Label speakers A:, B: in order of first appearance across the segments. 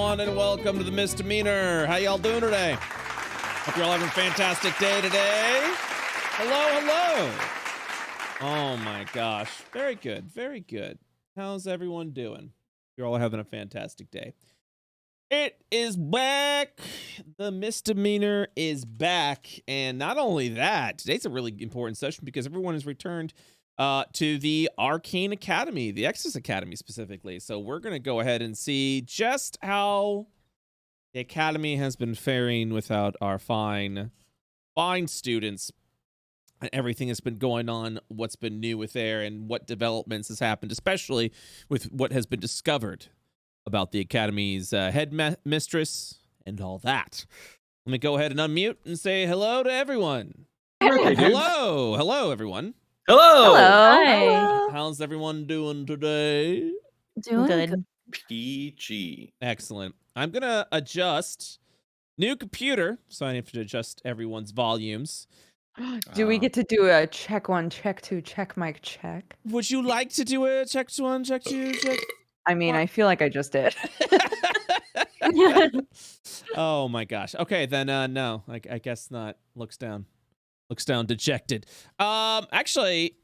A: everyone, and welcome to the Misdemeanor. How y'all doing today? Hope you're all having a fantastic day today. Hello. Oh my gosh. Very good. Very good. How's everyone doing? You're all having a fantastic day. It is back. The Misdemeanor is back. And not only that, today's a really important session because everyone has returned to the Arcane Academy, the Ecstas Academy specifically. So we're going to go ahead and see just how the Academy has been faring without our fine students. And everything that's been going on, what's been new with there, and what developments has happened, especially with what has been discovered about the Academy's headmistress and all that. Let me go ahead and unmute and say hello to everyone. Hello, everyone.
B: Hello.
C: Hi.
A: How's everyone doing today?
C: Doing good.
B: PG.
A: Excellent. I'm going to adjust new computer, so I have to adjust everyone's volumes.
C: Do we get to do a check 1, check 2, check mic check?
A: Would you like to do a check 1, check 2, check?
C: I mean, I feel like I just did.
A: Oh my gosh. Okay, then no. I guess not. Looks down dejected. Actually,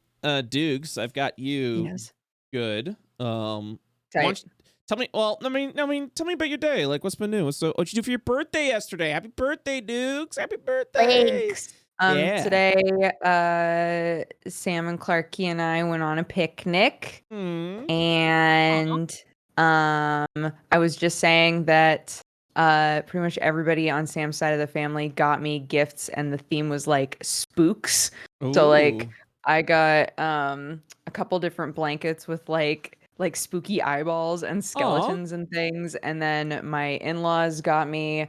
A: Dukes, I've got you.
C: Yes.
A: Good.
C: Tight.
A: Tell me. Well, I mean, tell me about your day. Like, what's been new? What'd you do for your birthday yesterday? Happy birthday, Dukes! Happy birthday!
C: Thanks.
A: Yeah.
C: Today, Sam and Clarky and I went on a picnic, and I was just saying that pretty much everybody on Sam's side of the family got me gifts, and the theme was like spooks.
A: Ooh.
C: So like I got a couple different blankets with like spooky eyeballs and skeletons and things, and then my in-laws got me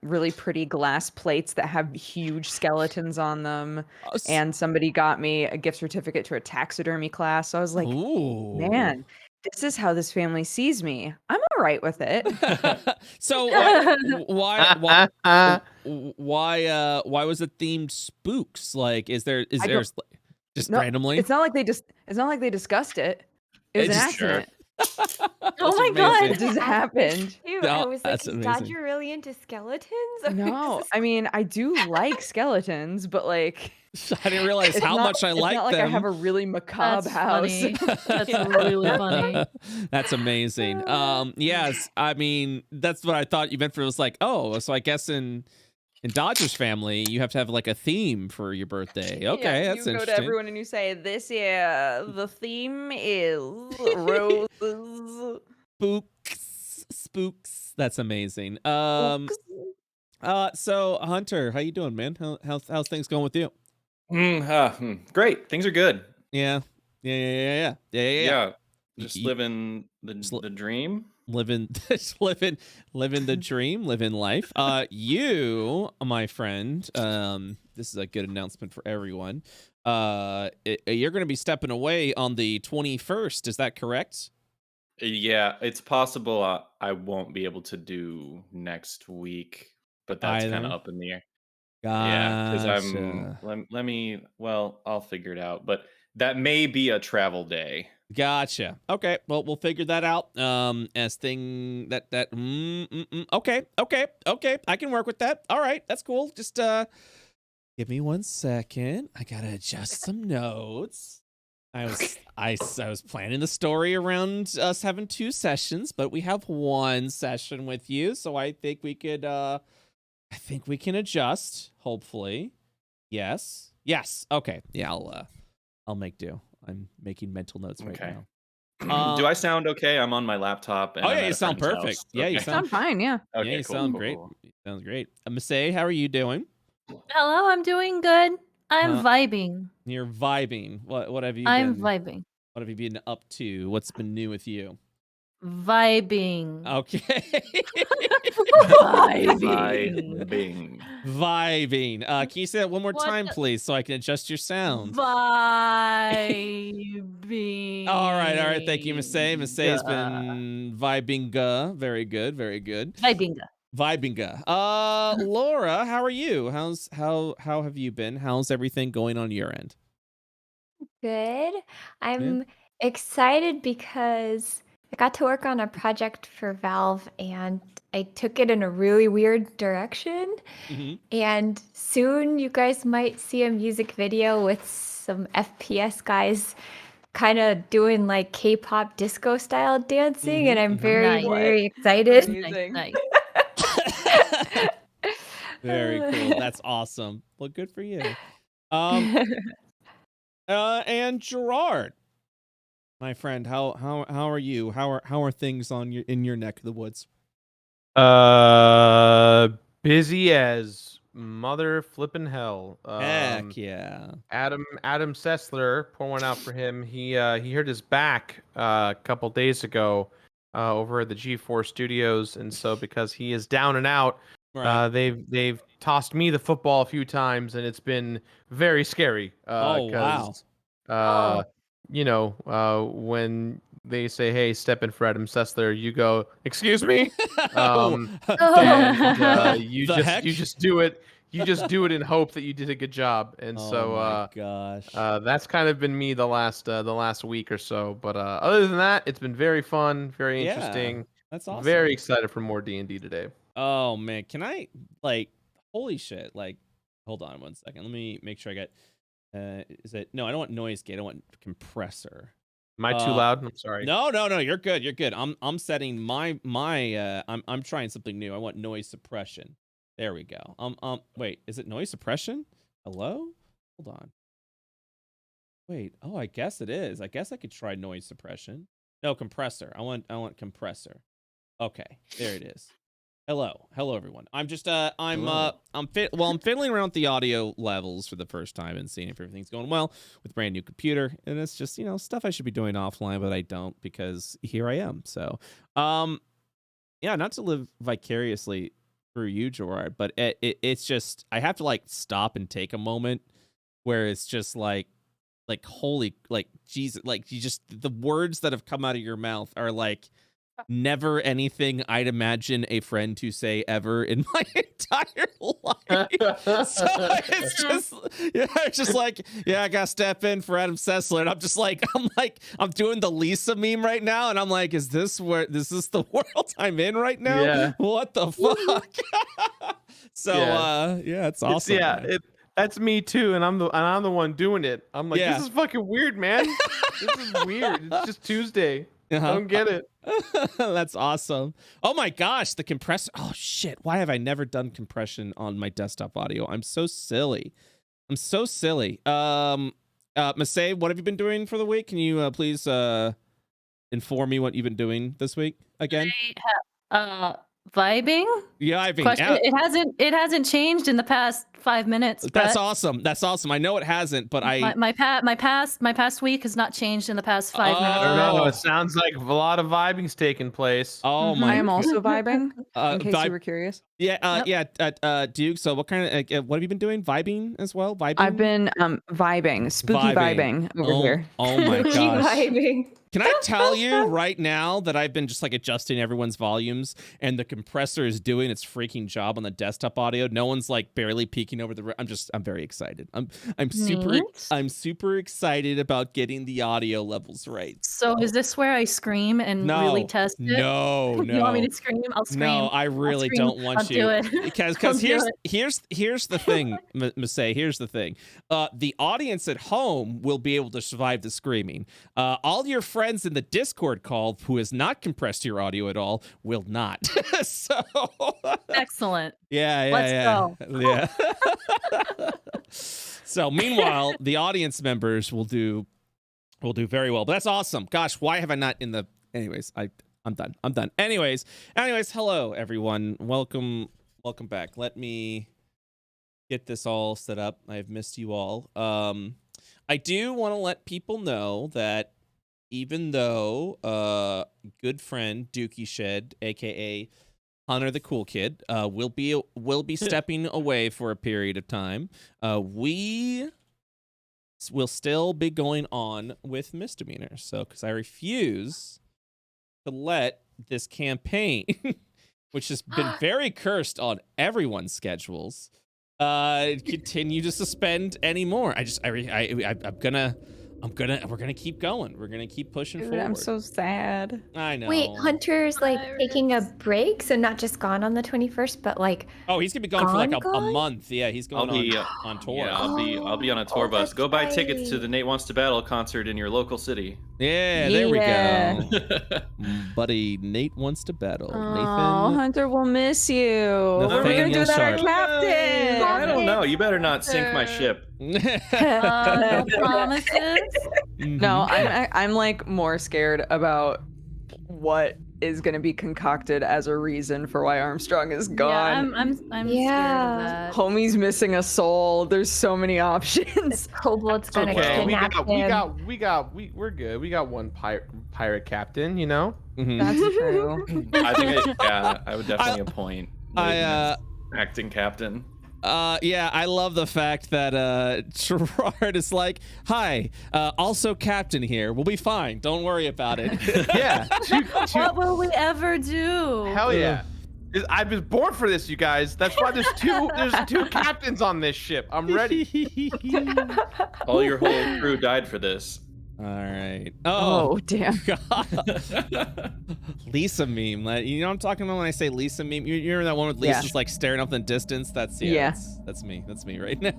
C: really pretty glass plates that have huge skeletons on them, and somebody got me a gift certificate to a taxidermy class. So I was like,
A: ooh.
C: Man, this is how this family sees me. I'm all right with it.
A: So why was it themed spooks? Like, is there just randomly?
C: It's not like they discussed it. It was an accident.
D: Oh my god,
C: It just happened.
D: Ew,
A: No,
D: I was like,
A: that's
D: is
A: amazing.
D: Dodger really into skeletons?
C: No, I mean, I do like skeletons, but like
A: I didn't realize how much I liked
C: them. It's not like
A: them.
C: I have a really macabre house.
E: Funny. That's really funny.
A: That's amazing. Yes, I mean, that's what I thought you meant for. It was like, oh, so I guess in Dodger's family, you have to have like a theme for your birthday. Okay, that's
C: you
A: interesting.
C: go to everyone and you say, "This year the theme is roses."
A: Spooks. That's amazing. So Hunter, how you doing, man? How's things going with you?
B: Great. Things are good.
A: Yeah.
B: Just living the dream.
A: Living the dream, living life. You, my friend, this is a good announcement for everyone. You're going to be stepping away on the 21st. Is that correct?
B: Yeah, it's possible I won't be able to do next week, but that's kind of up in the air. Yeah, because I'll figure it out, but that may be a travel day.
A: Gotcha. Okay, well, we'll figure that out. Okay. I can work with that. All right, that's cool. Just give me 1 second. I gotta adjust some notes. I was planning the story around us having 2 sessions, but we have 1 session with you, so I think we could. I think we can adjust. Hopefully, yes. Okay, yeah, I'll make do. I'm making mental notes right now.
B: Do I sound okay? I'm on my laptop. And
A: you sound perfect.
B: House.
A: Yeah,
B: okay.
A: you
C: sound fine. Yeah.
B: Okay,
A: yeah, you sound great.
B: Cool.
A: Sounds great. Masay, how are you doing?
E: Hello, I'm doing good. I'm vibing.
A: You're vibing. What have you
E: I'm
A: been?
E: vibing.
A: What have you been up to? What's been new with you?
E: Vibing.
A: Okay. Vibing. Can you say that one more time, please, so I can adjust your sound?
E: Vibing.
A: All right. Thank you, Masay. Masay's been vibing. Very good. Vibinga. Laura, how are you? How have you been? How's everything going on your end?
D: Good. I'm excited because a got to work on a project for Valve, and I took it in a really weird direction. And soon you guys might see a music video with some FPS guys kind of doing like K-pop disco style dancing, and I'm very,
E: Nice.
D: very excited.
C: Amazing.
E: Nice.
A: Very cool. That's awesome. Well, good for you. And Gerard, my friend, how are you? How are things in your neck of the woods?
F: Busy as mother flippin' hell.
A: Heck yeah.
F: Adam Sessler, pour one out for him. He hurt his back a couple days ago over at the G4 Studios, and so because he is down and out,
A: Right.
F: they've tossed me the football a few times, and it's been very scary.
A: Oh, wow.
F: When they say, "Hey, step in for Adam Sessler," you go, "Excuse me," and you just do it. You just do it in hope that you did a good job, and
A: my gosh,
F: that's kind of been me the last week or so. But other than that, it's been very fun, very interesting.
A: That's awesome.
F: Very excited for more D&D today.
A: Oh man, can I holy shit? Hold on 1 second. Let me make sure I get. No, I don't want noise gate. I want compressor.
F: Am I too loud? I'm sorry.
A: No, you're good. You're good. I'm setting my I'm trying something new. I want noise suppression. There we go. Wait, is it noise suppression? Hello? Hold on. Wait, oh, I guess it is. I guess I could try noise suppression. No, compressor. I want compressor. Okay, there it is. Hello everyone. I'm just I'm fiddling around with the audio levels for the first time and seeing if everything's going well with brand new computer, and it's just stuff I should be doing offline, but I don't because here I am. So yeah, not to live vicariously through you, Gerard, but it's just I have to stop and take a moment where it's just holy Jesus, you just the words that have come out of your mouth are never anything I'd imagine a friend to say ever in my entire life. So it's just I gotta step in for Adam Sessler, and I'm just I'm doing the Lisa meme right now, and I'm is this the world I'm in right now?
F: Yeah.
A: What the fuck? So it's awesome.
F: That's me too, and I'm the one doing it. I'm this is fucking weird, man. This is weird. It's just Tuesday. I don't get it.
A: That's awesome. Oh my gosh, the compressor. Oh shit, why have I never done compression on my desktop audio? I'm so silly. Masae, what have you been doing for the week? Can you please inform me what you've been doing this week again?
E: Vibing?
A: Yeah, vibing.
E: Question, it hasn't changed in the past 5 minutes.
A: That's awesome. I know it hasn't, but
E: my past week has not changed in the past 5 minutes.
F: I don't know. It sounds like a lot of vibing's taking place.
A: Oh my!
C: I am also vibing. In case you were curious.
A: Yeah. Duke. So what have you been doing? Vibing as well? Vibing.
C: I've been vibing, spooky vibing over here.
A: Oh my gosh!
D: Vibing.
A: Can I tell you right now that I've been just adjusting everyone's volumes, and the compressor is doing its freaking job on the desktop audio. No one's barely peeking over the. I'm very excited. I'm super excited about getting the audio levels right.
E: So is this where I scream and really test it?
A: No.
E: You want me to scream? I'll scream.
A: No, I really don't want you.
E: I'll do it.
A: Because here's the thing, Masae. Here's the thing. The audience at home will be able to survive the screaming. All your friends in the Discord call who has not compressed your audio at all will not. So
E: excellent.
A: Let's
E: go.
A: Yeah. So meanwhile, the audience members will do very well. But that's awesome. Gosh, why have I not in the anyways, I'm done. Anyways, hello everyone. Welcome back. Let me get this all set up. I've missed you all. I do want to let people know that even though good friend Dookieshed, aka Hunter the Cool Kid, will be stepping away for a period of time, we will still be going on with Misdemeanor. So, because I refuse to let this campaign, which has been very cursed on everyone's schedules, continue to suspend anymore. I'm We're gonna keep going. We're gonna keep pushing forward.
C: I'm so sad.
A: I know.
D: Wait, Hunter's like taking a break, so not just gone on the 21st, but like.
A: Oh, he's gonna be gone for like a
D: gone?
A: month. Yeah, he's going on tour.
B: Yeah, I'll be on a tour bus.
D: that's
B: Go buy tickets to
D: right.
B: the Nate Wants to Battle concert in your local city.
A: Yeah, there we
C: Yeah.
A: go. Buddy, Nate Wants to Battle.
C: Oh,
A: Nathan.
C: Hunter will miss you. We're gonna
A: Nathaniel
C: do that, our
A: Sharp.
C: captain.
B: I don't know. You better not sink my ship.
E: No promises.
C: No, I'm like more scared about what is going to be concocted as a reason for why Armstrong is gone.
E: Yeah, I'm scared of
D: Yeah.
E: that.
C: Homie's missing a soul. There's so many options.
D: Kobold's gonna
F: Okay,
D: kidnap him.
F: we're good. We got one pirate captain, you know?
C: That's true.
B: I think I would definitely appoint Nathan as acting captain.
A: Yeah, I love the fact that Gerard is like, hi, also captain here. We'll be fine. Don't worry about it.
F: Yeah.
E: What will we ever do?
F: Hell yeah. I was born for this, you guys. That's why there's two captains on this ship. I'm ready.
B: All your whole crew died for this.
A: All right.
C: Oh, damn.
A: God. Lisa meme. You know what I'm talking about when I say Lisa meme? You're that one with Lisa's like staring up in the distance. That's me. That's me right now.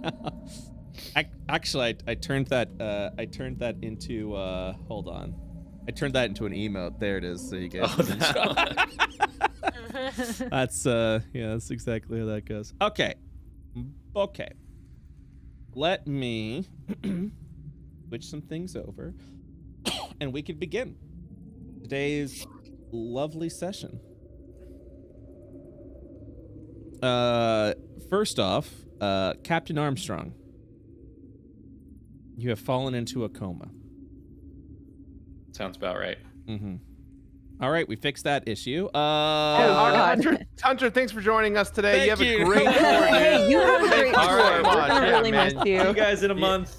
A: Actually, I turned that into hold on. I turned that into an emote. There it is. So you guys. That's that's exactly how that goes. Okay. Let me switch some things over and we can begin today's lovely session. First off, Captain Armstrong, you have fallen into a coma.
B: Sounds about right.
A: All right, we fixed that issue.
F: Hunter, thanks for joining us today.
A: Thank
F: You have a great tour,
C: Hey,
F: dude.
C: you have a great
B: All
C: tour.
B: right,
C: We're gonna
F: yeah,
C: really
F: man.
C: miss
B: See
C: you.
B: you guys in a month.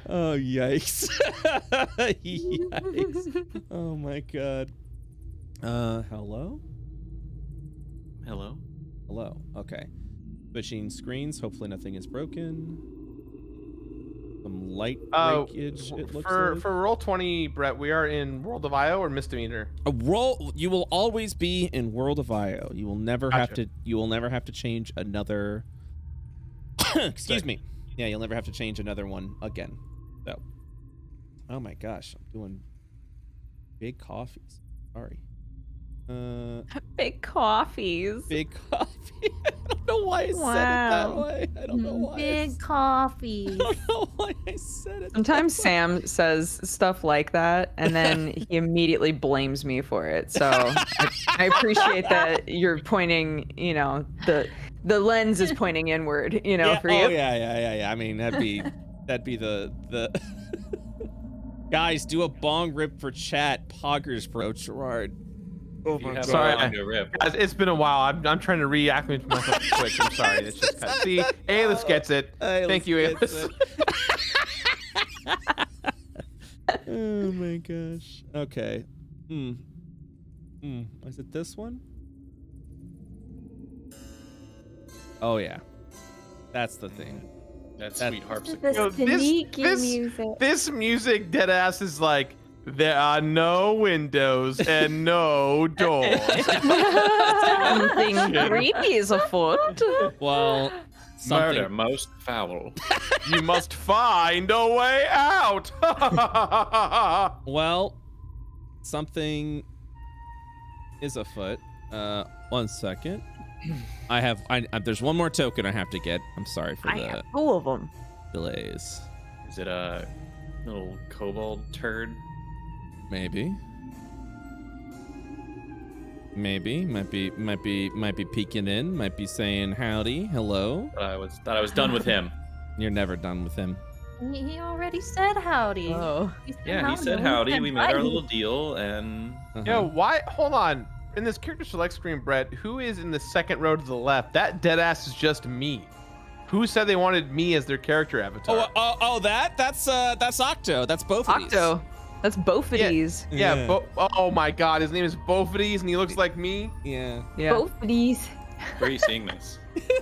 A: Oh, yikes. Yikes. Oh, my God. Hello? Hello. Okay. Switching screens. Hopefully nothing is broken. Some light breakage, it looks
F: for
A: like.
F: roll 20, Brett, we are in World of IO or Misdemeanor?
A: You will always be in World of IO. You will never have to change another excuse me. Yeah, you'll never have to change another one again. So. Oh my gosh, I'm doing big coffees. Sorry.
C: Big coffees.
A: Big coffee. I don't know why I said it that way. I don't know why.
E: Big coffee.
A: I don't know why I said it.
C: Sometimes Sam says stuff like that, and then he immediately blames me for it. So I appreciate that you're pointing, the lens is pointing inward, for you.
A: Oh yeah. I mean, that'd be the guys, do a bong rip for chat. Poggers, bro, Gerard.
F: Oh
B: my God.
F: Sorry,
B: Rip.
F: guys, it's been a while. I'm trying to reacclimate myself to Twitch. I'm sorry. It's just see, Alice gets it. Thank you, Alice.
A: Oh my gosh. Okay. Is it this one? Oh yeah. That's the thing.
B: That's sweet harpsichord.
D: This
F: Yo,
D: sneaky music.
F: This music, deadass, is like, there are no windows and no doors.
C: Something creepy is afoot.
A: Well,
B: Murder most foul.
F: You must find a way out.
A: well, something is afoot. 1 second. There's one more token I have to get. I'm sorry for
C: I
A: the
C: have 2 of them.
A: delays.
B: Is it a little kobold turd?
A: Maybe. Might be peeking in. Might be saying howdy, hello.
B: Thought I was done with him.
A: You're never done with him.
E: He already said howdy.
C: Oh.
B: Yeah, he said howdy. We made our little deal, and
F: Yo, why? Hold on. In this character select screen, Brett, who is in the second row to the left? That deadass is just me. Who said they wanted me as their character avatar?
A: That's Octo. That's both of these.
C: Octo. That's both of these.
F: Yeah. Oh my God, his name is Bofides, and he looks like me.
A: Yeah.
C: Yeah.
D: Both of these.
B: Where are you seeing this?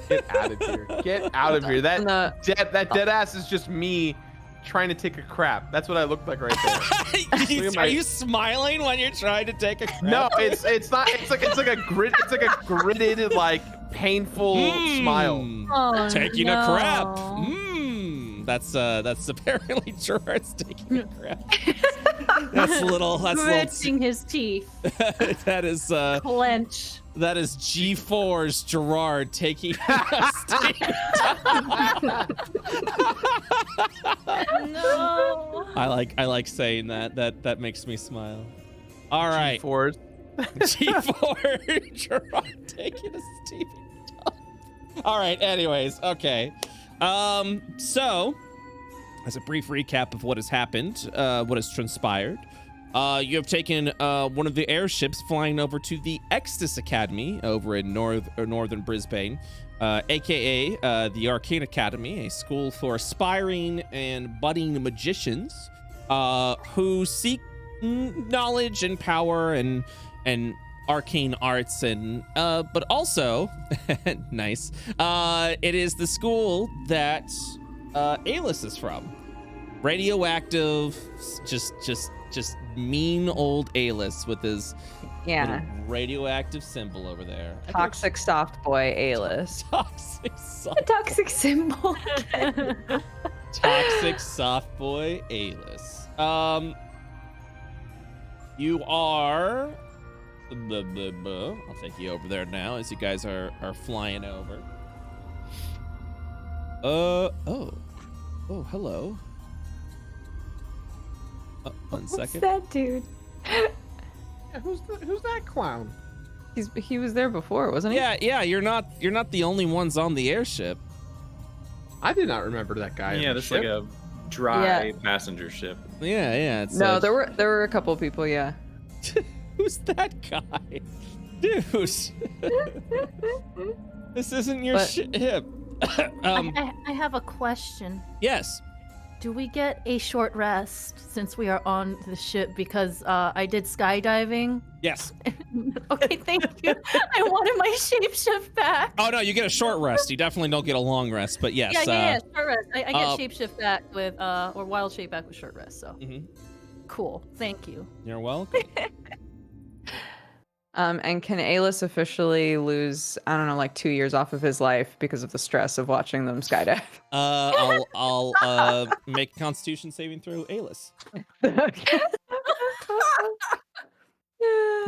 F: Get out of here. Get out of here. That dead ass is just me trying to take a crap. That's what I look like right there.
A: Are you smiling when you're trying to take a crap?
F: No, it's not. It's like a gritted, like painful smile.
E: Oh,
A: Taking a crap. That's apparently Gerard's taking a crap. That's a little.
E: Gritting his teeth.
A: That is
E: Clench.
A: That is G4's Gerard taking a steam.
E: No.
A: I like saying that. That makes me smile. All right.
F: G4's.
A: G4 Gerard taking a steaming dump. All right. Anyways, okay. So, as a brief recap of what has happened, what has transpired, you have taken one of the airships flying over to the Ecstas Academy over in northern Brisbane, aka the Arcane Academy, a school for aspiring and budding magicians who seek knowledge and power and arcane arts and but also nice, it is the school that Alis is from. Radioactive, just mean old Alis with his little radioactive symbol over there.
C: Toxic soft boy Alis.
A: Toxic soft
D: Toxic symbol.
A: Toxic soft boy Alis. You are I'll take you over there now as you guys are flying over. Oh, hello. One second.
D: What's that dude?
F: Yeah, who's that clown?
C: He was there before, wasn't he?
A: Yeah. You're not the only ones on the airship.
F: I did not remember that guy.
B: Yeah, this is like a dry passenger ship.
A: Yeah.
C: No, there were a couple people. Yeah.
A: Who's that guy, dude? This isn't your ship.
E: I have a question.
A: Yes.
E: Do we get a short rest since we are on the ship? Because I did skydiving.
A: Yes.
E: Okay, thank you. I wanted my shapeshift back.
A: Oh no, you get a short rest. You definitely don't get a long rest, but yes.
E: Yeah, short rest. I get shapeshift back with or wild shape back with short rest. So cool. Thank you.
A: You're welcome.
C: And can Alis officially lose, I don't know, like 2 years off of his life because of the stress of watching them skydive?
A: I'll make a Constitution saving throw, Alis.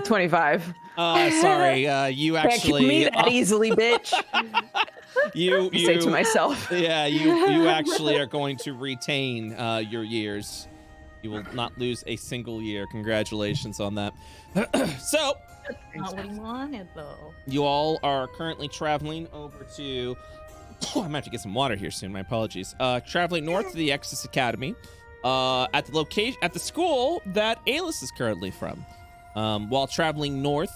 C: 25.
A: Sorry, you actually
C: Can't kill me that easily, bitch.
A: you
C: say to myself.
A: Yeah, you actually are going to retain your years. You will not lose a single year. Congratulations on that. So.
E: Not what he wanted, though.
A: You all are currently traveling over to. I'm gonna have to get some water here soon. My apologies. Traveling north to the Ecstas Academy, at the school that Alis is currently from. While traveling north,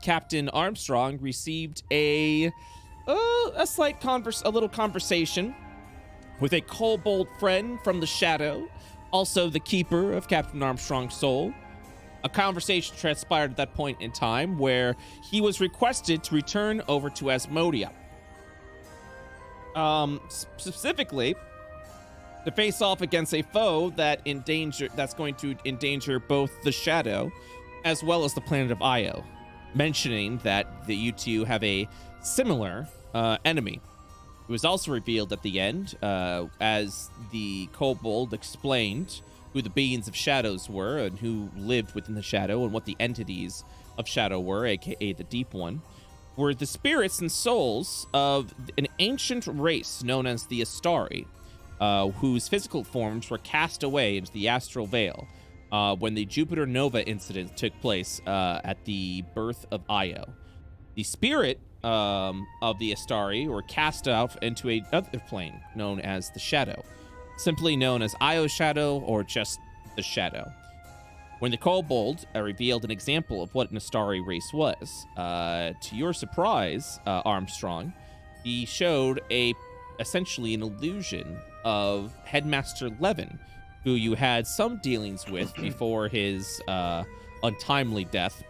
A: Captain Armstrong received a little conversation with a kobold friend from the shadow, also the keeper of Captain Armstrong's soul. A conversation transpired at that point in time where he was requested to return over to Asmodia. Specifically, to face off against a foe that's going to endanger both the Shadow as well as the planet of Io, mentioning that you two have a similar enemy. It was also revealed at the end, as the kobold explained who the beings of shadows were and who lived within the shadow and what the entities of shadow were, aka the Deep One, were the spirits and souls of an ancient race known as the Astari, whose physical forms were cast away into the astral veil when the Jupiter Nova incident took place at the birth of Io. The spirit of the Astari were cast out into another plane known as the Shadow, simply known as Io's Shadow or just the Shadow. When the kobold revealed an example of what an Astari race was, to your surprise, Armstrong, he showed essentially an illusion of Headmaster Levin, who you had some dealings with before his untimely death,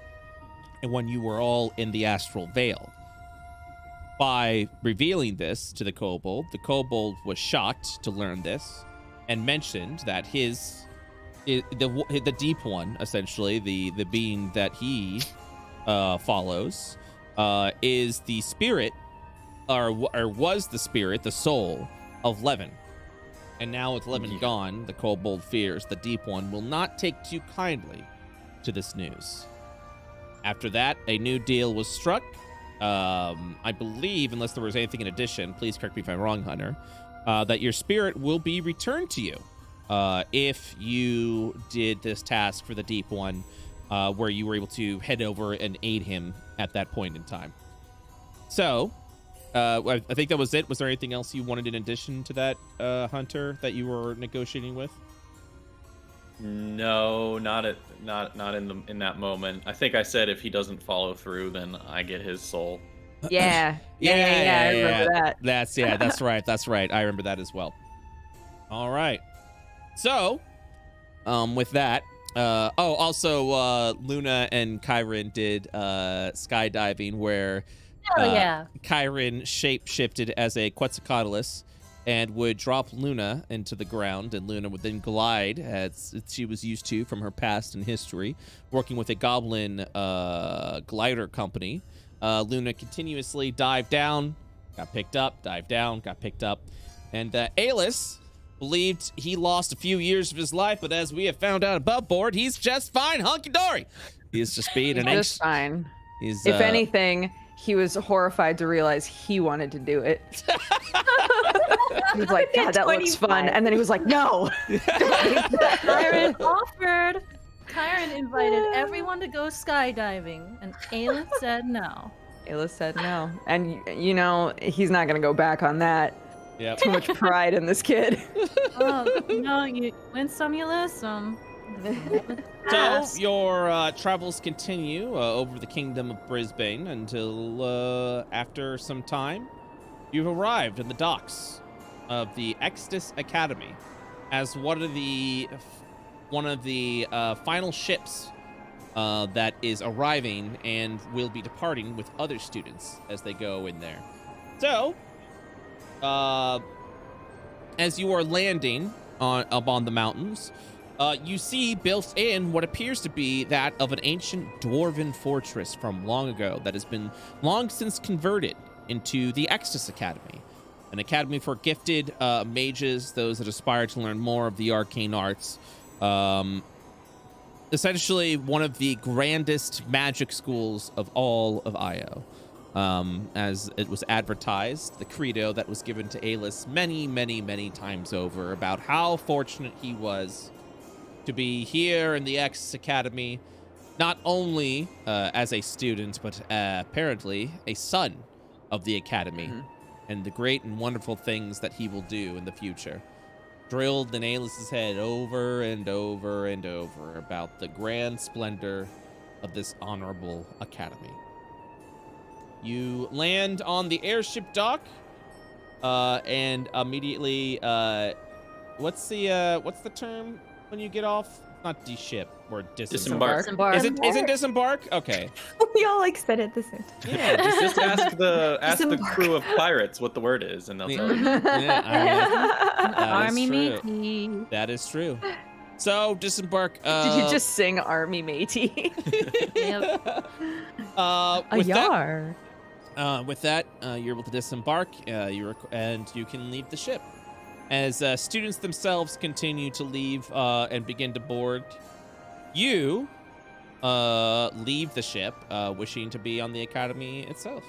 A: and when you were all in the astral veil. By revealing this to the kobold was shocked to learn this and mentioned that the deep one, essentially the being that he follows, is the spirit, or was the spirit, the soul of Levin. And now with Levin gone, the kobold fears the deep one will not take too kindly to this news. After that, a new deal was struck. I believe, unless there was anything in addition, please correct me if I'm wrong, Hunter, that your spirit will be returned to you if you did this task for the deep one, where you were able to head over and aid him at that point in time. So, I think that was it. Was there anything else you wanted in addition to that, Hunter, that you were negotiating with?
B: No, not in that moment. I think I said if he doesn't follow through, then I get his soul.
C: Yeah. I remember that.
A: That's right. That's right. I remember that as well. All right. So, with that, also, Luna and Kyron did skydiving, where Kyron shape-shifted as a Quetzalcoatlus and would drop Luna into the ground, and Luna would then glide, as she was used to from her past and history, working with a goblin glider company. Luna continuously dived down, got picked up, dived down, got picked up, and Alis believed he lost a few years of his life, but as we have found out above board, he's just fine, hunky-dory. He's just being an
C: just fine. If anything, he was horrified to realize he wanted to do it. He was like, God, that looks fun. And then he was like, no.
E: Kyron offered. Kyron invited everyone to go skydiving, and Alis said no.
C: Alis said no. And, you know, he's not going to go back on that.
A: Yep.
C: Too much pride in this kid.
E: Oh, no, you win some, you lose some.
A: So your travels continue over the kingdom of Brisbane until after some time, you've arrived in the docks of the Ecstas Academy as one of the final ships that is arriving and will be departing with other students as they go in there. So, as you are landing up on the mountains, you see built in what appears to be that of an ancient dwarven fortress from long ago that has been long since converted into the Ecstas Academy, an academy for gifted mages, those that aspire to learn more of the arcane arts. Essentially one of the grandest magic schools of all of Io. As it was advertised, the credo that was given to Alis many, many, many times over about how fortunate he was to be here in the Ecstas Academy, not only as a student, but apparently a son of the Academy, and the great and wonderful things that he will do in the future. Drilled in Alis's head over and over and over about the grand splendor of this honorable academy. You land on the airship dock, and immediately, what's the term when you get off? Not de-ship or disembark. Is it disembark? Okay.
D: We all like said it the same time.
B: Yeah, just ask the crew of pirates what the word is, and they'll tell you.
E: Army matey.
A: That is true. So disembark.
C: Did you just sing Army matey?
E: Yep.
A: With that, you're able to disembark, and you can leave the ship. As students themselves continue to leave and begin to board, you leave the ship, wishing to be on the academy itself.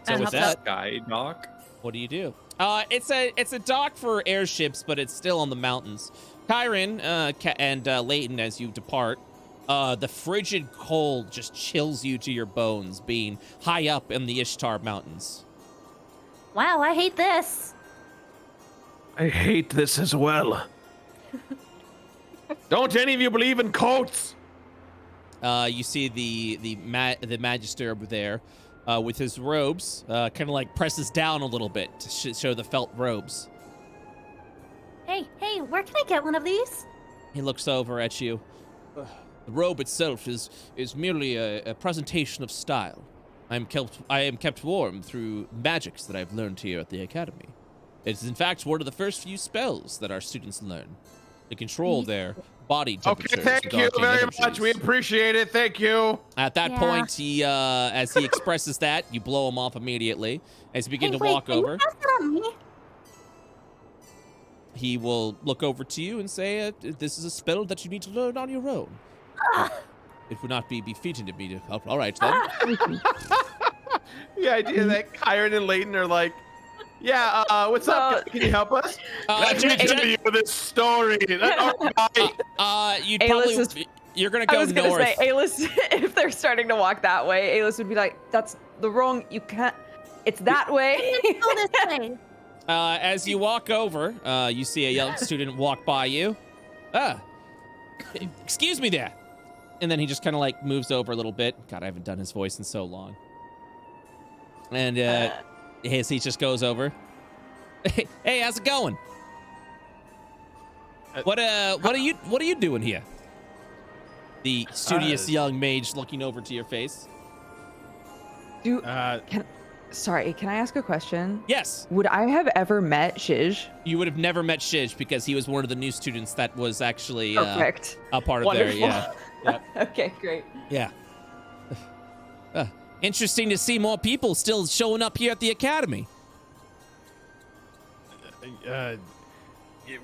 A: So with that,
B: sky dock.
A: what do you do? It's a dock for airships, but it's still on the mountains. Kyron and Leighton, as you depart, the frigid cold just chills you to your bones, being high up in the Ishtar Mountains.
E: Wow, I hate this.
F: I hate this as well. Don't any of you believe in coats?
A: You see the Magister over there with his robes, kind of like presses down a little bit to show the felt robes.
E: Hey, where can I get one of these?
A: He looks over at you. The robe itself is merely a presentation of style. I am kept warm through magics that I've learned here at the academy. It is in fact one of the first few spells that our students learn to control their body temperatures.
F: Okay, thank you very much. We appreciate it. Thank you.
A: At that point, he, as he expresses that, you blow him off immediately. As you begin to walk over, he will look over to you and say, "This is a spell that you need to learn on your own. It would not be befitting of me to help." All right, then.
F: The idea that Kyron and Layton are like, "Yeah, what's up? Can you help us?" Let me tell you this story.
A: You'd probably, you're gonna go north.
C: I was gonna say, Alis, if they're starting to walk that way, Alis would be like, "That's the wrong. You can't. It's that way."
E: Go this way.
A: As you walk over, you see a young student walk by you. Excuse me there. And then he just kind of like moves over a little bit. God, I haven't done his voice in so long. And he just goes over. Hey, how's it going? What are you doing here? The studious young mage looking over to your face.
C: Sorry, can I ask a question?
A: Yes.
C: Would I have ever met Shij?
A: You would have never met Shij because he was one of the new students that was actually
C: Perfect.
A: A part of
C: Wonderful.
A: their, yeah.
C: Okay, great.
A: Yeah. Interesting to see more people still showing up here at the academy.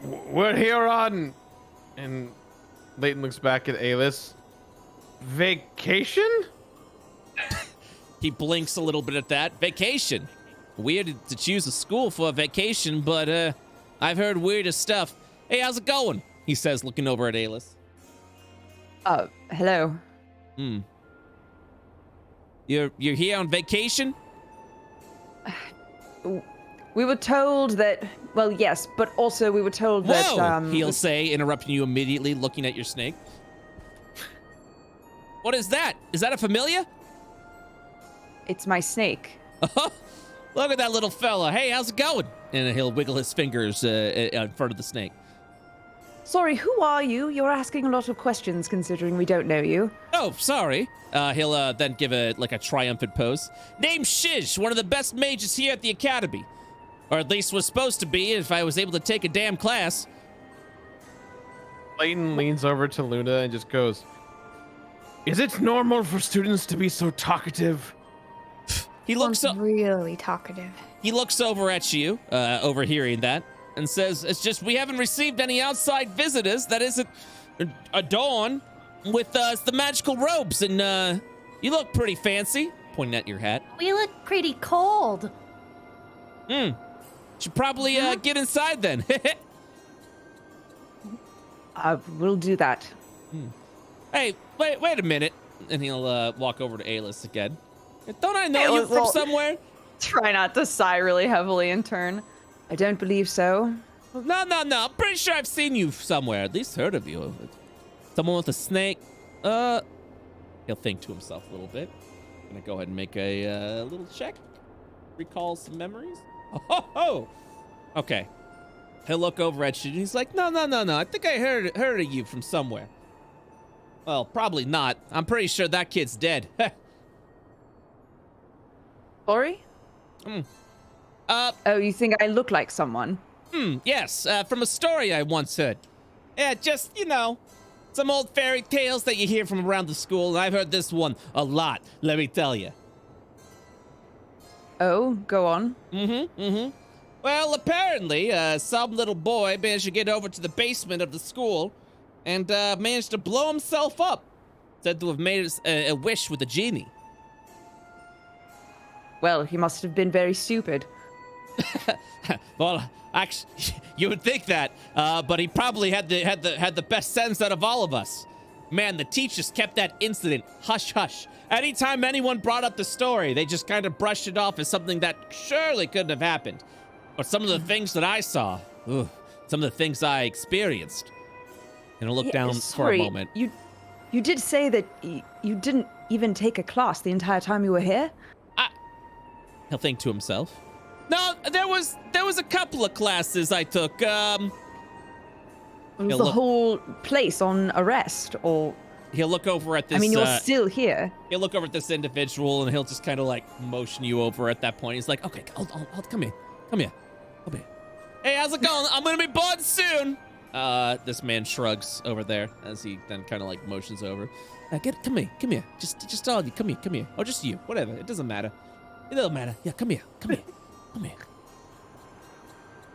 F: We're here on, and Layton looks back at Alis. Vacation?
A: He blinks a little bit at that. Vacation. Weird to choose a school for a vacation, but I've heard weirdest stuff. Hey, how's it going? He says, looking over at Alis.
C: Hello.
A: You're here on vacation?
C: We were told that, well, yes, but also we were told that,
A: he'll say, interrupting you immediately, looking at your snake. What is that? Is that a familiar?
C: It's my snake.
A: Look at that little fella. Hey, how's it going? And he'll wiggle his fingers in front of the snake.
C: Sorry, who are you? You're asking a lot of questions considering we don't know you.
A: Oh, sorry. He'll then give a triumphant pose. Name's Shij, one of the best mages here at the academy. Or at least was supposed to be if I was able to take a damn class.
F: Layton leans over to Luna and just goes, "Is it normal for students to be so talkative?"
A: He looks
D: really talkative.
A: He looks over at you, overhearing that, and says, "It's just we haven't received any outside visitors that isn't adorned with the magical robes, and you look pretty fancy." Pointing at your hat.
E: We look pretty cold.
A: Should probably get inside then.
C: We'll do that.
A: Hey, wait a minute. And he'll walk over to Alis again. Don't I know you from somewhere?
C: Try not to sigh really heavily and turn. I don't believe so.
A: No. I'm pretty sure I've seen you somewhere. At least heard of you. Someone with a snake. He'll think to himself a little bit. Gonna go ahead and make a little check. Recall some memories. Oh. Okay. He'll look over at you and he's like, no. I think I heard of you from somewhere. Well, probably not. I'm pretty sure that kid's dead.
C: Sorry? Oh, you think I look like someone?
A: Yes, from a story I once heard. Yeah, just, some old fairy tales that you hear from around the school, and I've heard this one a lot, let me tell you.
C: Oh, go on.
A: Well, apparently, some little boy managed to get over to the basement of the school and managed to blow himself up. Said to have made a wish with a genie.
C: Well, he must have been very stupid.
A: Well, actually, you would think that, but he probably had the best sense out of all of us. Man, the teachers kept that incident hush-hush. Anytime anyone brought up the story, they just kind of brushed it off as something that surely couldn't have happened. But some of the things that I saw, some of the things I experienced. And I'll look down for a moment.
C: You did say that you didn't even take a class the entire time you were here?
A: He'll think to himself. No, there was a couple of classes I took.
C: Was the whole place on arrest, or?
A: he'll look over at this.
C: I mean, you're still here.
A: He'll look over at this individual and he'll just kind of like motion you over at that point. He's like, okay, hold, come here. Hey, how's it going? I'm gonna be bored soon. This man shrugs over there as he then kind of like motions over. Come here. Just all of you. Come here. Or just you. Whatever. It doesn't matter. Yeah, come here.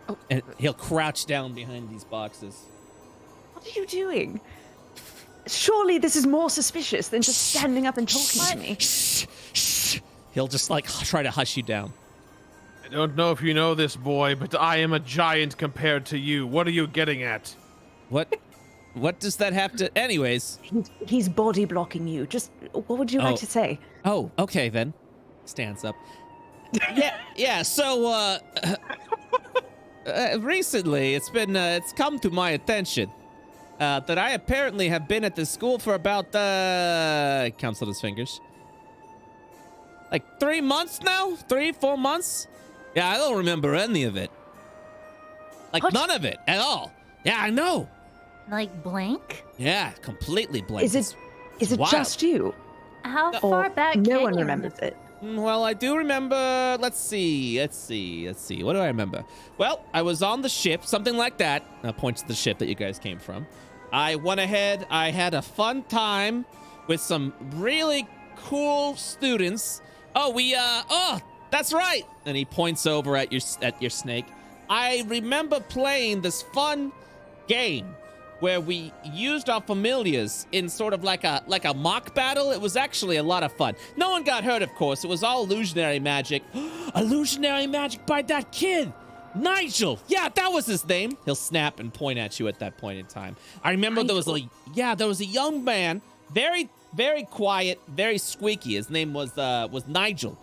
A: Oh, and he'll crouch down behind these boxes.
C: What are you doing? Surely this is more suspicious than just standing up and talking to me.
A: Shh. He'll just like try to hush you down.
F: I don't know if you know this, boy, but I am a giant compared to you. What are you getting at?
A: What does that have to... Anyways.
C: He's body blocking you. Just, what would you like to say?
A: Oh, okay then. Stands up. Yeah, so, recently it's come to my attention that I apparently have been at this school for about, counts on his fingers. Like 3 months now? 3-4 months? Yeah, I don't remember any of it. Like none of it at all. Yeah, I know.
E: Like blank?
A: Yeah, completely blank.
C: Is it
A: wild.
C: just you?
E: How far back can
C: no one
E: you
C: remembers it?
A: Well, I do remember. Let's see. What do I remember? Well, I was on the ship, something like that. Points to the ship that you guys came from. I went ahead. I had a fun time with some really cool students. Oh, that's right. And he points over at your snake. I remember playing this fun game where we used our familiars in sort of like a mock battle. It was actually a lot of fun. No one got hurt, of course. It was all illusionary magic. Illusionary magic by that kid, Nigel. Yeah, that was his name. He'll snap and point at you at that point in time. I remember there was a young man, very, very quiet, very squeaky. His name was Nigel.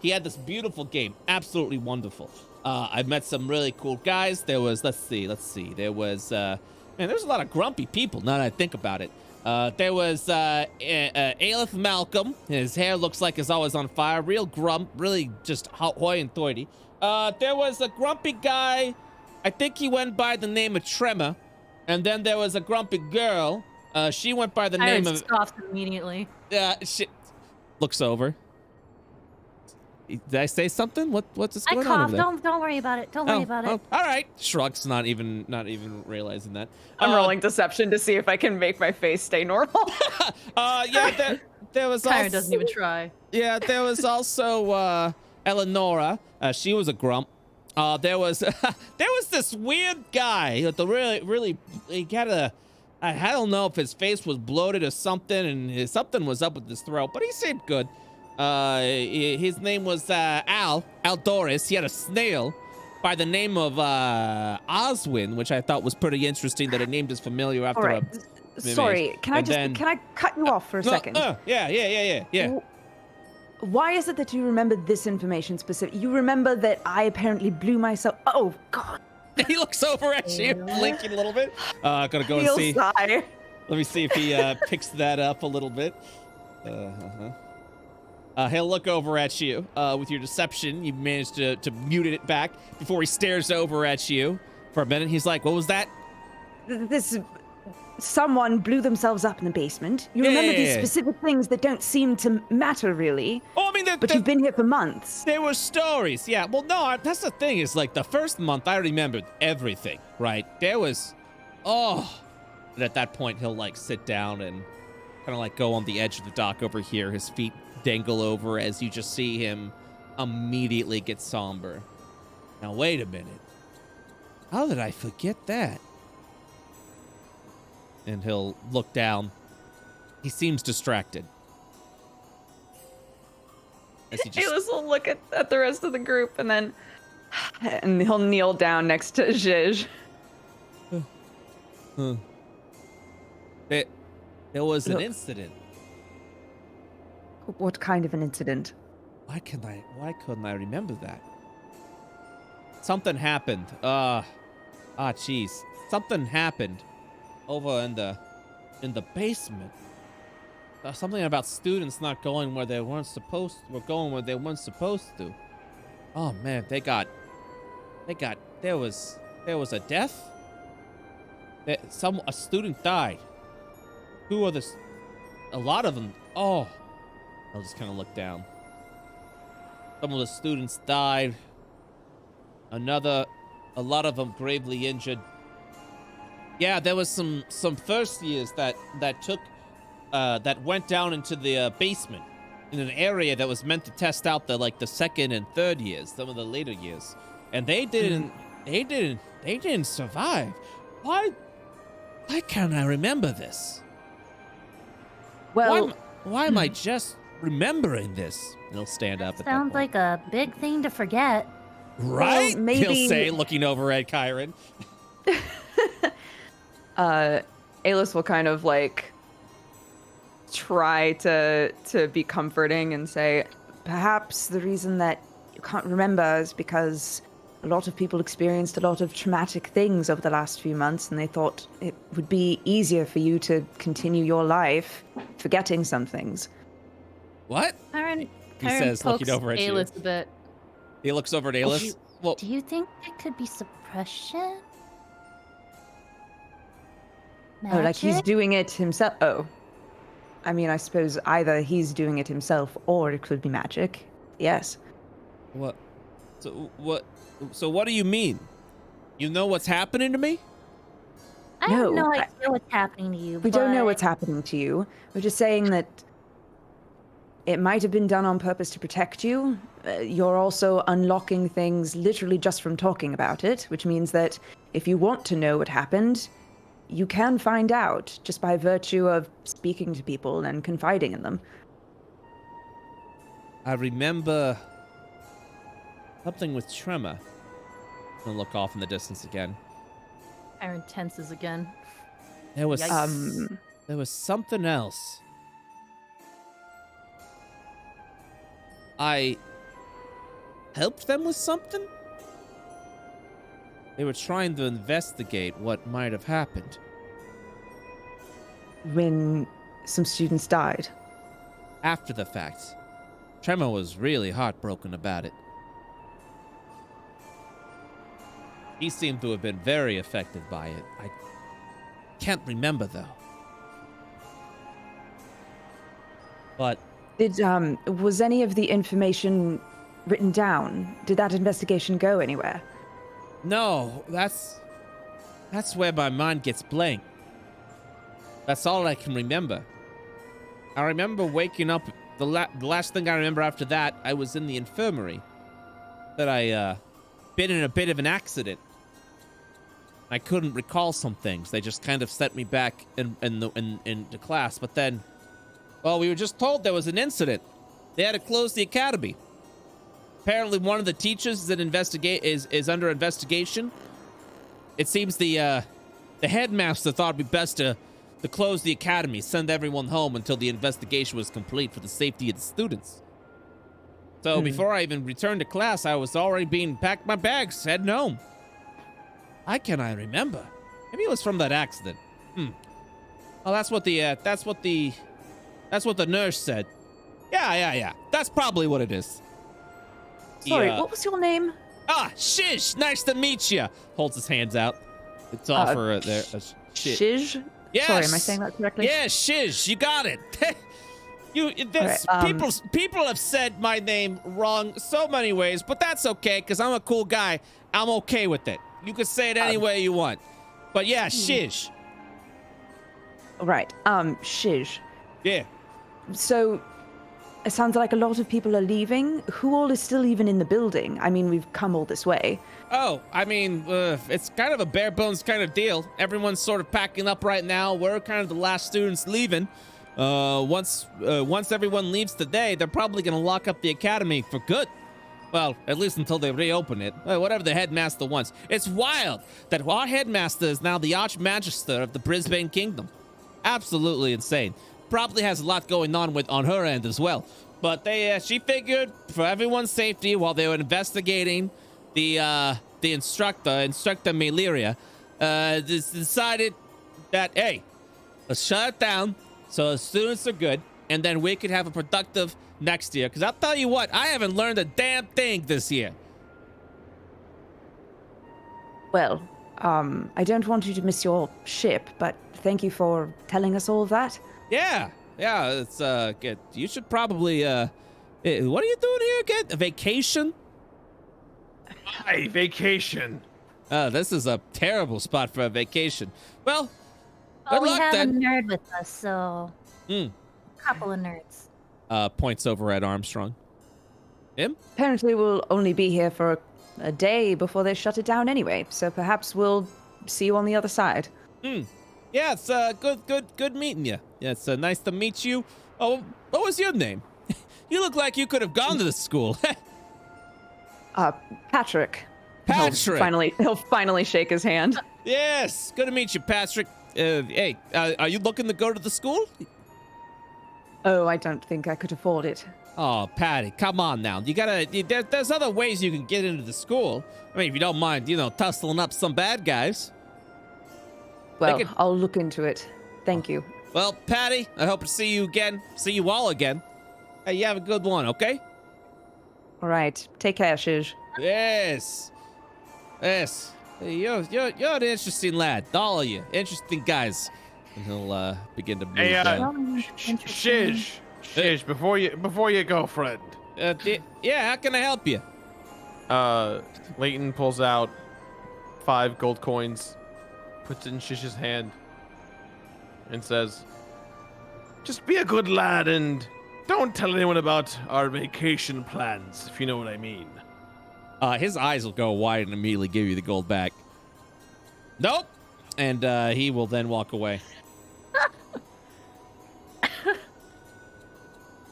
A: He had this beautiful game, absolutely wonderful. I met some really cool guys. There was, let's see. There was, man, there's a lot of grumpy people now that I think about it. There was Aleph Malcolm. His hair looks like it's always on fire. Real grump, really just hoity-toity. There was a grumpy guy. I think he went by the name of Tremor. And then there was a grumpy girl. She went by the name of...
E: scoffed immediately.
A: She looks over. Did I say something? What's going on
E: I
A: over there?
E: coughed. Don't worry about it. Don't worry about it.
A: All right. Shrugs, not even realizing that.
C: I'm rolling deception to see if I can make my face stay normal.
A: Yeah, there was
E: Kyron
A: also...
E: doesn't even try.
A: Yeah, there was also Eleonora. She was a grump. There was this weird guy with the really he had a... I don't know if his face was bloated or something, and something was up with his throat, but he seemed good. His name was Aldoris. He had a snail by the name of Oswin, which I thought was pretty interesting that it named his familiar after
C: All right. Sorry, can I cut you off for a second?
A: Yeah.
C: Why is it that you remember this information specifically? You remember that I apparently blew myself. Oh God.
A: He looks over at you, blinking a little bit. Gonna go and see.
C: Sigh.
A: Let me see if he picks that up a little bit. He'll look over at you with your deception. You managed to mute it back before he stares over at you for a minute. He's like, what was that?
C: Someone blew themselves up in the basement. You remember these specific things that don't seem to matter really.
A: Oh, I mean,
C: but you've been here for months.
A: There were stories. Yeah, well, no, that's the thing is like the first month I remembered everything, right? There was, and at that point he'll like sit down and kind of like go on the edge of the dock over here. His feet dangle over as you just see him immediately get somber. Now, wait a minute. How did I forget that? And he'll look down. He seems distracted.
C: Aylis will look at the rest of the group and he'll kneel down next to Zhizh.
A: There was an incident.
C: What kind of an incident?
A: Why couldn't I remember that? Something happened. Jeez. Something happened over in the basement. Something about students not going where they weren't supposed to, or going where they weren't supposed to. Oh man, there was a death. A student died. Who a lot of them. Oh, I'll just kind of look down. Some of the students died. A lot of them gravely injured. Yeah, there was some first years that went down into the basement in an area that was meant to test out the second and third years, some of the later years, and they didn't survive. Why can't I remember this?
C: Well,
A: why am I just remembering this? And he'll stand up.
E: Sounds like a big thing to forget.
A: Right?
C: Well, maybe...
A: He'll say, looking over at Kyron.
C: Alis will kind of try to be comforting and say, perhaps the reason that you can't remember is because a lot of people experienced a lot of traumatic things over the last few months, and they thought it would be easier for you to continue your life forgetting some things.
A: What?
E: Kyron
A: says, looking over at you.
E: Alis a bit.
A: He looks over at Alis. Well,
E: do you think it could be suppression?
C: Oh, like he's
E: Magic?
C: doing it himself. Oh. I mean, I suppose either he's doing it himself or it could be magic. Yes.
A: What? So what do you mean? You know what's happening to me?
E: I have
C: No,
E: no
C: I-
E: idea what's happening to you.
C: We don't know
E: but
C: what's happening to you. We're just saying that it might have been done on purpose to protect you. You're also unlocking things literally just from talking about it, which means that if you want to know what happened, you can find out just by virtue of speaking to people and confiding in them.
A: I remember something with tremor. I'm gonna look off in the distance again.
E: Kyron tenses again.
A: There was
E: Yikes.
A: there was something else. I helped them with something? They were trying to investigate what might have happened.
C: When some students died.
A: After the fact, Tremor was really heartbroken about it. He seemed to have been very affected by it. I can't remember, though. But
C: Was any of the information written down? Did that investigation go anywhere?
A: no, that's where my mind gets blank. That's all I can remember. I remember waking up. The last thing I remember after that, I was in the infirmary. That I been in a bit of an accident. I couldn't recall some things. They just kind of set me back in the class. But then, well, we were just told there was an incident. They had to close the academy. Apparently, one of the teachers that is under investigation. It seems the headmaster thought it'd be best to close the academy, send everyone home until the investigation was complete for the safety of the students. So before I even returned to class, I was already being packed my bags, heading home. Why can't I remember? Maybe it was from that accident. Oh, that's what the nurse said. Yeah. That's probably what it is.
C: Sorry, what was your name?
A: Shish, nice to meet you. Holds his hands out. It's offer there.
C: Shish?
A: Yes.
C: Sorry, am I saying that correctly?
A: Yeah, Shish, you got it. People have said my name wrong so many ways, but that's okay, because I'm a cool guy. I'm okay with it. You can say it any way you want. But yeah, Shish.
C: Right, Shish.
A: Yeah.
C: So, it sounds like a lot of people are leaving. Who all is still even in the building? I mean, we've come all this way.
A: Oh, I mean, it's kind of a bare bones kind of deal. Everyone's sort of packing up right now. We're kind of the last students leaving. Once everyone leaves today, they're probably going to lock up the academy for good. Well, at least until they reopen it. Whatever the headmaster wants. It's wild that our headmaster is now the Archmagister of the Brisbane Kingdom. Absolutely insane. Probably has a lot going on her end as well. But she figured for everyone's safety while they were investigating the instructor Malaria, decided that, hey, let's shut it down so the students are good, and then we could have a productive next year. Because I'll tell you what, I haven't learned a damn thing this year.
C: Well, I don't want you to miss your ship, but thank you for telling us all of that.
A: Yeah, Yeah, it's good. You should probably what are you doing here again? A vacation?
F: Hi, vacation.
A: This is a terrible spot for a vacation. Well,
E: Oh,
A: good
E: we
A: luck
E: have
A: then.
E: a nerd with us, so a couple of nerds.
A: Points over at Armstrong. Him?
C: Apparently, we'll only be here for a day before they shut it down anyway. So perhaps we'll see you on the other side.
A: Yeah, it's good meeting you. Yeah, it's nice to meet you. Oh, what was your name? You look like you could have gone to the school.
C: Patrick.
A: Patrick.
C: He'll finally shake his hand.
A: Yes, good to meet you, Patrick. Hey, are you looking to go to the school?
C: Oh, I don't think I could afford it.
A: Oh, Patty, come on now. There's other ways you can get into the school. I mean, if you don't mind, tussling up some bad guys.
C: Well, I'll look into it. Thank you.
A: Well, Patty, I hope to see you all again. Hey, you have a good one, okay?
C: All right. Take care, Shij.
A: Yes. Yes. Hey, you're an interesting lad. All of you. Interesting guys. And he'll begin to move down.
F: Shish, before you go, friend.
A: Yeah, how can I help you?
F: Leighton pulls out 5 gold coins, puts it in Shish's hand, and says, "Just be a good lad and don't tell anyone about our vacation plans, if you know what I mean."
A: His eyes will go wide and immediately give you the gold back. Nope. And he will then walk away.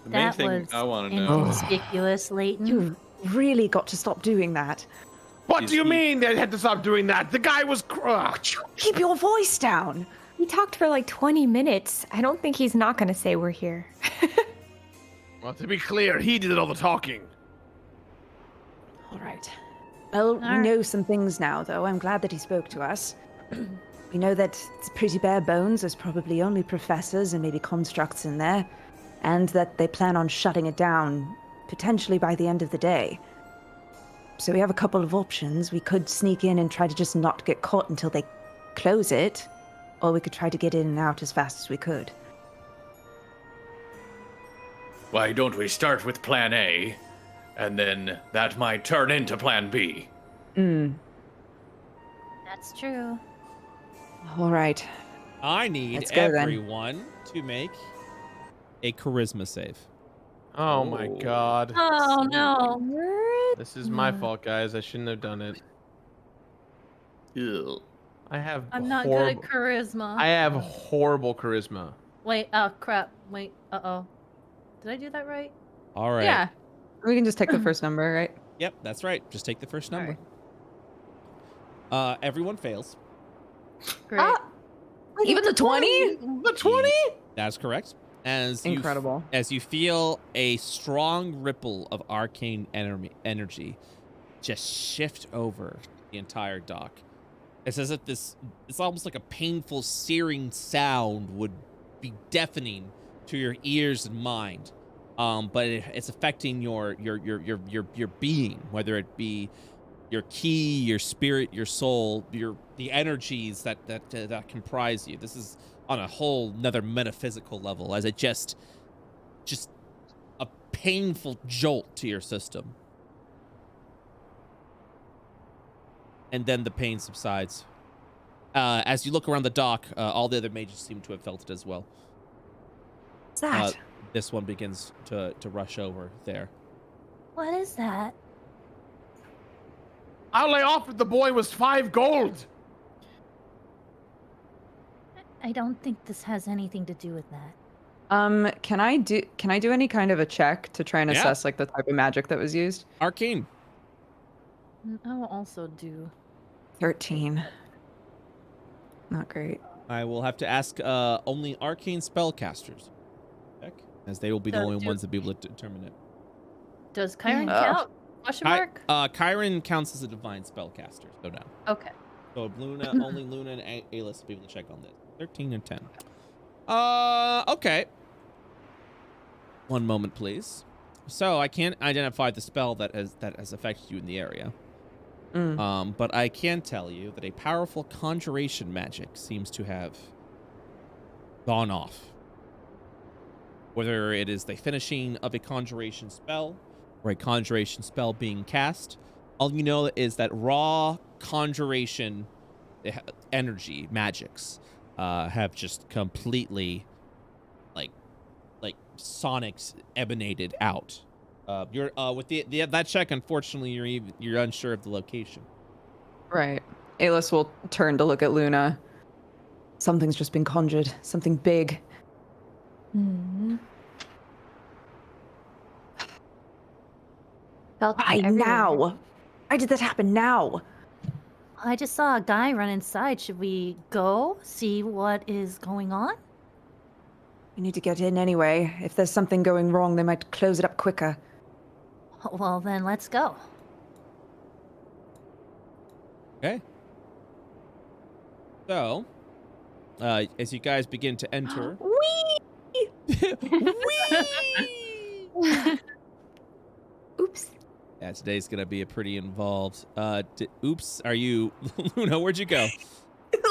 B: The main
E: That
B: thing
E: was
B: I want to know.
E: inconspicuous, Leighton.
C: You've really got to stop doing that.
F: What do you mean they had to stop doing that? The guy was...
C: Keep your voice down.
D: He talked for like 20 minutes. I don't think he's not going to say we're here.
F: Well, to be clear, he did all the talking.
C: All right. Well, we know some things now, though. I'm glad that he spoke to us. We know that it's pretty bare bones. There's probably only professors and maybe constructs in there. And that they plan on shutting it down, potentially by the end of the day. So we have a couple of options. We could sneak in and try to just not get caught until they close it. Or we could try to get in and out as fast as we could.
B: Why don't we start with plan A, and then that might turn into plan B?
E: That's true.
C: All right.
A: I need
C: Let's go, then.
A: everyone to make a charisma save.
F: Oh my god.
E: Oh no.
F: This is my fault, guys. I shouldn't have done it.
B: Ew.
E: I'm not good at charisma.
F: I have horrible charisma.
E: Wait, oh crap. Wait, uh-oh. Did I do that right?
A: All right.
C: Yeah. We can just take the first number, right?
A: Yep, that's right. Just take the first number.
E: All
A: Everyone fails.
E: Great.
C: Even the 20?
F: The 20?
A: That's correct.
C: Incredible.
A: As you feel a strong ripple of arcane energy just shift over the entire dock. It's as if it's almost like a painful, searing sound would be deafening to your ears and mind. But it's affecting your being, whether it be your ki, your spirit, your soul, the energies that comprise you. This is on a whole another metaphysical level, as it just a painful jolt to your system. And then the pain subsides. As you look around the dock, all the other mages seem to have felt it as well.
C: What's that?
A: This one begins to rush over there.
E: What is that?
F: All I offered the boy was 5 gold.
E: I don't think this has anything to do with that.
C: Can I do any kind of a check to try and assess like the type of magic that was used?
A: Arcane.
E: I will also do
C: 13. Not great.
A: I will have to ask only arcane spellcasters, as they will be the only ones that be able to determine it.
E: Does Chiron count? Question mark?
A: Chiron counts as a divine spellcaster, so no.
E: Okay.
A: So only Luna and Alis will be able to check on this. 13 and 10. Okay. One moment, please. So I can't identify the spell that has affected you in the area. But I can tell you that a powerful conjuration magic seems to have gone off. whether it is the finishing of a conjuration spell or a conjuration spell being cast. All you know is that raw conjuration energy magics have just completely like sonics emanated out. You're with that check, unfortunately you're unsure of the location.
C: Right. Alis will turn to look at Luna. Something's just been conjured. Something big.
D: Felt
C: Why
D: everywhere.
C: now? Why did that happen now?
E: I just saw a guy run inside. Should we go see what is going on?
C: We need to get in anyway. If there's something going wrong, they might close it up quicker.
E: Well, then let's go.
A: Okay. So, as you guys begin to enter,
D: Oops.
A: yeah, today's gonna be a pretty involved. Oops, are you, Luna? Where'd you go?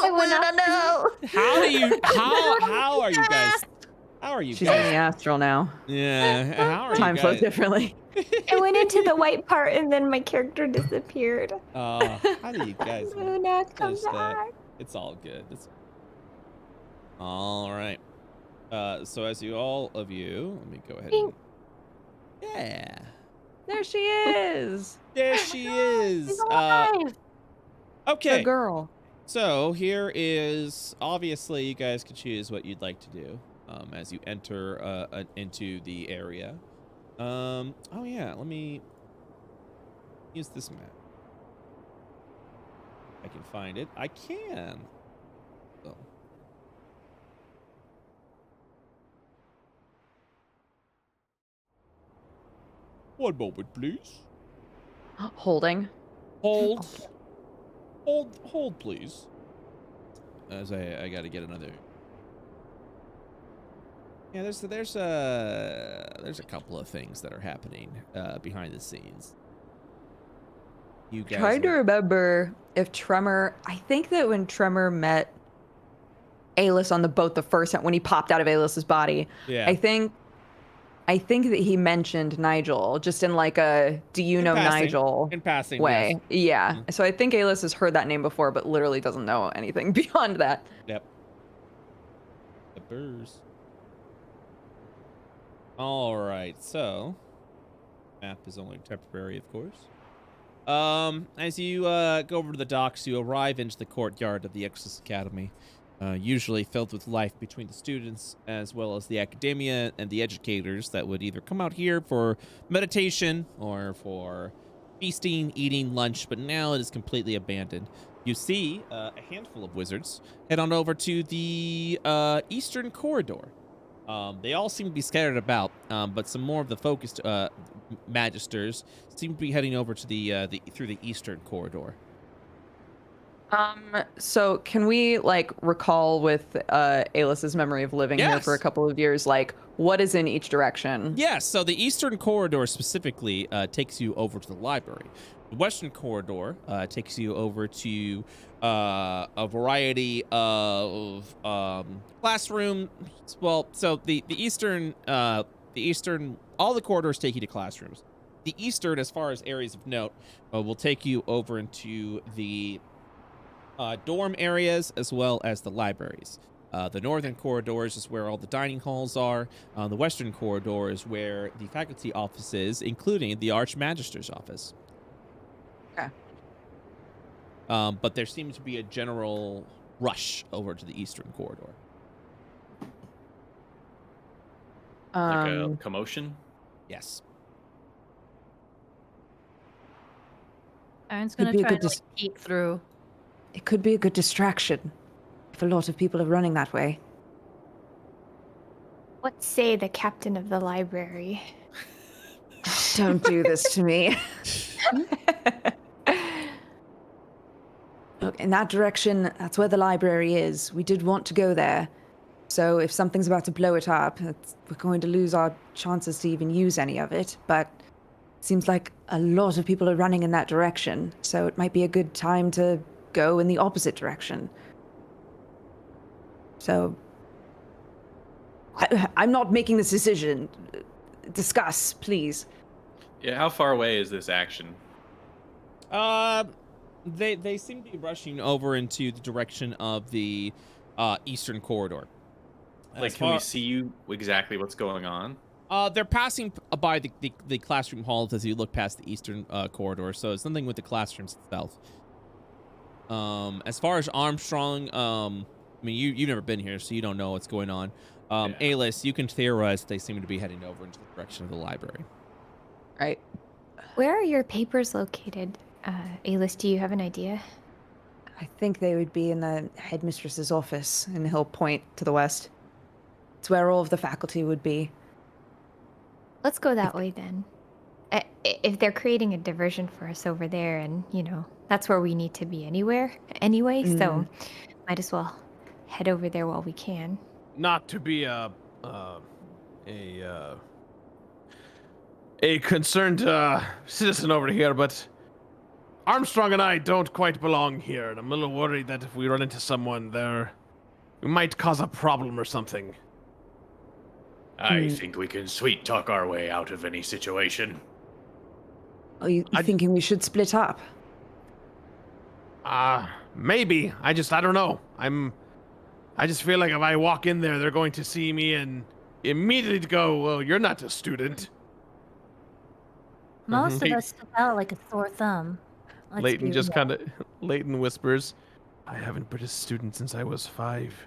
D: I went up.
C: know.
A: How are you guys? How are you
C: She's in
A: guys?
C: the astral now.
A: Yeah. How are
C: Time
A: you
C: flows
A: guys?
C: differently.
D: I went into the white part and then my character disappeared.
A: How do you guys?
D: Luna, come
A: finish that?
D: back.
A: It's all good. All right. So as all of you, let me go ahead. Yeah.
C: There she is.
A: There she is.
E: She's alive.
A: Okay.
C: The girl.
A: So here is, obviously you guys can choose what you'd like to do as you enter into the area. Oh yeah, let me use this map. I can find it. I can. Oh. One moment, please.
C: Holding.
A: Hold, please. As I got to get another. Yeah, there's a couple of things that are happening behind the scenes. You guys
C: Trying to remember if Tremor. I think that when Tremor met Alis on the boat the first time, when he popped out of Alis's body,
A: yeah.
C: I think that he mentioned Nigel, just in like a "Do you know
A: passing.
C: Nigel?"
A: In passing
C: way.
A: yes.
C: Yeah.
A: Mhm.
C: So I think Alis has heard that name before, but literally doesn't know anything beyond that.
A: Yep. The burrs. All right, so map is only temporary, of course. As you go over to the docks, you arrive into the courtyard of the Ecstas Academy, usually filled with life between the students as well as the academia and the educators that would either come out here for meditation or for feasting, eating lunch, but now it is completely abandoned. You see a handful of wizards head on over to the eastern corridor. They all seem to be scattered about, but some more of the focused magisters seem to be heading over to the through the eastern corridor.
C: So can we like recall with Alis's memory of living here for a
A: Yes.
C: couple of years, like what is in each direction?
A: Yes, so the eastern corridor specifically takes you over to the library. The western corridor takes you over to a variety of classroom. Well, so the eastern, all the corridors take you to classrooms. The eastern, as far as areas of note, will take you over into the dorm areas as well as the libraries. The northern corridors is where all the dining halls are. The western corridor is where the faculty office is, including the Archmagister's office.
C: Okay.
A: But there seems to be a general rush over to the eastern corridor.
B: Like a commotion?
A: Yes.
E: Aaron's
C: Could
E: gonna
C: be a
E: try
C: good
E: to like, peek through.
C: It could be a good distraction if a lot of people are running that way.
D: What say the captain of the library?
C: Don't do this to me. Look, in that direction, that's where the library is. We did want to go there. So if something's about to blow it up, we're going to lose our chances to even use any of it. But it seems like a lot of people are running in that direction. So it might be a good time to go in the opposite direction. So I'm not making this decision. Discuss, please.
B: Yeah, how far away is this action?
A: They seem to be rushing over into the direction of the eastern corridor.
B: Like, can we see you exactly what's going on?
A: They're passing by the classroom halls as you look past the eastern corridor, so it's something with the classrooms itself. As far as Armstrong, I mean, you've never been here, so you don't know what's going on. Alis, you can theorize they seem to be heading over into the direction of the library.
C: Right.
D: Where are your papers located? Alis, do you have an idea?
C: I think they would be in the headmistress's office, and he'll point to the west. It's where all of the faculty would be.
D: Let's go that way then. If they're creating a diversion for us over there, and, you know, that's where we need to be anyway, so might as well head over there while we can.
F: Not to be a concerned citizen over here, but Armstrong and I don't quite belong here, and I'm a little worried that if we run into someone there, we might cause a problem or something.
G: I think we can sweet talk our way out of any situation.
C: Are you thinking we should split up?
F: Maybe. I don't know. I just feel like if I walk in there, they're going to see me and immediately go, well, you're not a student.
E: Most of us stick out like a sore thumb.
F: Leighton just kind of, Leighton whispers, I haven't been a student since I was 5.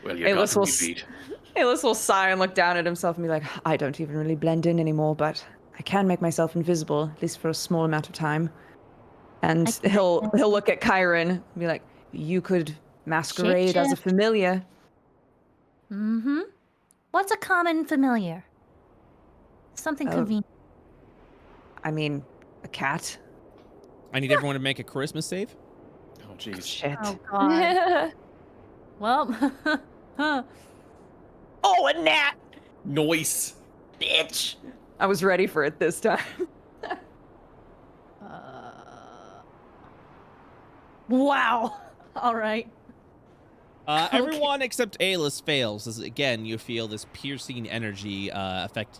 G: Well, you got me beat.
C: Alis will sigh and look down at himself and be like, I don't even really blend in anymore, but I can make myself invisible, at least for a small amount of time. And he'll look at Kyron and be like, you could masquerade as a familiar.
E: Mm-hmm. What's a common familiar? Something convenient.
C: I mean, a cat.
A: I need everyone to make a charisma save.
B: Oh, jeez.
C: Shit.
E: Oh, God. Well,
C: Oh, a gnat!
B: Noise.
C: Bitch! I was ready for it this time.
E: Wow. All right.
A: Everyone except Alis fails, as again you feel this piercing energy affect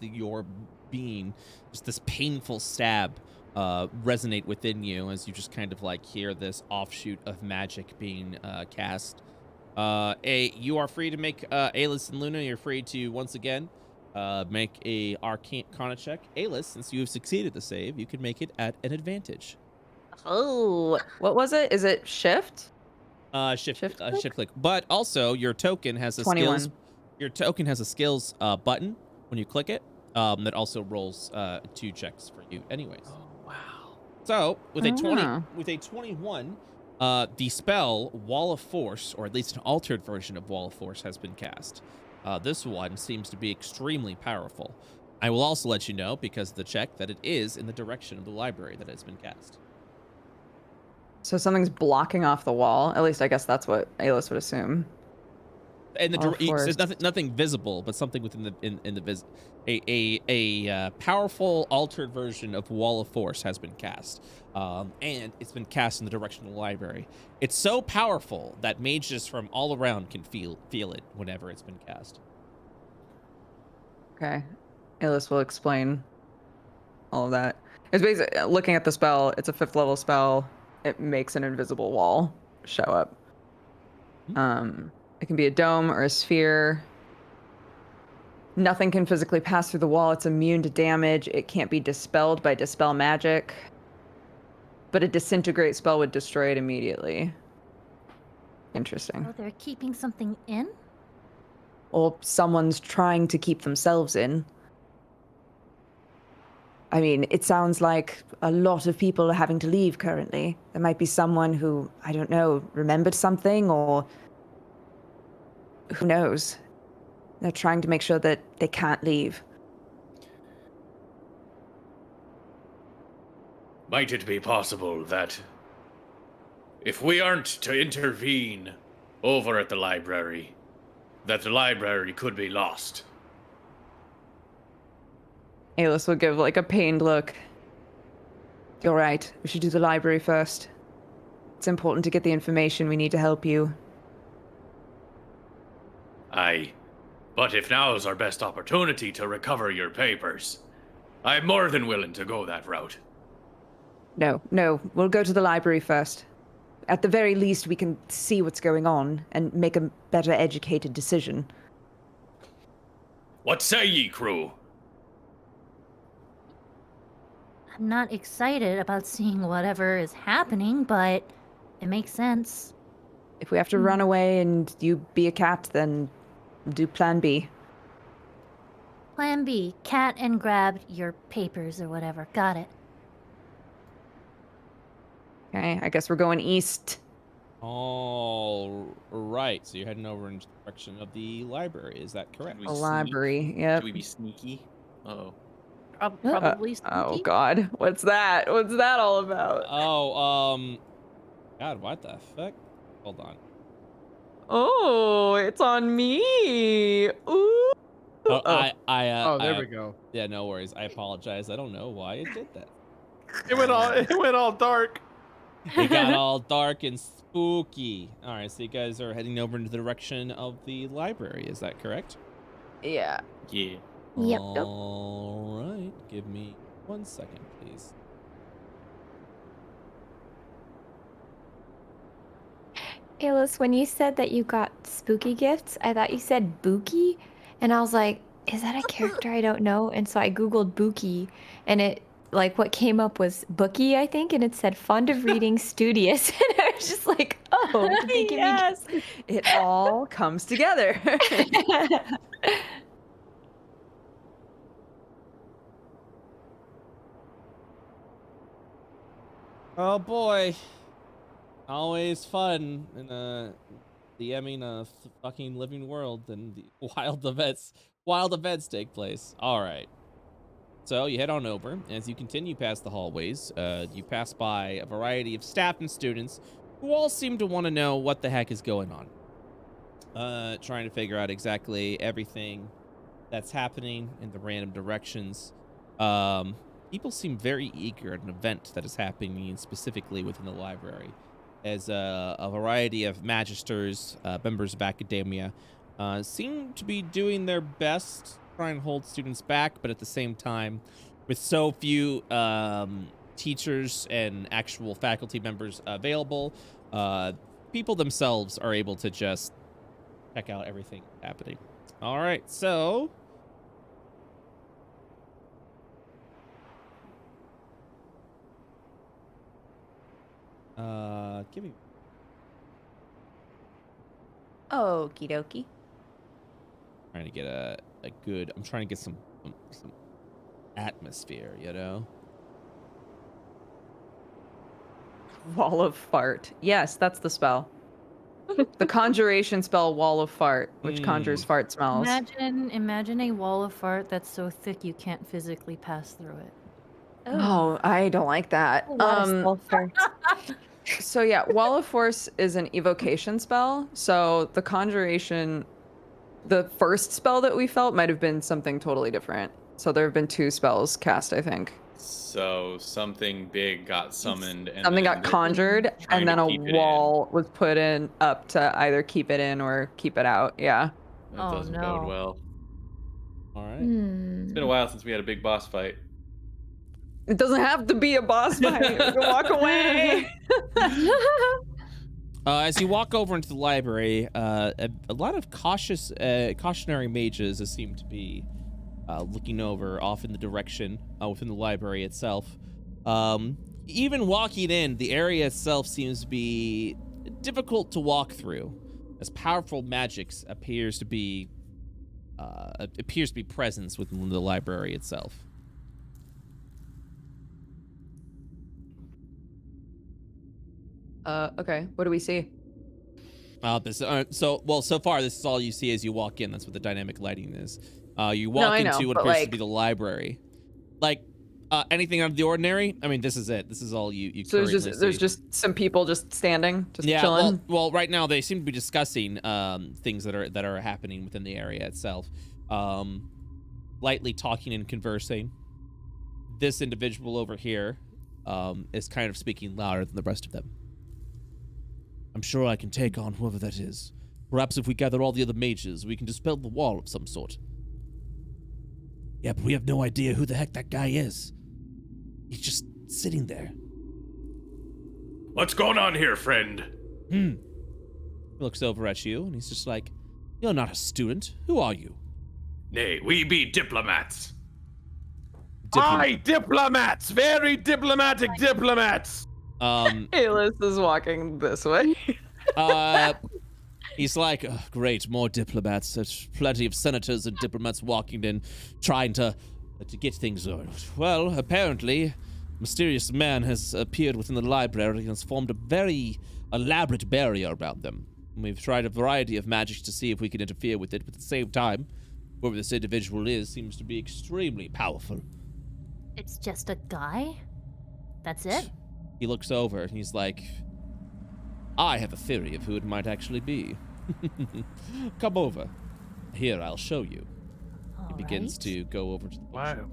A: your being. Just this painful stab resonate within you as you just kind of like hear this offshoot of magic being cast. You are free to make Alis and Luna. You're free to once again make a Arcana check. Alis, since you have succeeded the save, you can make it at an advantage.
C: Oh, what was it? Is it shift?
A: Shift click. But also your token has a
C: 21.
A: skills. Your token has a skills button when you click it. That also rolls 2 checks for you, anyways.
B: Oh, wow.
A: So with a 21, the spell Wall of Force, or at least an altered version of Wall of Force, has been cast. This one seems to be extremely powerful. I will also let you know, because of the check, that it is in the direction of the library that has been cast.
C: So something's blocking off the wall. At least I guess that's what Alis would assume.
A: And there's nothing visible, but something within the a powerful altered version of Wall of Force has been cast, and it's been cast in the direction of the library. It's so powerful that mages from all around can feel it whenever it's been cast.
C: Okay, Alis will explain all of that. It's basically looking at the spell. It's a 5th level spell. It makes an invisible wall show up. It can be a dome or a sphere. Nothing can physically pass through the wall. It's immune to damage. It can't be dispelled by dispel magic. But a disintegrate spell would destroy it immediately. Interesting.
E: Oh, they're keeping something in?
C: Or someone's trying to keep themselves in. I mean, it sounds like a lot of people are having to leave currently. There might be someone who, I don't know, remembered something, or who knows. They're trying to make sure that they can't leave.
G: Might it be possible that if we aren't to intervene over at the library, that the library could be lost?
C: Alis will give like a pained look. You're right. We should do the library first. It's important to get the information we need to help you.
G: Aye. But if now's our best opportunity to recover your papers, I'm more than willing to go that route.
C: No, we'll go to the library first. At the very least, we can see what's going on and make a better educated decision.
G: What say ye, crew?
E: I'm not excited about seeing whatever is happening, but it makes sense.
C: If we have to run away and you be a cat, then do plan B.
E: Plan B, cat and grab your papers or whatever. Got it.
C: Okay, I guess we're going east.
A: All right, so you're heading over in the direction of the library. Is that correct?
B: We
C: The
B: sneak?
C: library, yep.
B: Should we be sneaky? Uh-oh.
E: Probably sneaky.
C: Oh God, what's that? What's that all about?
A: Oh, God, what the fuck? Hold on.
C: Oh, it's on me. Ooh.
A: Oh,
F: there we go.
A: Yeah, no worries. I apologize. I don't know why it did that.
F: It went all dark.
A: It got all dark and spooky. All right, so you guys are heading over into the direction of the library. Is that correct?
C: Yeah.
B: Yeah.
D: Yep.
A: All right. Give me 1 second, please.
D: Alice, when you said that you got spooky gifts, I thought you said Bookie, and I was like, is that a character I don't know? And so I googled Bookie, and it like what came up was Bookie, I think, and it said fond of reading, studious, and I was just like, oh, did they give
C: Yes. It all comes together.
D: me
A: Oh boy. Always fun in DMing a fucking living world and the wild events take place. All right. So you head on over. As you continue past the hallways, you pass by a variety of staff and students who all seem to want to know what the heck is going on. Trying to figure out exactly everything that's happening in the random directions. People seem very eager at an event that is happening specifically within the library, as a variety of magisters, members of academia, seem to be doing their best to try and hold students back, but at the same time, with so few teachers and actual faculty members available, people themselves are able to just check out everything happening. All right, so give me.
C: Okie dokie.
A: Trying to get a good. I'm trying to get some atmosphere, you know.
C: Wall of fart. Yes, that's the spell. The conjuration spell Wall of Fart, which conjures fart smells.
E: Imagine a wall of fart that's so thick you can't physically pass through it.
C: Oh, I don't like that.
D: a lot of sulfur.
C: So yeah, Wall of Force is an evocation spell. So the conjuration, the first spell that we felt might have been something totally different. So there have been 2 spells cast, I think.
B: So something big got summoned, and
C: Something
B: then
C: got
B: they're
C: conjured,
B: trying
C: and then
B: to
C: a
B: keep it
C: wall was put in up to either keep it in or keep it out. Yeah.
B: in. That
E: Oh,
B: doesn't
E: no.
B: bode well.
A: All right.
B: It's been a while since we had a big boss fight.
C: It doesn't have to be a boss fight. We can walk away.
A: As you walk over into the library, a lot of cautionary mages seem to be looking over off in the direction within the library itself. Even walking in, the area itself seems to be difficult to walk through, as powerful magic appears to be present within the library itself.
C: Okay. What do we see?
A: So far this is all you see as you walk in. That's what the dynamic lighting is. You walk
C: I know,
A: into what
C: but,
A: appears to be the library. Like anything out of the ordinary? I mean, this is it. This is all you
C: So
A: currently
C: there's
A: see.
C: just some people just standing, just
A: Yeah,
C: chilling.
A: well, right now they seem to be discussing things that are happening within the area itself. Lightly talking and conversing. This individual over here is kind of speaking louder than the rest of them. I'm sure I can take on whoever that is. Perhaps if we gather all the other mages, we can dispel the wall of some sort. Yeah, but we have no idea who the heck that guy is. He's just sitting there.
G: What's going on here, friend?
A: He looks over at you, and he's just like, you're not a student. Who are you?
G: Nay, we be diplomats.
F: Aye, diplomats! Very diplomatic diplomats!
C: Alis is walking this way.
A: He's like, oh, great, more diplomats. There's plenty of senators and diplomats walking in, trying to get things on. Well, apparently, a mysterious man has appeared within the library and has formed a very elaborate barrier around them. We've tried a variety of magic to see if we can interfere with it, but at the same time, whoever this individual is seems to be extremely powerful.
E: It's just a guy? That's it?
A: He looks over and he's like, I have a theory of who it might actually be. Come over. Here, I'll show you. He begins to go over to the
F: Wow.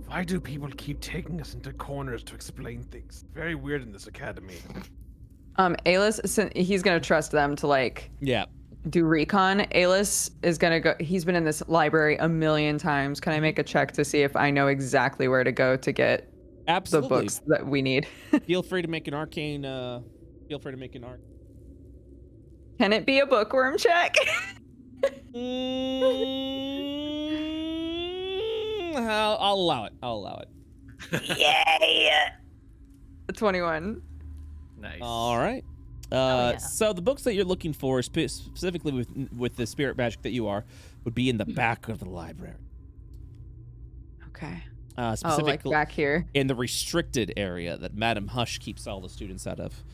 F: Why do people keep taking us into corners to explain things? Very weird in this academy.
C: Alis, he's gonna trust them to like do recon. Alis is gonna go. He's been in this library a million times. Can I make a check to see if I know exactly where to go to get the books that we need?
A: Feel free to make an arcane.
C: Can it be a bookworm check?
A: I'll allow it.
C: Yay! 21.
B: Nice.
A: All right. So the books that you're looking for, specifically with the spirit magic that you are, would be in the back of the library.
C: Okay.
A: Specifically
C: like back here.
A: in the restricted area that Madam Hush keeps all the students out of.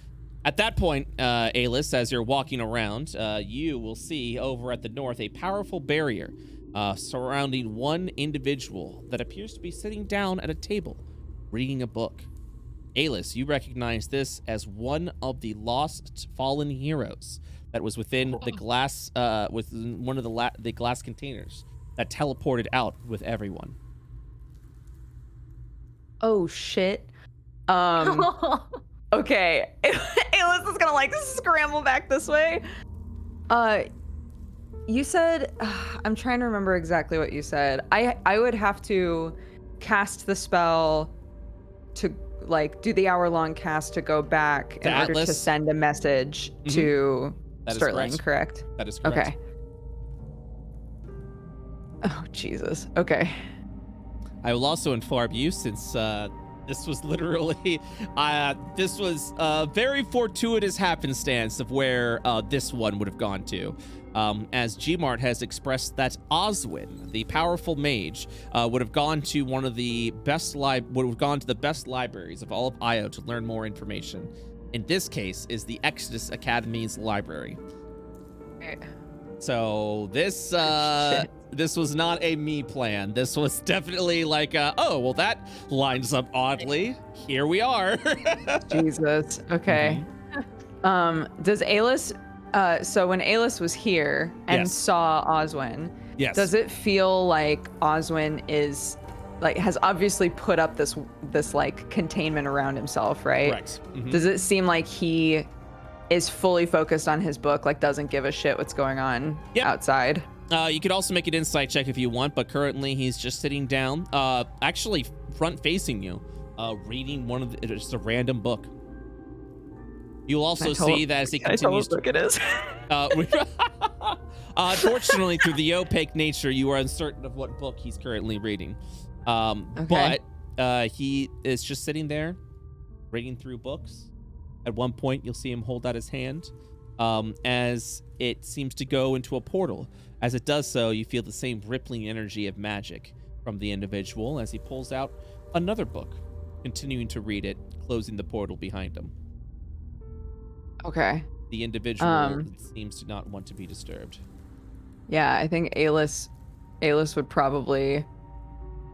A: At that point, Alis, as you're walking around, you will see over at the north a powerful barrier surrounding one individual that appears to be sitting down at a table, reading a book. Alis, you recognize this as one of the lost fallen heroes that was within the glass, within one of the glass containers that teleported out with everyone.
C: Oh shit. Okay. Alis is gonna like scramble back this way. You said, I'm trying to remember exactly what you said. I would have to cast the spell to like do the hour-long cast to go back in order to send a message to Sterling, correct?
A: That is correct.
C: Okay. Oh, Jesus. Okay.
A: I will also inform you, since this was literally, this was a very fortuitous happenstance of where this one would have gone to. As Gmart has expressed that Oswin, the powerful mage, would have gone to one of the best the best libraries of all of Io to learn more information. In this case, is the Ecstas Academy's library. So this this was not a me plan. This was definitely like, oh, well, that lines up oddly. Here we are.
C: Jesus. Okay. Does Alis, so when Alis was here and saw Oswin, does it feel like Oswin is like has obviously put up this like containment around himself, right?
A: Correct.
C: Does it seem like he is fully focused on his book, like doesn't give a shit what's going on outside?
A: You could also make an insight check if you want, but currently he's just sitting down, actually front facing you, reading just a random book. You'll also see that as he continues
C: book it is.
A: Unfortunately, through the opaque nature, you are uncertain of what book he's currently reading. But he is just sitting there, reading through books. At one point, you'll see him hold out his hand as it seems to go into a portal. As it does so, you feel the same rippling energy of magic from the individual as he pulls out another book, continuing to read it, closing the portal behind him.
C: Okay.
A: The individual seems to not want to be disturbed.
C: Yeah, I think Alis would probably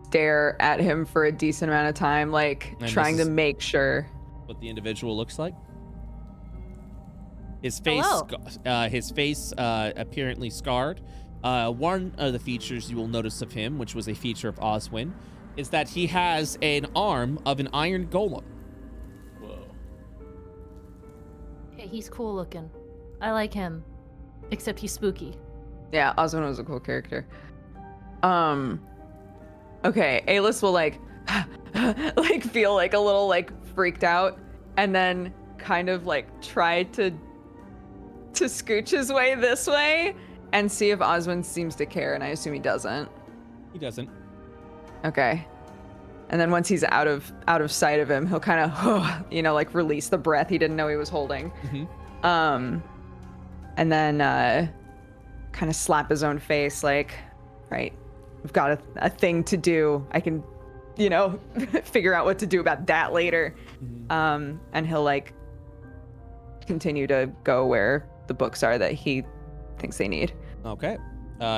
C: stare at him for a decent amount of time, like trying to make sure.
A: What the individual looks like? His face, apparently scarred. One of the features you will notice of him, which was a feature of Oswin, is that he has an arm of an iron golem.
G: Whoa.
E: Hey, he's cool looking. I like him. Except he's spooky.
C: Yeah, Oswin was a cool character. Okay, Alis will like feel like a little like freaked out, and then kind of like try to scooch his way this way and see if Oswin seems to care, and I assume he doesn't.
A: He doesn't. Okay.
C: And then once he's out of sight of him, he'll kind of, like release the breath he didn't know he was holding.
A: Mm-hmm.
C: And then kind of slap his own face, like, right, I've got a thing to do. I can, figure out what to do about that later.
A: Mm-hmm.
C: And he'll like continue to go where the books are that he thinks they need.
A: Okay.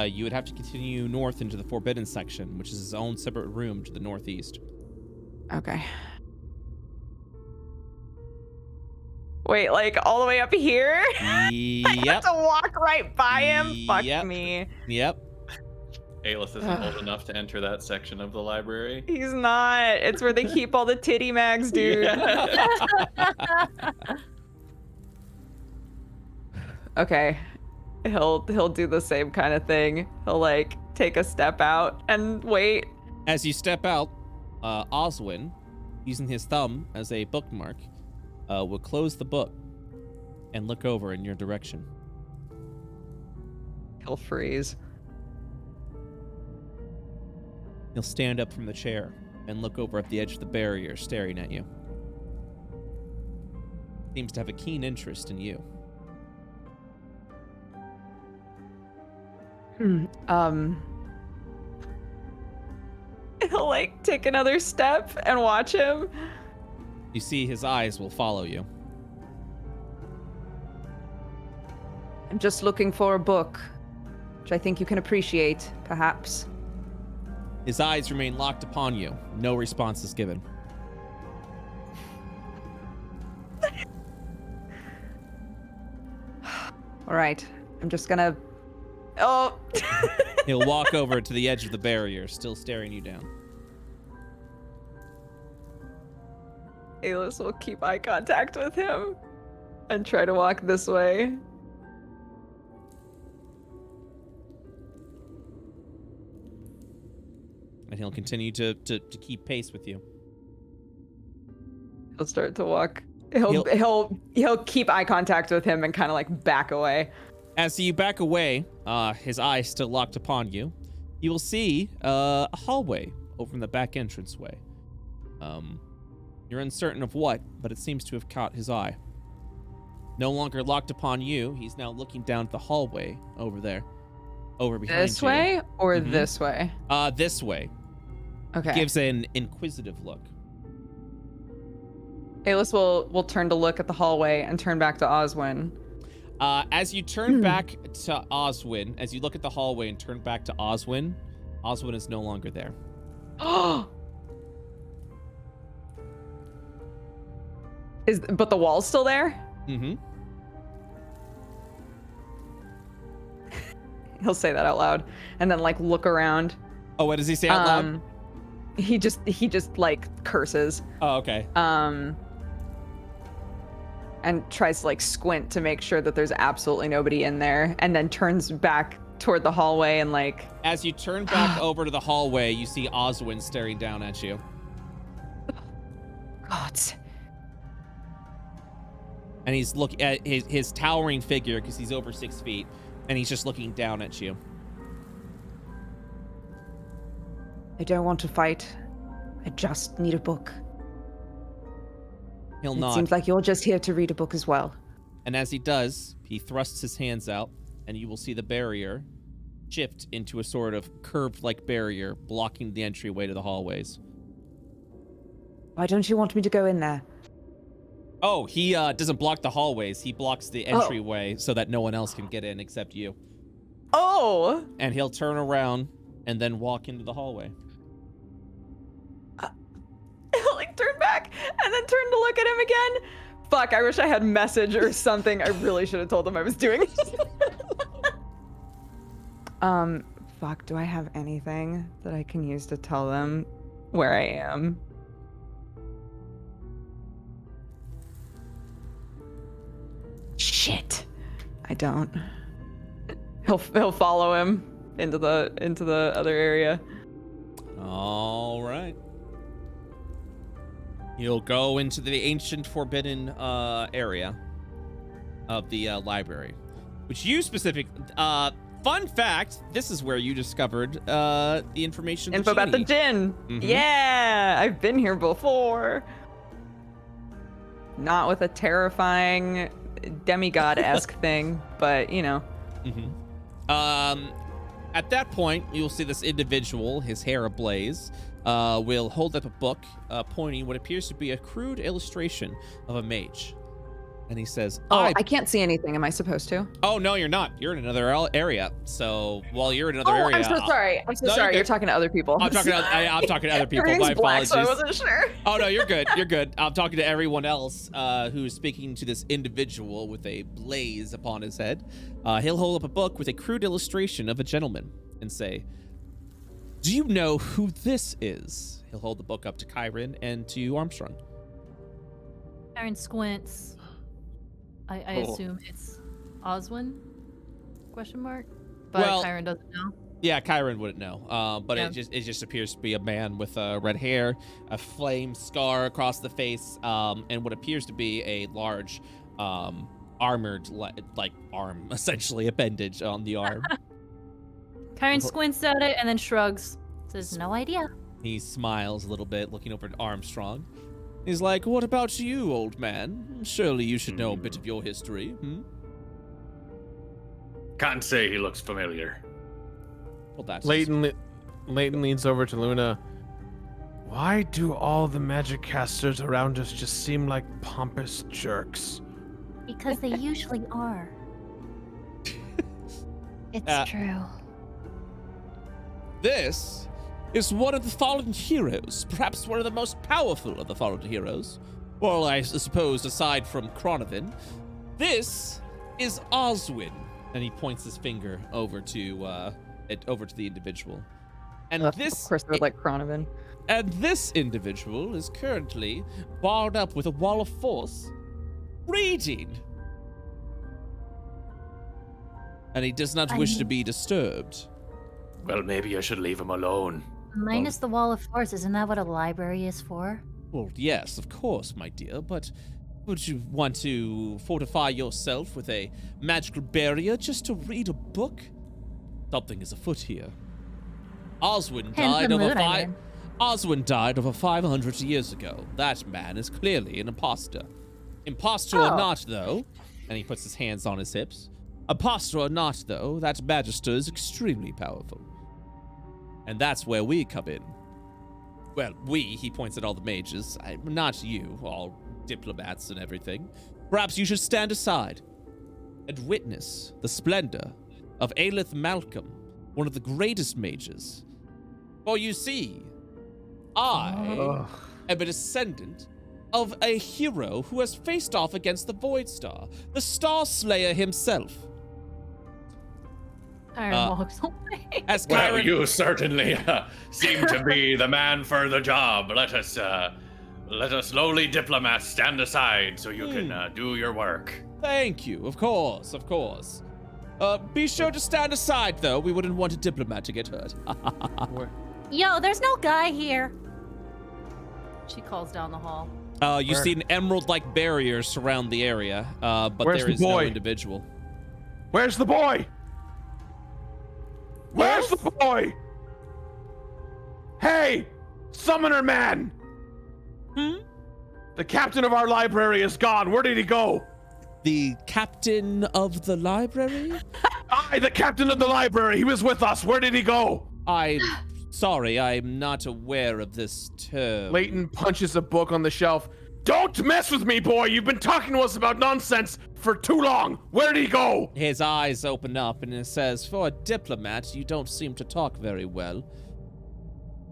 A: You would have to continue north into the Forbidden section, which is his own separate room to the northeast.
C: Okay. Wait, like all the way up here?
A: Yep.
C: I have to walk right by him? Fuck me.
A: Yep.
B: Alis isn't old enough to enter that section of the library.
C: He's not. It's where they keep all the titty mags, dude.
B: Yeah.
C: Okay. He'll do the same kind of thing. He'll like take a step out and wait.
A: As you step out, Oswin, using his thumb as a bookmark, will close the book and look over in your direction.
C: He'll freeze.
A: He'll stand up from the chair and look over at the edge of the barrier, staring at you. Seems to have a keen interest in you.
C: He'll like take another step and watch him.
A: You see his eyes will follow you.
C: I'm just looking for a book, which I think you can appreciate, perhaps.
A: His eyes remain locked upon you. No response is given.
C: All right, I'm just gonna... Oh!
A: He'll walk over to the edge of the barrier, still staring you down.
C: Alis will keep eye contact with him and try to walk this way.
A: And he'll continue to keep pace with you.
C: He'll start to walk. He'll keep eye contact with him and kind of like back away.
A: As you back away, his eyes still locked upon you, you will see a hallway over in the back entranceway. You're uncertain of what, but it seems to have caught his eye. No longer locked upon you, he's now looking down the hallway over there. Over behind you.
C: This way or this way?
A: This way.
C: Okay.
A: Gives an inquisitive look.
C: Alis will turn to look at the hallway and turn back to Oswin.
A: As you turn back to Oswin, as you look at the hallway and turn back to Oswin, Oswin is no longer there.
C: Oh! But the wall's still there?
A: Mm-hmm.
C: He'll say that out loud and then like look around.
A: Oh, what does he say out loud?
C: He just like curses.
A: Oh, okay.
C: And tries to like squint to make sure that there's absolutely nobody in there, and then turns back toward the hallway and like...
A: As you turn back over to the hallway, you see Oswin staring down at you.
C: God.
A: And he's looking at his towering figure, because he's over 6 feet, and he's just looking down at you.
C: I don't want to fight. I just need a book.
A: He'll nod.
C: It seems like you're just here to read a book as well.
A: And as he does, he thrusts his hands out, and you will see the barrier shift into a sort of curved-like barrier, blocking the entryway to the hallways.
C: Why don't you want me to go in there?
A: Oh, he doesn't block the hallways. He blocks the entryway so that no one else can get in except you.
C: Oh!
A: And he'll turn around and then walk into the hallway.
C: He'll like turn back and then turn to look at him again. Fuck, I wish I had message or something. I really should have told him I was doing this. Fuck, do I have anything that I can use to tell them where I am? Shit. I don't. He'll follow him into the other area.
A: All right. You'll go into the ancient forbidden area of the library, which you fun fact, this is where you discovered the information.
C: Info about the djinn.
A: Mm-hmm.
C: Yeah, I've been here before. Not with a terrifying demigod-esque thing, but you know.
A: Mm-hmm. At that point, you'll see this individual, his hair ablaze, will hold up a book pointing what appears to be a crude illustration of a mage. And he says,
C: I can't see anything. Am I supposed to?
A: Oh, no, you're not. You're in another area. So while you're in another area.
C: I'm so sorry. You're talking to other people.
A: I'm talking to other people. My apologies.
C: So I wasn't sure.
A: Oh, no, you're good. You're good. I'm talking to everyone else who's speaking to this individual with a blaze upon his head. He'll hold up a book with a crude illustration of a gentleman and say, do you know who this is? He'll hold the book up to Kyron and to Armstrong.
E: Kyron squints. I assume it's Oswin? Question mark. But well, Kyron doesn't know.
A: Yeah, Kyron wouldn't know. But yeah. it just appears to be a man with red hair, a flame scar across the face, and what appears to be a large armored arm, essentially a bandage on the arm.
E: Kyron squints at it and then shrugs. Says, no idea.
A: He smiles a little bit, looking over at Armstrong. He's like, what about you, old man? Surely you should know a bit of your history,
G: Can't say he looks familiar.
A: Well, that's...
F: Leighton leans over to Luna. Why do all the magic casters around us just seem like pompous jerks?
E: Because they usually are.
D: It's true.
A: This is one of the fallen heroes, perhaps one of the most powerful of the fallen heroes. Well, I suppose aside from Cronovin. This is Oswin, and he points his finger over to the individual. And this,
C: of course, they're like Cronovin.
A: And this individual is currently barred up with a wall of force, reading. And he does not wish to be disturbed.
G: Well, maybe I should leave him alone.
E: Minus the wall of force, isn't that what a library is for?
A: Well, yes, of course, my dear, but would you want to fortify yourself with a magical barrier just to read a book? Something is afoot here. Oswin died over 500 years ago. That man is clearly an imposter. Imposter or not, though, and he puts his hands on his hips. Imposter or not, though, that magister is extremely powerful. And that's where we come in. Well, he points at all the mages, not you, all diplomats and everything. Perhaps you should stand aside and witness the splendor of Aelith Malcolm, one of the greatest mages. For you see, I am a descendant of a hero who has faced off against the Void Star, the Star Slayer himself.
E: Kyron walks away.
G: Well, you certainly seem to be the man for the job. Let us lowly diplomats stand aside so you can do your work.
A: Thank you. Of course, of course. Be sure to stand aside, though. We wouldn't want a diplomat to get hurt.
E: Yo, there's no guy here. She calls down the hall.
A: You see an emerald-like barrier surround the area, but there is no individual.
F: Where's the boy? Where's the boy? Hey, summoner man! The captain of our library is gone. Where did he go?
A: The captain of the library?
F: Aye, the captain of the library. He was with us. Where did he go?
A: Sorry, I'm not aware of this term.
F: Leighton punches a book on the shelf. Don't mess with me, boy! You've been talking to us about nonsense for too long! Where did he go?
A: His eyes open up and it says, for a diplomat, you don't seem to talk very well.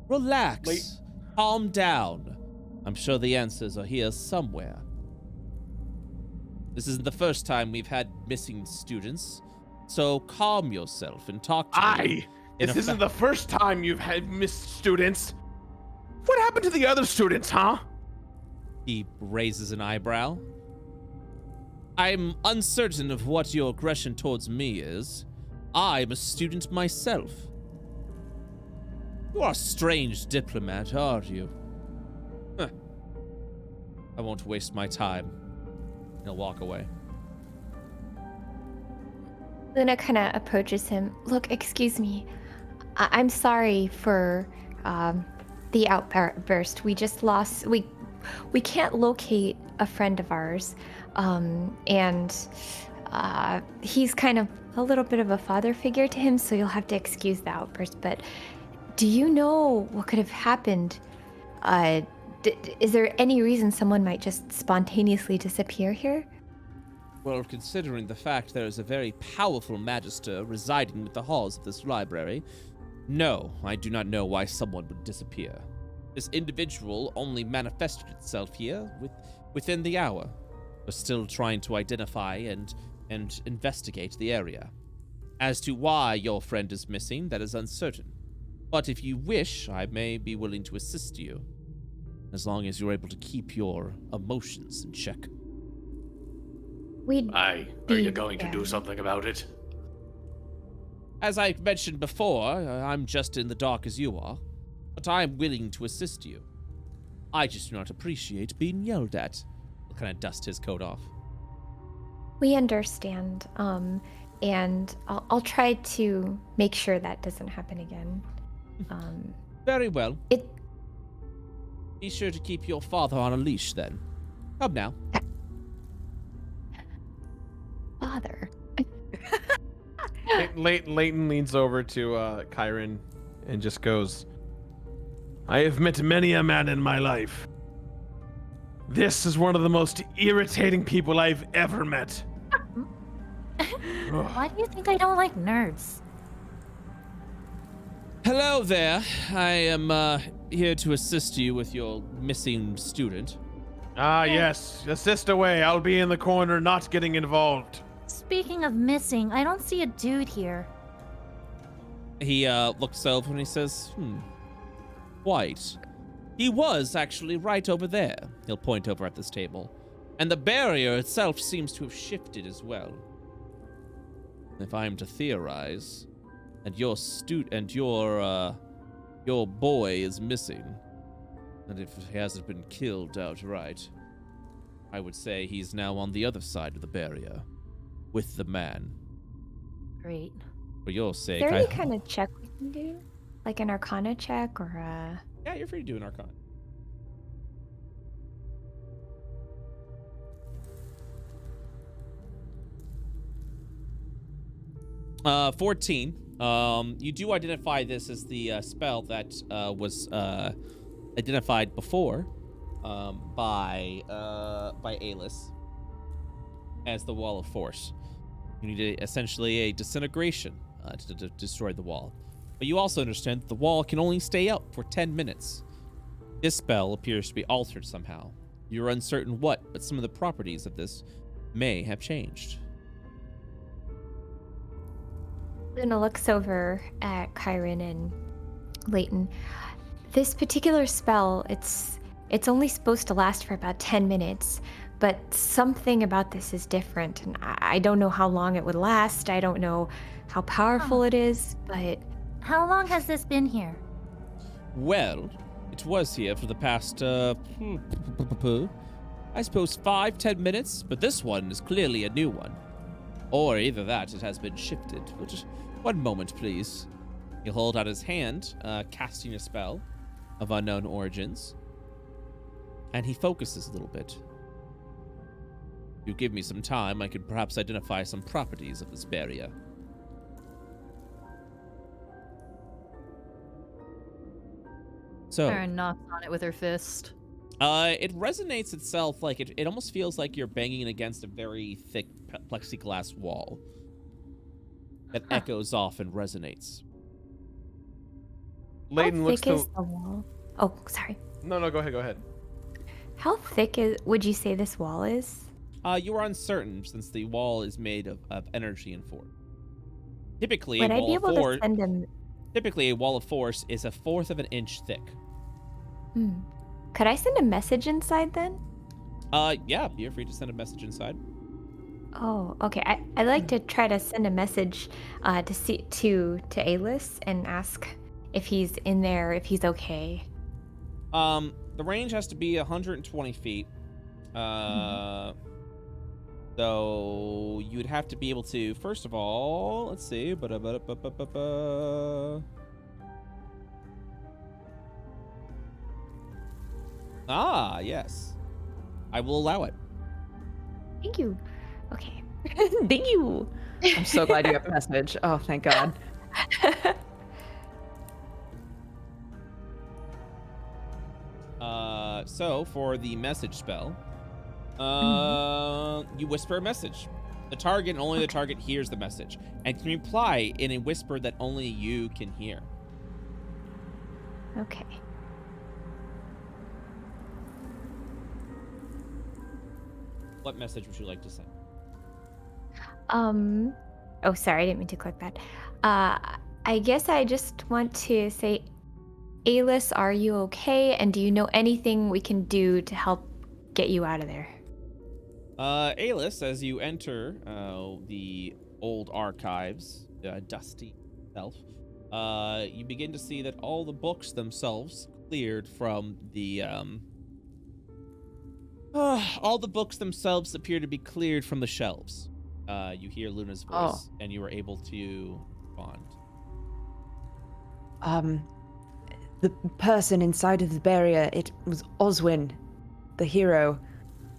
A: Relax. Calm down. I'm sure the answers are here somewhere. This isn't the first time we've had missing students, so calm yourself and talk to me.
F: This isn't the first time you've had missed students. What happened to the other students, huh?
A: He raises an eyebrow. I'm uncertain of what your aggression towards me is. I'm a student myself. You are a strange diplomat, aren't you? Huh. I won't waste my time. He'll walk away.
D: Luna kind of approaches him. Look, excuse me. I'm sorry for the outburst. We just lost. We can't locate a friend of ours, and he's kind of a little bit of a father figure to him. So you'll have to excuse the outburst. But do you know what could have happened? Is there any reason someone might just spontaneously disappear here?
A: Well, considering the fact there is a very powerful magister residing within the halls of this library, no, I do not know why someone would disappear. This individual only manifested itself here within the hour. We're still trying to identify and investigate the area. As to why your friend is missing, that is uncertain. But if you wish, I may be willing to assist you, as long as you're able to keep your emotions in check.
G: Are you going to do something about it?
A: As I mentioned before, I'm just in the dark as you are, but I'm willing to assist you. I just do not appreciate being yelled at. He'll kind of dust his coat off.
D: We understand, and I'll try to make sure that doesn't happen again.
A: Very well. Be sure to keep your father on a leash, then. Come now.
D: Father.
F: Leighton leans over to Chiron and just goes, I have met many a man in my life. This is one of the most irritating people I've ever met.
E: Why do you think I don't like nerds?
A: Hello there. I am here to assist you with your missing student.
F: Ah, yes. Assist away. I'll be in the corner not getting involved.
E: Speaking of missing, I don't see a dude here.
A: He looks over and he says, Quite. He was actually right over there. He'll point over at this table. And the barrier itself seems to have shifted as well. If I'm to theorize, and your boy is missing, and if he hasn't been killed outright, I would say he's now on the other side of the barrier, with the man.
E: Great.
A: For your sake,
D: Is there any kind of check we can do? Like an Arcana check or a...
A: Yeah, you're free to do an Arcana. 14. You do identify this as the spell that was identified before by Alis as the Wall of Force. You need essentially a disintegration to destroy the wall. But you also understand that the wall can only stay up for 10 minutes. This spell appears to be altered somehow. You're uncertain what, but some of the properties of this may have changed.
D: Luna looks over at Chiron and Leighton. This particular spell, it's only supposed to last for about 10 minutes, but something about this is different, and I don't know how long it would last. I don't know how powerful it is, but...
E: How long has this been here?
A: Well, it was here for the past, I suppose 5-10 minutes, but this one is clearly a new one. Or either that, it has been shifted. But just one moment, please. He'll hold out his hand, casting a spell of unknown origins. And he focuses a little bit. If you give me some time, I could perhaps identify some properties of this barrier. So,
E: Karen knocks on it with her fist.
A: it resonates itself like it almost feels like you're banging against a very thick plexiglass wall that echoes off and resonates.
F: Leighton looks
D: How
F: to...
D: thick is the wall? Oh, sorry.
F: No, go ahead.
D: How thick would you say this wall is?
A: You are uncertain since the wall is made of energy and force. Typically,
D: Would I be able to send him...
A: Typically, a wall of force is 1/4 of an inch thick.
D: Could I send a message inside then?
A: Yeah, you're free to send a message inside.
D: Oh, okay. I'd like to try to send a message to Alis and ask if he's in there, if he's okay.
A: The range has to be 120 feet. So you'd have to be able to, first of all, let's see. Ah, yes. I will allow it.
D: Thank you. Okay.
C: Thank you. I'm so glad you got the message. Oh, thank God.
A: So for the message spell, you whisper a message. The target and only the target hears the message and can reply in a whisper that only you can hear.
D: Okay.
A: What message would you like to send?
D: Oh, sorry, I didn't mean to click that. I guess I just want to say, Alis, are you okay? And do you know anything we can do to help get you out of there?
A: Alis, as you enter the old archives, dusty self, you begin to see that all the books themselves cleared from the all the books themselves appear to be cleared from the shelves. You hear Luna's voice, and you are able to respond.
C: The person inside of the barrier, it was Oswin, the hero.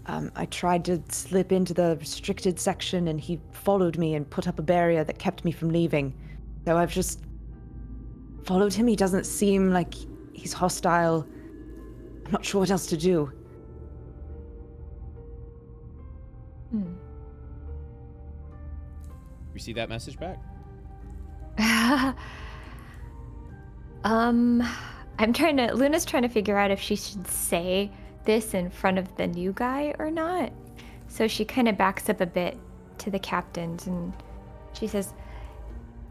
C: I tried to slip into the restricted section, and he followed me and put up a barrier that kept me from leaving. So I've just followed him. He doesn't seem like he's hostile. I'm not sure what else to do.
A: You see that message back?
D: Luna's trying to figure out if she should say this in front of the new guy or not. So she kind of backs up a bit to the captains and she says,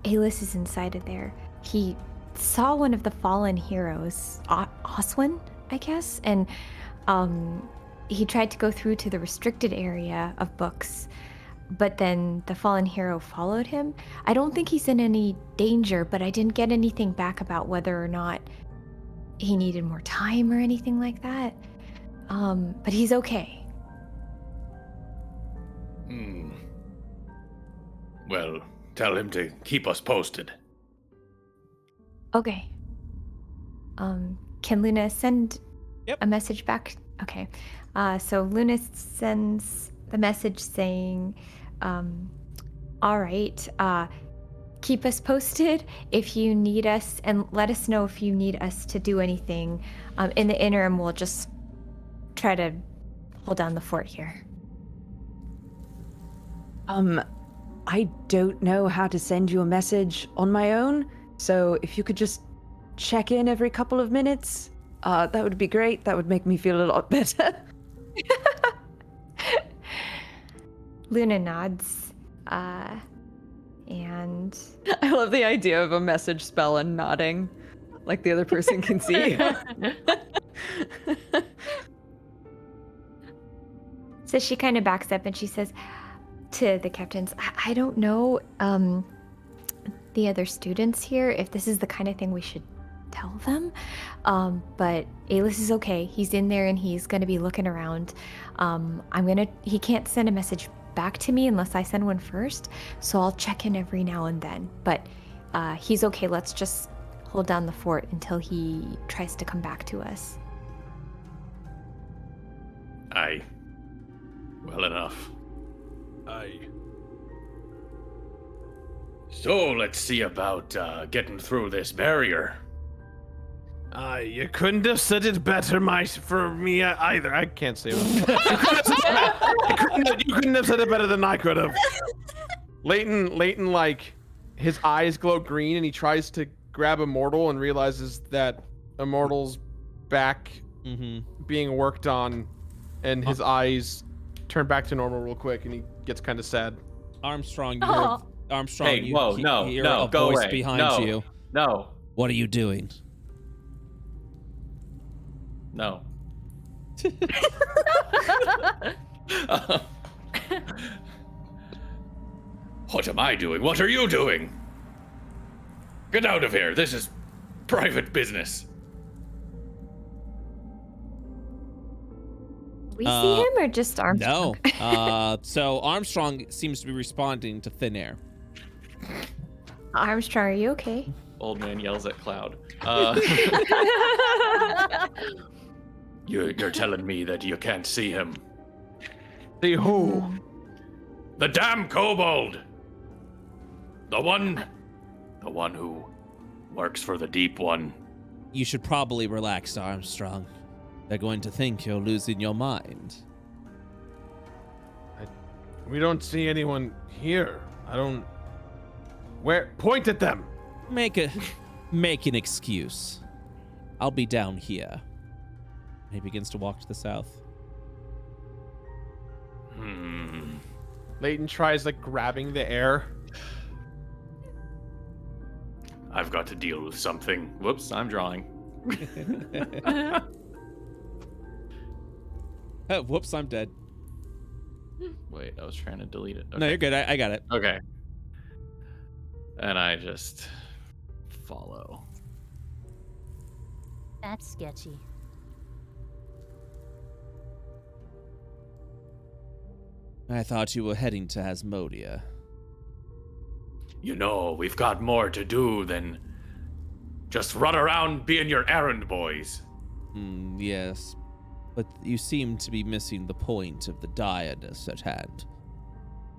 D: Alis is inside of there. He saw one of the fallen heroes, Oswin, I guess, and he tried to go through to the restricted area of books, but then the fallen hero followed him. I don't think he's in any danger, but I didn't get anything back about whether or not he needed more time or anything like that. But he's okay.
G: Well, tell him to keep us posted.
D: Okay. Can Luna send a message back? Okay. So Luna sends the message saying, all right, keep us posted if you need us, and let us know if you need us to do anything. In the interim, we'll just try to hold down the fort here.
C: I don't know how to send you a message on my own, so if you could just check in every couple of minutes, that would be great. That would make me feel a lot better.
D: Luna nods, and
C: I love the idea of a message spell and nodding, like the other person can see.
D: So she kind of backs up and she says to the captains, I don't know the other students here if this is the kind of thing we should tell them, but Alis is okay. He's in there and he's going to be looking around. He can't send a message back to me unless I send one first, so I'll check in every now and then, but he's okay. Let's just hold down the fort until he tries to come back to us.
G: Aye. Well enough.
F: Aye.
G: So let's see about getting through this barrier.
F: You couldn't have said it better, for me either. I can't say it. You couldn't have said it better than I could have. Leighton, like, his eyes glow green, and he tries to grab Immortal and realizes that Immortal's back being worked on, and his eyes turn back to normal real quick, and he gets kind of sad.
A: Armstrong, you hear, Armstrong,
B: Hey, whoa,
A: you hear a
B: go
A: voice
B: away.
A: behind you.
B: No.
A: What are you doing?
B: No.
G: What am I doing? What are you doing? Get out of here. This is private business.
D: We see him or just Armstrong?
A: No. So Armstrong seems to be responding to thin air.
D: Armstrong, are you okay?
B: Old man yells at Cloud.
G: You're telling me that you can't see him?
F: See who?
G: The damn kobold! The one who works for the Deep One.
A: You should probably relax, Armstrong. They're going to think you're losing your mind.
F: We don't see anyone here. I don't... Where? Point at them!
A: Make an excuse. I'll be down here. He begins to walk to the south.
F: Leighton tries, like, grabbing the air.
G: I've got to deal with something.
B: Whoops, I'm drawing.
A: Whoops, I'm dead.
B: Wait, I was trying to delete it. Okay.
A: No, you're good. I got it.
B: Okay. And I just follow.
E: That's sketchy.
A: I thought you were heading to Asmodia.
G: You know, we've got more to do than just run around being your errand boys.
A: Yes. But you seem to be missing the point of the direness at hand.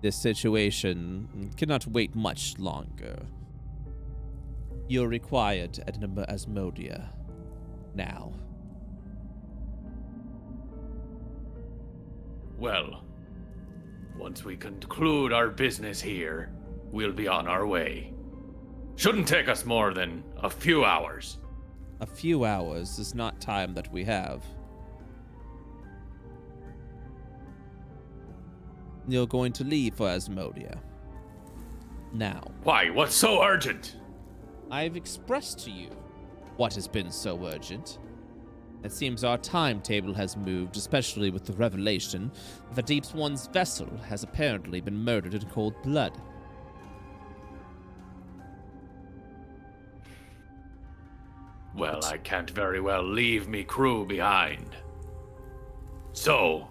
A: This situation cannot wait much longer. You're required at Asmodia now.
G: Well, once we conclude our business here, we'll be on our way. Shouldn't take us more than a few hours.
A: A few hours is not time that we have. You're going to leave for Asmodia. Now.
G: Why? What's so urgent?
A: I've expressed to you what has been so urgent. It seems our timetable has moved, especially with the revelation that the Deep One's vessel has apparently been murdered in cold blood.
G: Well, I can't very well leave me crew behind. So,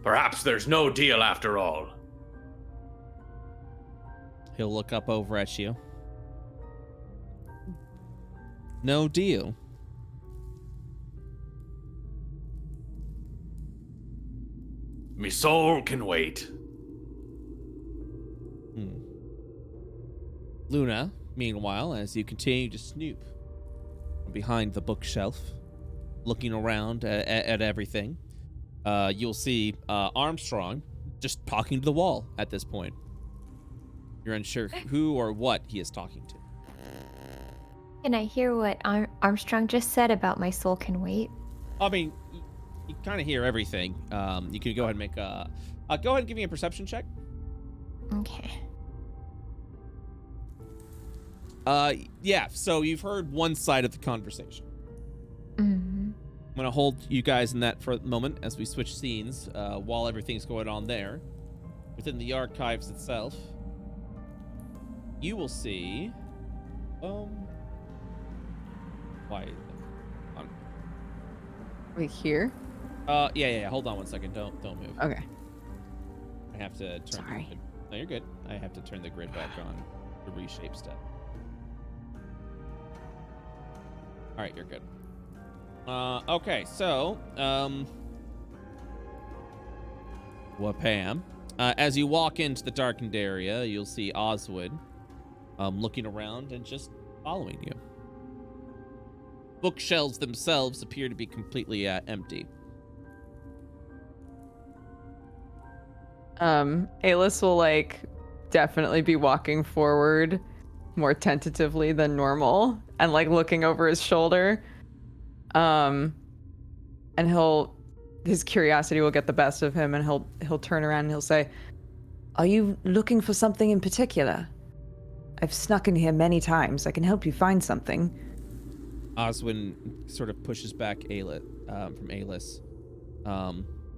G: perhaps there's no deal after all.
A: He'll look up over at you. No deal.
G: Me soul can wait.
A: Luna, meanwhile, as you continue to snoop behind the bookshelf, looking around at everything, you'll see Armstrong just talking to the wall at this point. You're unsure who or what he is talking to.
D: Can I hear what Armstrong just said about my soul can wait?
A: I mean, you kind of hear everything. You can go ahead and make a... go ahead and give me a perception check.
D: Okay.
A: Yeah, so you've heard one side of the conversation.
D: Mm-hmm.
A: I'm going to hold you guys in that for a moment as we switch scenes while everything's going on there. Within the archives itself, you will see... Why?
C: Wait, here?
A: Yeah. Hold on one second. Don't move.
C: Okay.
A: I have to turn.
C: Sorry.
A: No, you're good. I have to turn the grid back on to reshape stuff. All right, you're good. Okay, so Pam. As you walk into the darkened area, you'll see Oswald looking around and just following you. Bookshelves themselves appear to be completely empty.
C: Alis will definitely be walking forward more tentatively than normal and looking over his shoulder. And his curiosity will get the best of him, and he'll turn around and he'll say, "Are you looking for something in particular? I've snuck in here many times. I can help you find something."
A: Oswin sort of pushes back from Alis.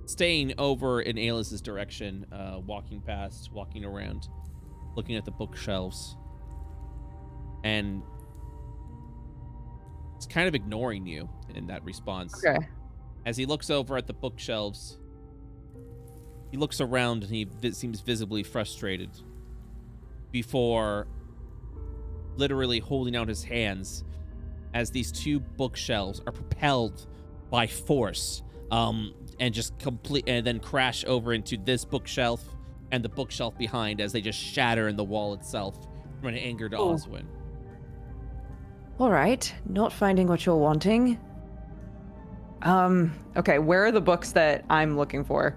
A: staying over in Aelis's direction, walking around, looking at the bookshelves. And it's kind of ignoring you in that response.
C: Okay.
A: As he looks over at the bookshelves, he looks around and he seems visibly frustrated before literally holding out his hands as these 2 bookshelves are propelled by force, and just and then crash over into this bookshelf and the bookshelf behind as they just shatter in the wall itself from an angered Oswin.
C: All right, not finding what you're wanting. Okay, where are the books that I'm looking for?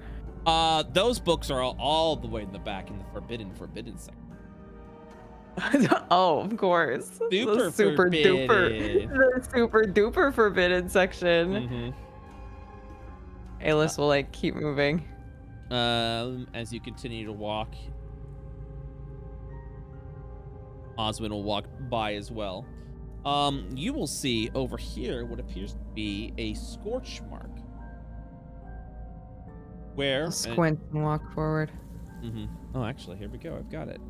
A: Those books are all the way in the back in the forbidden section.
C: Oh, of course. The super duper forbidden section.
A: Mm-hmm.
C: Aelis will like keep moving.
A: As you continue to walk, Oswin will walk by as well. You will see over here what appears to be a scorch mark. Where?
C: I'll squint and walk forward.
A: Mm-hmm. Oh, actually, here we go. I've got it.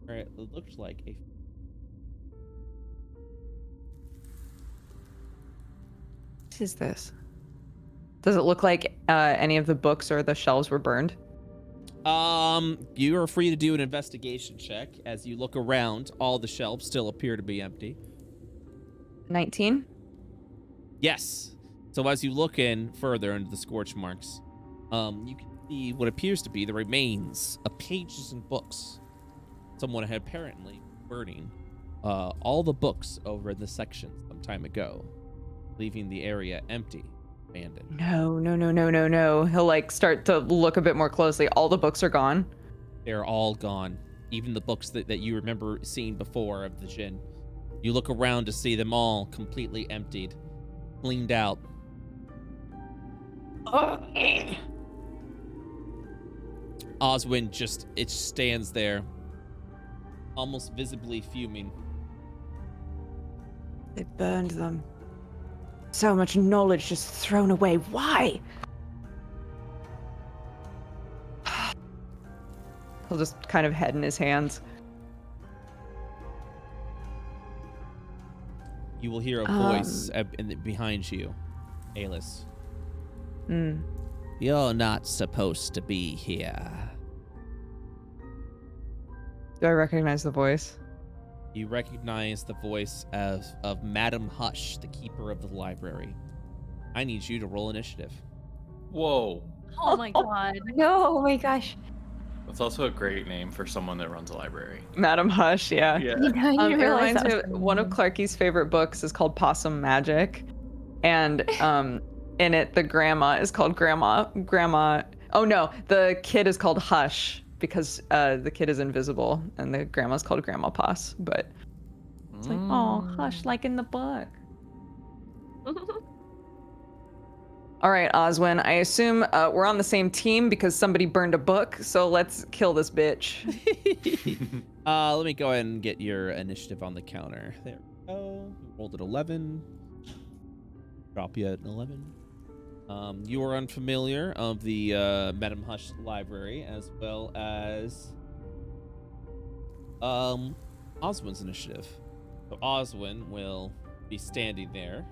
A: All right, it looks like a...
C: What is this? Does it look like any of the books or the shelves were burned?
A: You are free to do an investigation check. As you look around, all the shelves still appear to be empty.
C: 19?
A: Yes. So as you look in further into the scorch marks, you can see what appears to be the remains of pages and books. Someone had apparently burning all the books over in the section some time ago, leaving the area empty, abandoned.
C: No. He'll like start to look a bit more closely. All the books are gone.
A: They're all gone. Even the books that you remember seeing before of the Jinn. You look around to see them all completely emptied, cleaned out. Oswin just stands there, almost visibly fuming.
C: They burned them. So much knowledge just thrown away. Why? He'll just kind of head in his hands.
A: You will hear a voice behind you, Aelis. You're not supposed to be here.
C: Do I recognize the voice?
A: You recognize the voice of Madam Hush, the keeper of the library. I need you to roll initiative.
B: Whoa.
E: Oh my god.
D: No, oh my gosh.
B: That's also a great name for someone that runs a library.
C: Madam Hush, yeah.
B: Yeah.
D: You know, I didn't
C: It
D: realize
C: reminds me
D: that
C: of
D: was
C: one of Clarky's favorite books is called Possum Magic. And in it, the grandma is called Grandma. Oh no, the kid is called Hush because the kid is invisible and the grandma's called Grandma Poss. But it's like, oh, Hush, like in the book. All right, Oswin, I assume we're on the same team because somebody burned a book, so let's kill this bitch.
A: Let me go ahead and get your initiative on the counter. There we go. You rolled at 11. Drop you at an 11. You are unfamiliar of the Madam Hush library, as well as Oswin's initiative. So Oswin will be standing there.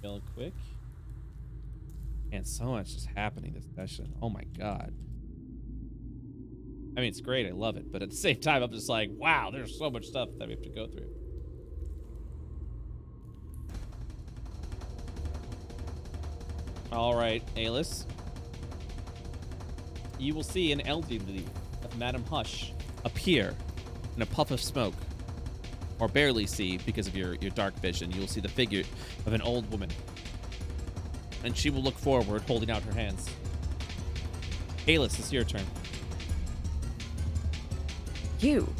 A: Real quick. And so much is happening this session. Oh my god. I mean, it's great. I love it. But at the same time, I'm just like, wow, there's so much stuff that we have to go through. All right, Aelis. You will see an elderly of Madam Hush appear in a puff of smoke. Or barely see because of your dark vision. You will see the figure of an old woman. And she will look forward, holding out her hands. Aelis, it's your turn.
C: You?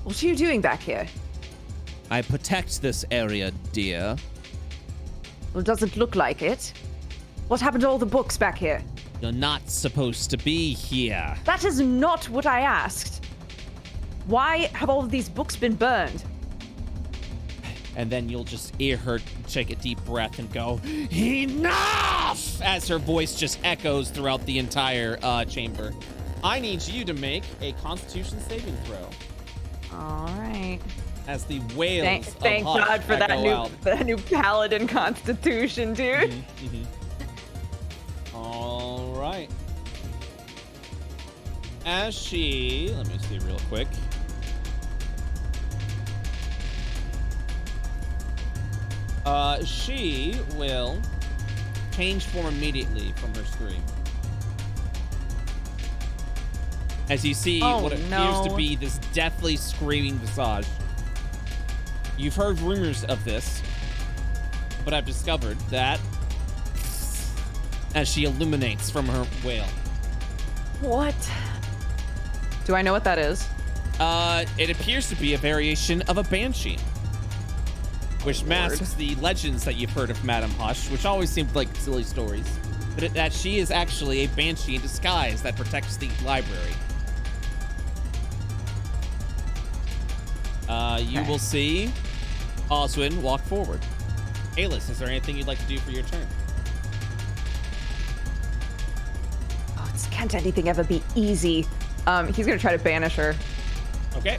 C: What are you doing back here?
A: I protect this area, dear.
C: Well, it doesn't look like it. What happened to all the books back here?
A: You're not supposed to be here.
C: That is not what I asked. Why have all of these books been burned?
A: And then you'll just hear her take a deep breath and go, enough! As her voice just echoes throughout the entire chamber. I need you to make a Constitution saving throw.
C: All right.
A: As the whales
C: Thank God for that new paladin Constitution, dude.
A: All right. As she, let me see real quick. She will change form immediately from her scream. As you see what appears to be this deathly screaming visage. You've heard rumors of this, but I've discovered that as she illuminates from her wail.
C: What? Do I know what that is?
A: It appears to be a variation of a banshee, which masks the legends that you've heard of Madame Hush, which always seemed like silly stories, but that she is actually a banshee in disguise that protects the library. You will see Oswin walk forward. Alis, is there anything you'd like to do for your turn?
C: Oh, can't anything ever be easy? He's gonna try to banish her.
A: Okay.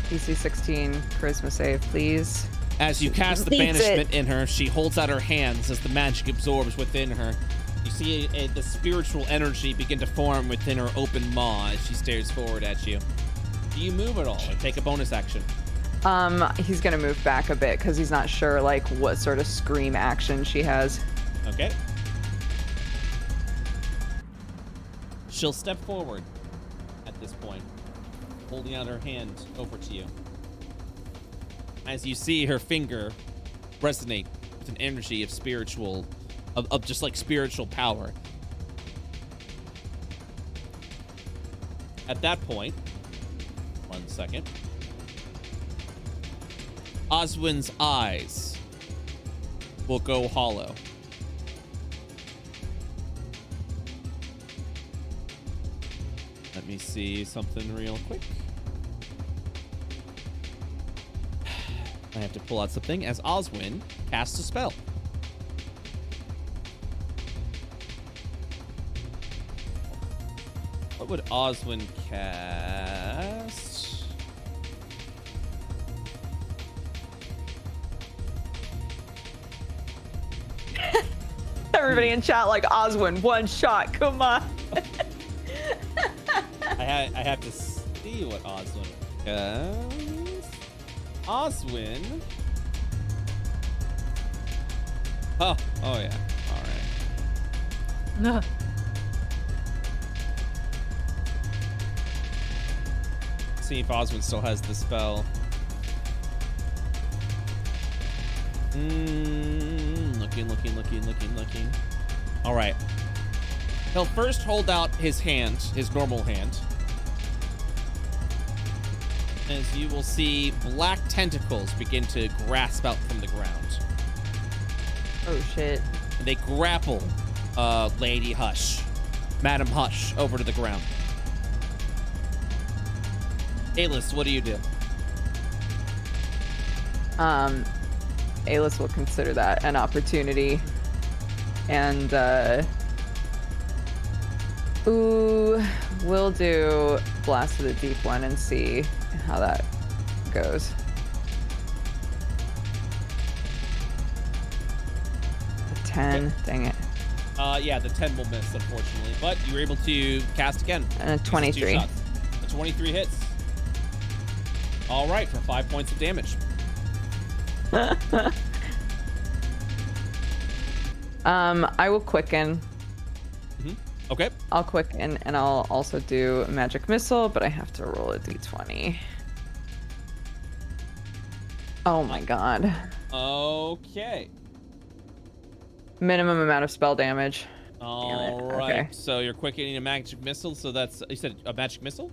C: DC 16, charisma save, please.
A: As you cast the banishment in her, she holds out her hands as the magic absorbs within her. You see the spiritual energy begin to form within her open maw as she stares forward at you. Do you move at all or take a bonus action?
C: He's gonna move back a bit because he's not sure like what sort of scream action she has.
A: Okay. She'll step forward at this point, holding out her hand over to you. As you see her finger resonate with an energy of spiritual, of just like spiritual power. At that point, 1 second, Oswin's eyes will go hollow. Let me see something real quick. I have to pull out something as Oswin casts a spell. What would Oswin cast?
C: Everybody in chat like Oswin, one shot, come on.
A: I have to see what Oswin casts. Oswin. Oh yeah. All right.
E: No.
A: See if Oswin still has the spell. Looking. All right. He'll first hold out his hand, his normal hand. As you will see black tentacles begin to grasp out from the ground.
C: Oh shit.
A: And they grapple Lady Hush, Madam Hush, over to the ground. Alis, what do you do?
C: Alis will consider that an opportunity. And we'll do Blast of the Deep one and see how that goes. A 10, okay. Dang it.
A: Yeah, the 10 will miss, unfortunately, but you were able to cast again.
C: 23.
A: A 23 hits. All right, for 5 points of damage.
C: I will quicken.
A: Okay.
C: I'll quicken and I'll also do magic missile, but I have to roll a d20. Oh my god.
A: Okay.
C: Minimum amount of spell damage.
A: All right. Okay. So you're quickening a magic missile. So that's, you said a magic missile?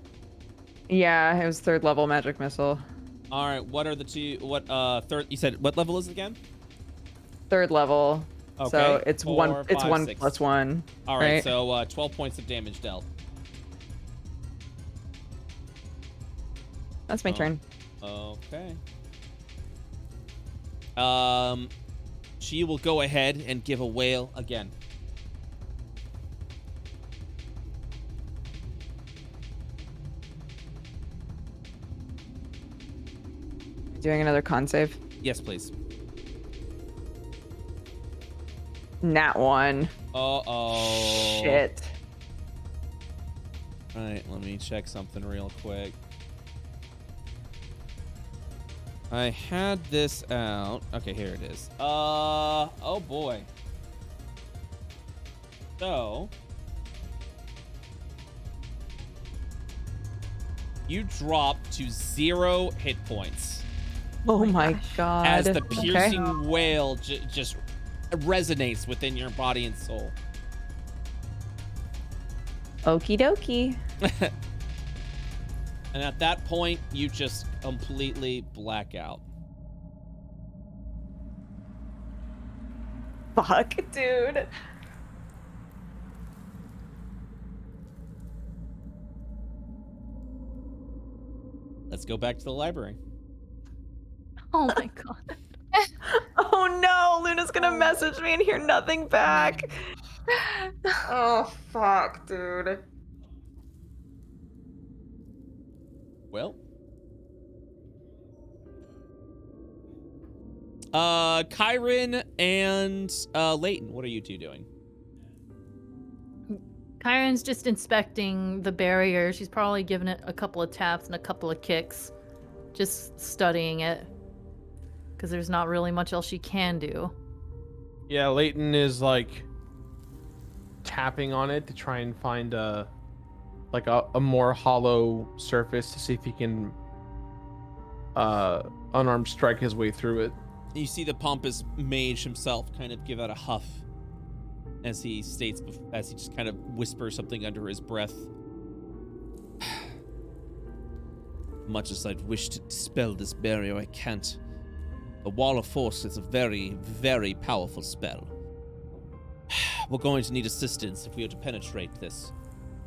C: Yeah, it was 3rd level magic missile.
A: All right. What are the two? What third? You said what level is it again?
C: 3rd level.
A: Okay.
C: So it's
A: 4,
C: 1. It's
A: 5,
C: 1
A: 6.
C: plus 1.
A: All right. So 12 points of damage dealt.
C: That's my turn.
A: Okay. She will go ahead and give a wail again.
C: Doing another con save.
A: Yes, please.
C: Nat 1.
A: Uh-oh.
C: Shit.
A: All right, let me check something real quick. I had this out. Okay, here it is. Oh boy. So, you drop to 0 hit points
C: Oh my god.
A: as the
C: Okay.
A: piercing wail just resonates within your body and soul.
C: Okie dokie.
A: And at that point, you just completely black out.
C: Fuck, dude.
A: Let's go back to the library.
E: Oh my god.
C: Oh no, Luna's gonna message me and hear nothing back. Oh fuck, dude.
A: Well. Kyron and Leighton, what are you two doing?
E: Kyron's just inspecting the barrier. She's probably giving it a couple of taps and a couple of kicks. Just studying it. Because there's not really much else she can do.
F: Yeah, Leighton is like tapping on it to try and find a more hollow surface to see if he can unarmed strike his way through it.
A: You see the pompous mage himself kind of give out a huff as he states, as he just kind of whispers something under his breath. Much as I'd wish to dispel this barrier, I can't. The Wall of Force is a very, very powerful spell. We're going to need assistance if we are to penetrate this.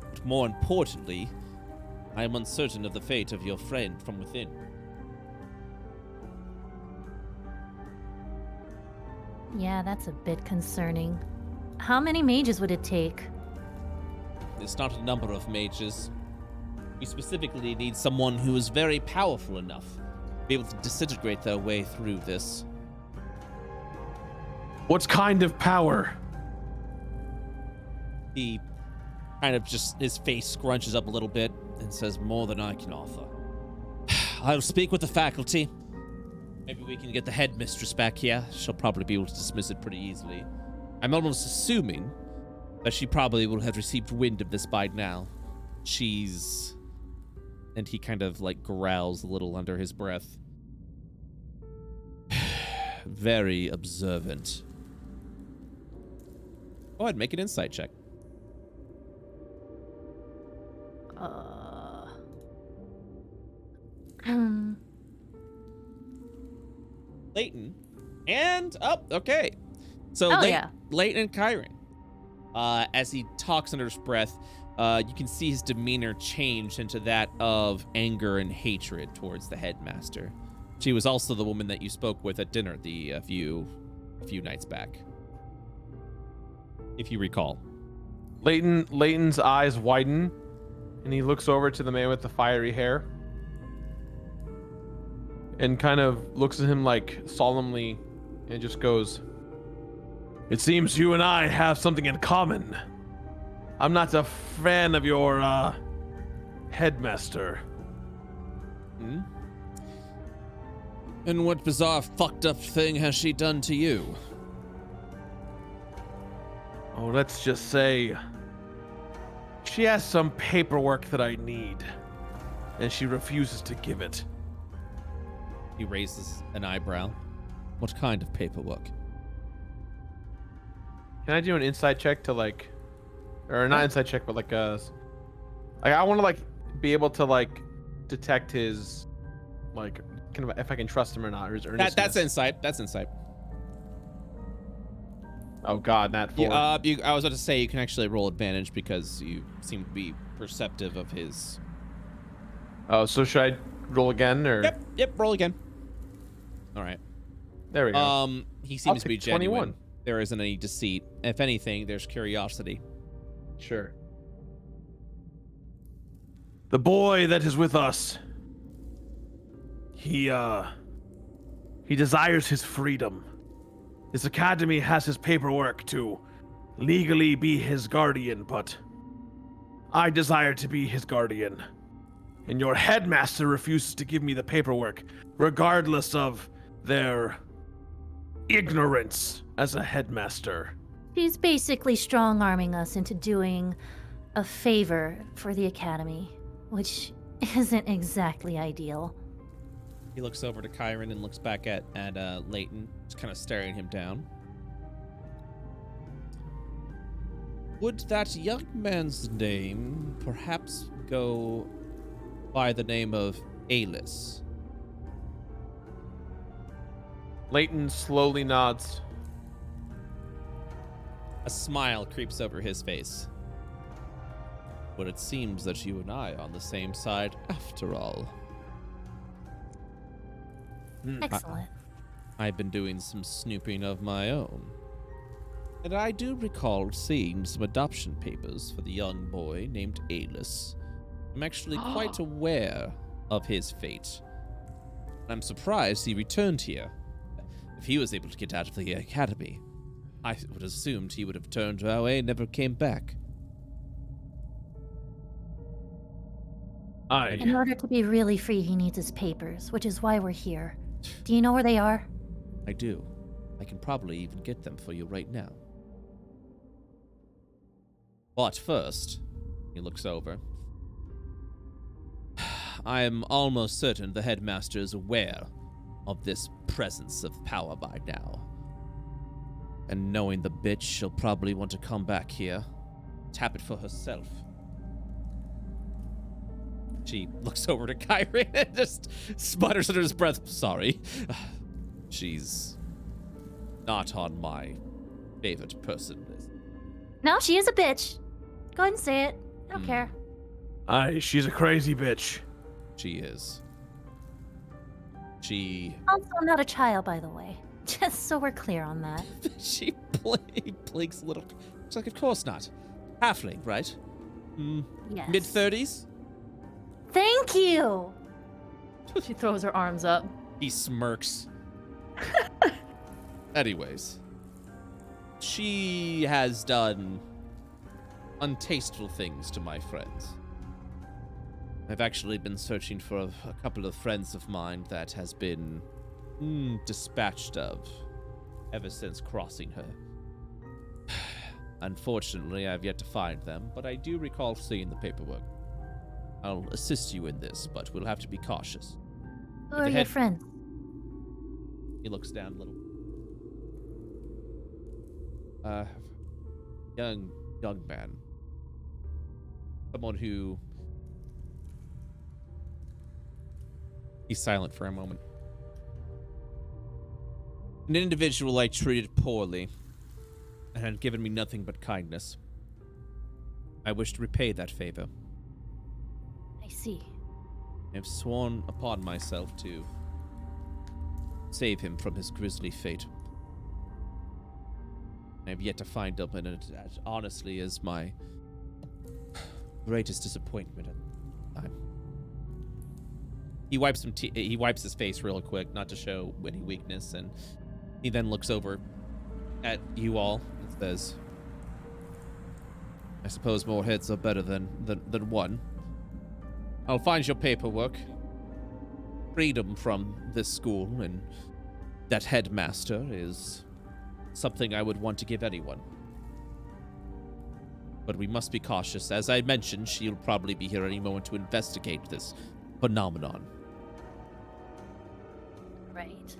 A: But more importantly, I am uncertain of the fate of your friend from within.
E: Yeah, that's a bit concerning. How many mages would it take?
A: It's not a number of mages. We specifically need someone who is very powerful enough to be able to disintegrate their way through this.
F: What kind of power?
A: He kind of just, his face scrunches up a little bit and says, more than I can offer. I'll speak with the faculty. Maybe we can get the headmistress back here. She'll probably be able to dismiss it pretty easily. I'm almost assuming that she probably will have received wind of this by now. She's... And he kind of like growls a little under his breath. Very observant. Go ahead, make an insight check. Leighton. And, okay. So Leighton and Kyron. As he talks under his breath, you can see his demeanor change into that of anger and hatred towards the headmaster. She was also the woman that you spoke with at dinner a few nights back, if you recall.
F: Leighton's eyes widen, and he looks over to the man with the fiery hair, and kind of looks at him like solemnly, and just goes, "It seems you and I have something in common. I'm not a fan of your, headmaster."
A: Hmm? And what bizarre fucked up thing has she done to you?
F: Oh, let's just say she has some paperwork that I need, and she refuses to give it.
A: He raises an eyebrow. What kind of paperwork?
F: Can I do an insight check to like, or not insight check, but like I want to like be able to like detect his like kind of if I can trust him or not, or his earnestness.
A: That's insight. That's insight.
F: Oh God, Nat 4.
A: I was about to say you can actually roll advantage because you seem to be perceptive of his.
F: Oh, so should I roll again, or?
A: Yep, roll again. All right.
F: There we go.
A: He seems to be genuine.
F: 21.
A: There isn't any deceit. If anything, there's curiosity.
F: Sure.
H: The boy that is with us, he desires his freedom. This academy has his paperwork to legally be his guardian, but I desire to be his guardian. And your headmaster refuses to give me the paperwork, regardless of their ignorance as a headmaster.
E: She's basically strong-arming us into doing a favor for the academy, which isn't exactly ideal.
A: He looks over to Kyron and looks back at Leighton, just kind of staring him down. Would that young man's name perhaps go by the name of Alis?
F: Leighton slowly nods.
A: A smile creeps over his face. But it seems that you and I are on the same side after all.
E: Excellent.
A: I've been doing some snooping of my own. And I do recall seeing some adoption papers for the young boy named Alis. I'm actually quite aware of his fate. I'm surprised he returned here. If he was able to get out of the academy, I would have assumed he would have turned our way and never came back.
E: In order to be really free, he needs his papers, which is why we're here. Do you know where they are?
A: I do. I can probably even get them for you right now. But first, he looks over. I am almost certain the headmaster is aware of this presence of power by now. And knowing the bitch, she'll probably want to come back here, tap it for herself. She looks over to Kyrie and just sputters under his breath. Sorry. She's not on my favorite person list.
E: No, she is a bitch. Go ahead and say it. I don't care.
H: She's a crazy bitch.
A: She is. She...
E: Also, I'm not a child, by the way. Just so we're clear on that.
A: She blinks a little. It's like, of course not. Halfling, right?
E: Yes.
A: Mid-30s?
E: Thank you!
C: She throws her arms up.
A: He smirks. Anyways. She has done untasteful things to my friends. I've actually been searching for a couple of friends of mine that has been dispatched of ever since crossing her. Unfortunately, I've yet to find them, but I do recall seeing the paperwork. I'll assist you in this, but we'll have to be cautious.
E: Who are your friends?
A: He looks down a little. Young man. Someone who... He's silent for a moment. An individual I treated poorly and had given me nothing but kindness. I wish to repay that favor.
E: I see.
A: I have sworn upon myself to save him from his grisly fate. I have yet to find him, and it honestly is my greatest disappointment at the time. He wipes his face real quick, not to show any weakness, and he then looks over at you all and says, I suppose more heads are better than one. I'll find your paperwork. Freedom from this school and that headmaster is something I would want to give anyone. But we must be cautious. As I mentioned, she'll probably be here any moment to investigate this phenomenon.
E: Right.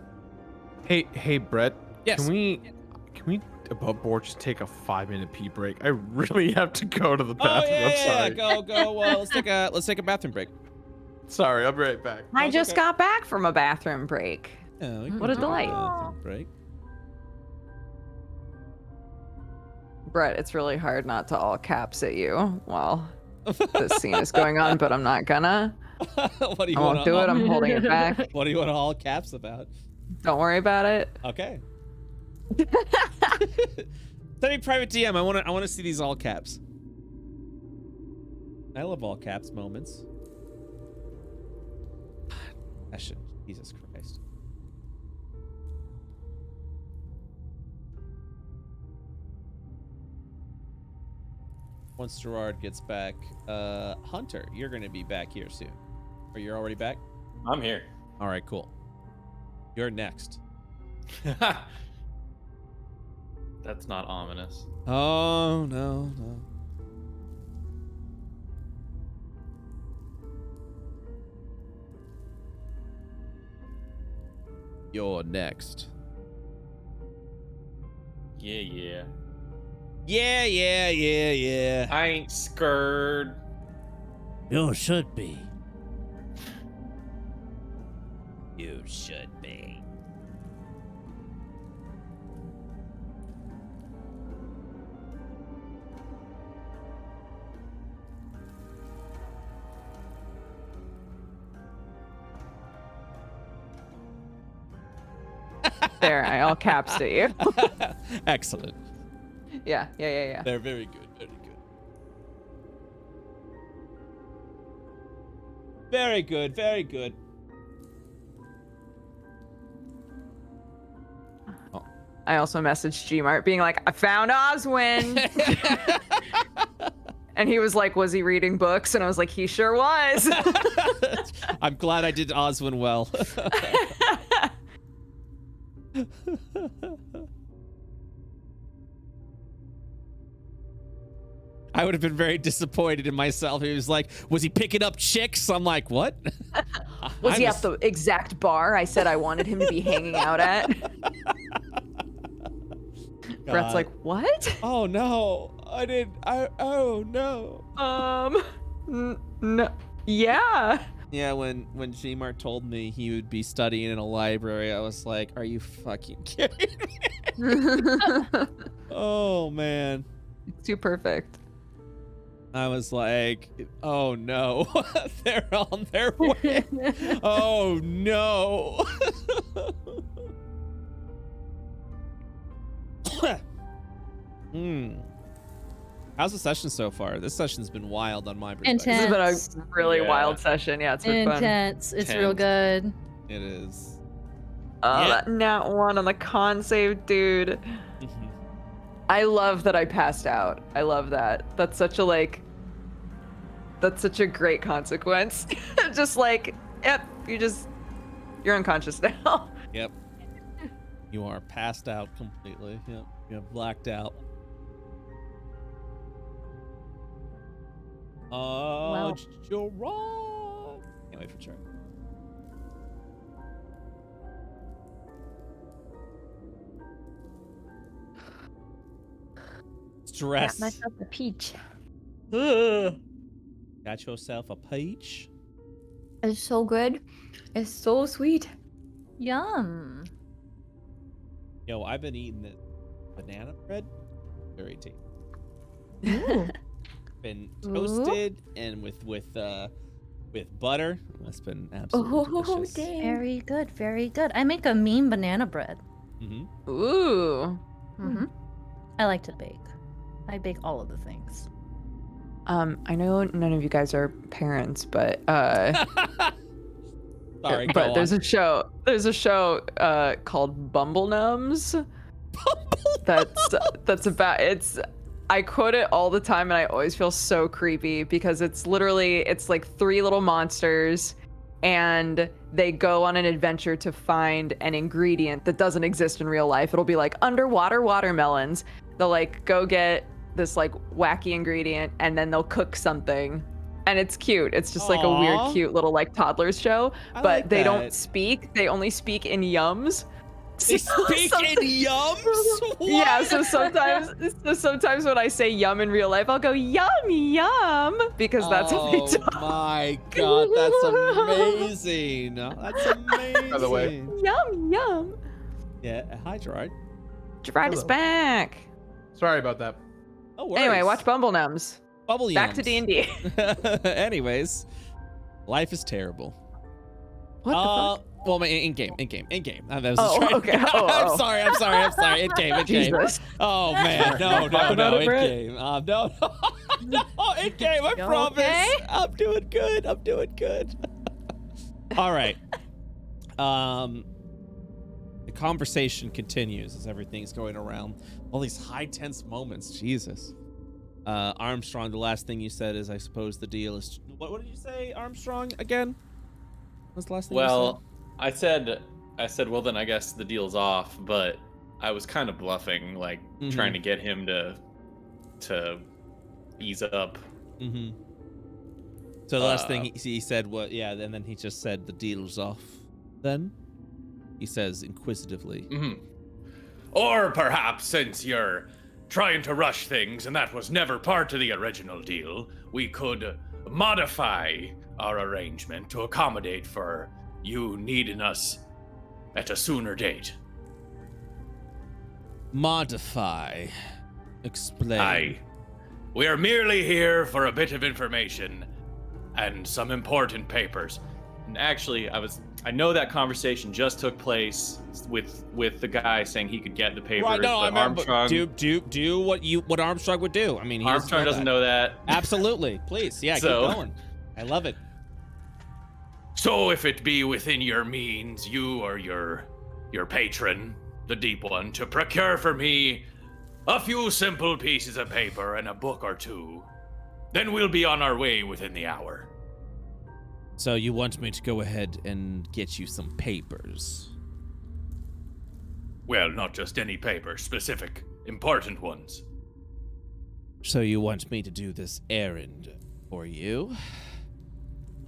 F: Hey, Brett.
A: Yes.
F: Can we above board just take a 5-minute pee break? I really have to go to the bathroom. I'm sorry.
A: Go. Let's take a bathroom break.
F: Sorry, I'll be right back.
C: I just got back from a bathroom break.
A: Oh,
C: What a delight.
A: Bathroom break.
C: Brett, it's really hard not to all caps at you while this scene is going on, but I'm not gonna.
A: What do you
C: I
A: want
C: won't do it. I'm holding it back.
A: What do you want to all caps about?
C: Don't worry about it.
A: Okay. Send me private DM. I want to see these all caps. I love all caps moments. That shit. Jesus Christ. Once Gerard gets back, Hunter, you're gonna be back here soon. Or you're already back?
B: I'm here.
A: All right, cool. You're next.
B: That's not ominous.
A: Oh, no. You're next.
B: Yeah.
A: Yeah.
B: I ain't scared.
A: You should be. You should be.
C: There, I all caps to you.
A: Excellent.
C: Yeah.
A: They're very good. Very good.
C: I also messaged Gmart being like, I found Oswin. And he was like, was he reading books? And I was like, he sure was.
A: I'm glad I did Oswin well. I would have been very disappointed in myself. He was like, was he picking up chicks? I'm like, what?
C: Was he at the exact bar I said I wanted him to be hanging out at? Brett's like, what?
A: Oh no. Oh no.
C: No. Yeah.
A: Yeah, when Gmart told me he would be studying in a library, I was like, are you fucking kidding me? Oh man.
C: It's too perfect.
A: I was like, oh no. They're on their way. Oh no. How's the session so far? This session's been wild on my perspective.
C: This has been a really wild session. Yeah, it's been fun.
E: Intense. It's real good.
A: It is.
C: Oh, that nat 1 on the con save, dude. I love that I passed out. I love that. That's such a that's such a great consequence. Just like, yep, you're unconscious now.
A: Yep. You are passed out completely. Yep. You're blacked out.
E: Well.
A: Gerard. Can't wait for Gerard. Stress.
D: Got myself a peach.
A: Got yourself a peach?
D: It's so good. It's so sweet.
E: Yum.
A: Yo, I've been eating this banana bread. Very tasty.
E: Ooh.
A: Been toasted and with butter. That's been absolutely delicious.
D: Dang.
E: Very good. Very good. I make a mean banana bread.
A: Mm-hmm.
C: Ooh.
E: Mm-hmm. I like to bake. I bake all of the things.
C: I know none of you guys are parents, but
A: Sorry,
C: but there's a show called Bumble Numbs. That's about I quote it all the time and I always feel so creepy because it's like 3 little monsters and they go on an adventure to find an ingredient that doesn't exist in real life. It'll be like underwater watermelons. They'll like go get this like wacky ingredient and then they'll cook something and it's cute. It's just like a weird, cute little like toddlers show, but
A: like
C: they
A: that.
C: don't speak. They only speak in yums.
A: They speak in yums? What?
C: Yeah, so sometimes when I say yum in real life, I'll go yum yum because that's how they talk.
A: Oh my god, that's amazing. That's amazing.
F: By the way.
C: Yum yum.
A: Yeah, hi Gerard.
C: Gerard is
F: Hello.
C: back.
F: Sorry about that.
A: Oh,
C: Anyway, watch Bumble Nums.
A: Bubble
C: Back to
A: Yums.
C: D&D.
A: Anyways, Life is terrible.
C: What the fuck?
A: Well, in game. That was
C: Okay.
A: I'm sorry. In game.
C: Jesus.
A: Oh man, no, in game. No, in game. I promise.
E: Okay?
A: I'm doing good. All right. The conversation continues as everything's going around. All these high tense moments. Jesus. Armstrong, the last thing you said is, I suppose the deal is. What did you say, Armstrong? Again? What was the last thing you said?
B: I said, well, then I guess the deal's off, but I was kind of bluffing, like trying to get him to ease up.
A: So the last thing he said, what? Yeah, and then he just said the deal's off. Then he says inquisitively.
G: Or perhaps, since you're trying to rush things and that was never part of the original deal, we could modify our arrangement to accommodate for you needing us at a sooner date.
A: Modify. Explain.
G: Aye. We are merely here for a bit of information and some important papers.
B: And actually, I know that conversation just took place with the guy saying he could get the papers.
A: Right, no,
B: but
A: I remember.
B: Armstrong,
A: Do what Armstrong would do. I mean,
B: Armstrong doesn't know that.
A: Absolutely, please, yeah, keep going. I love it.
G: So if it be within your means, you or your patron, the Deep One, to procure for me a few simple pieces of paper and a book or two, then we'll be on our way within the hour.
A: So you want me to go ahead and get you some papers?
G: Well, not just any paper, specific, important ones.
A: So you want me to do this errand for you?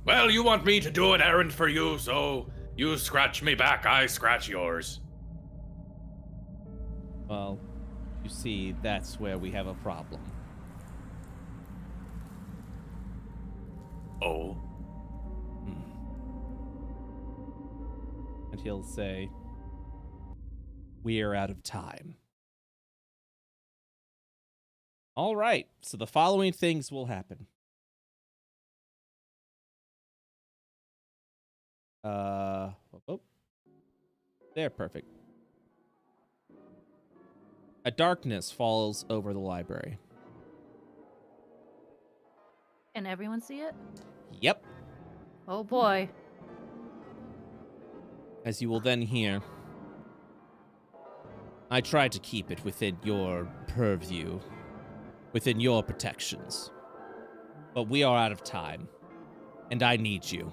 G: Well, you want me to do an errand for you, so you scratch me back, I scratch yours.
A: Well, you see, that's where we have a problem.
G: Oh?
A: And he'll say, we are out of time. All right, so the following things will happen. There, perfect. A darkness falls over the library.
E: Can everyone see it?
A: Yep.
E: Oh boy.
A: As you will then hear, I tried to keep it within your purview, within your protections. But we are out of time, and I need you.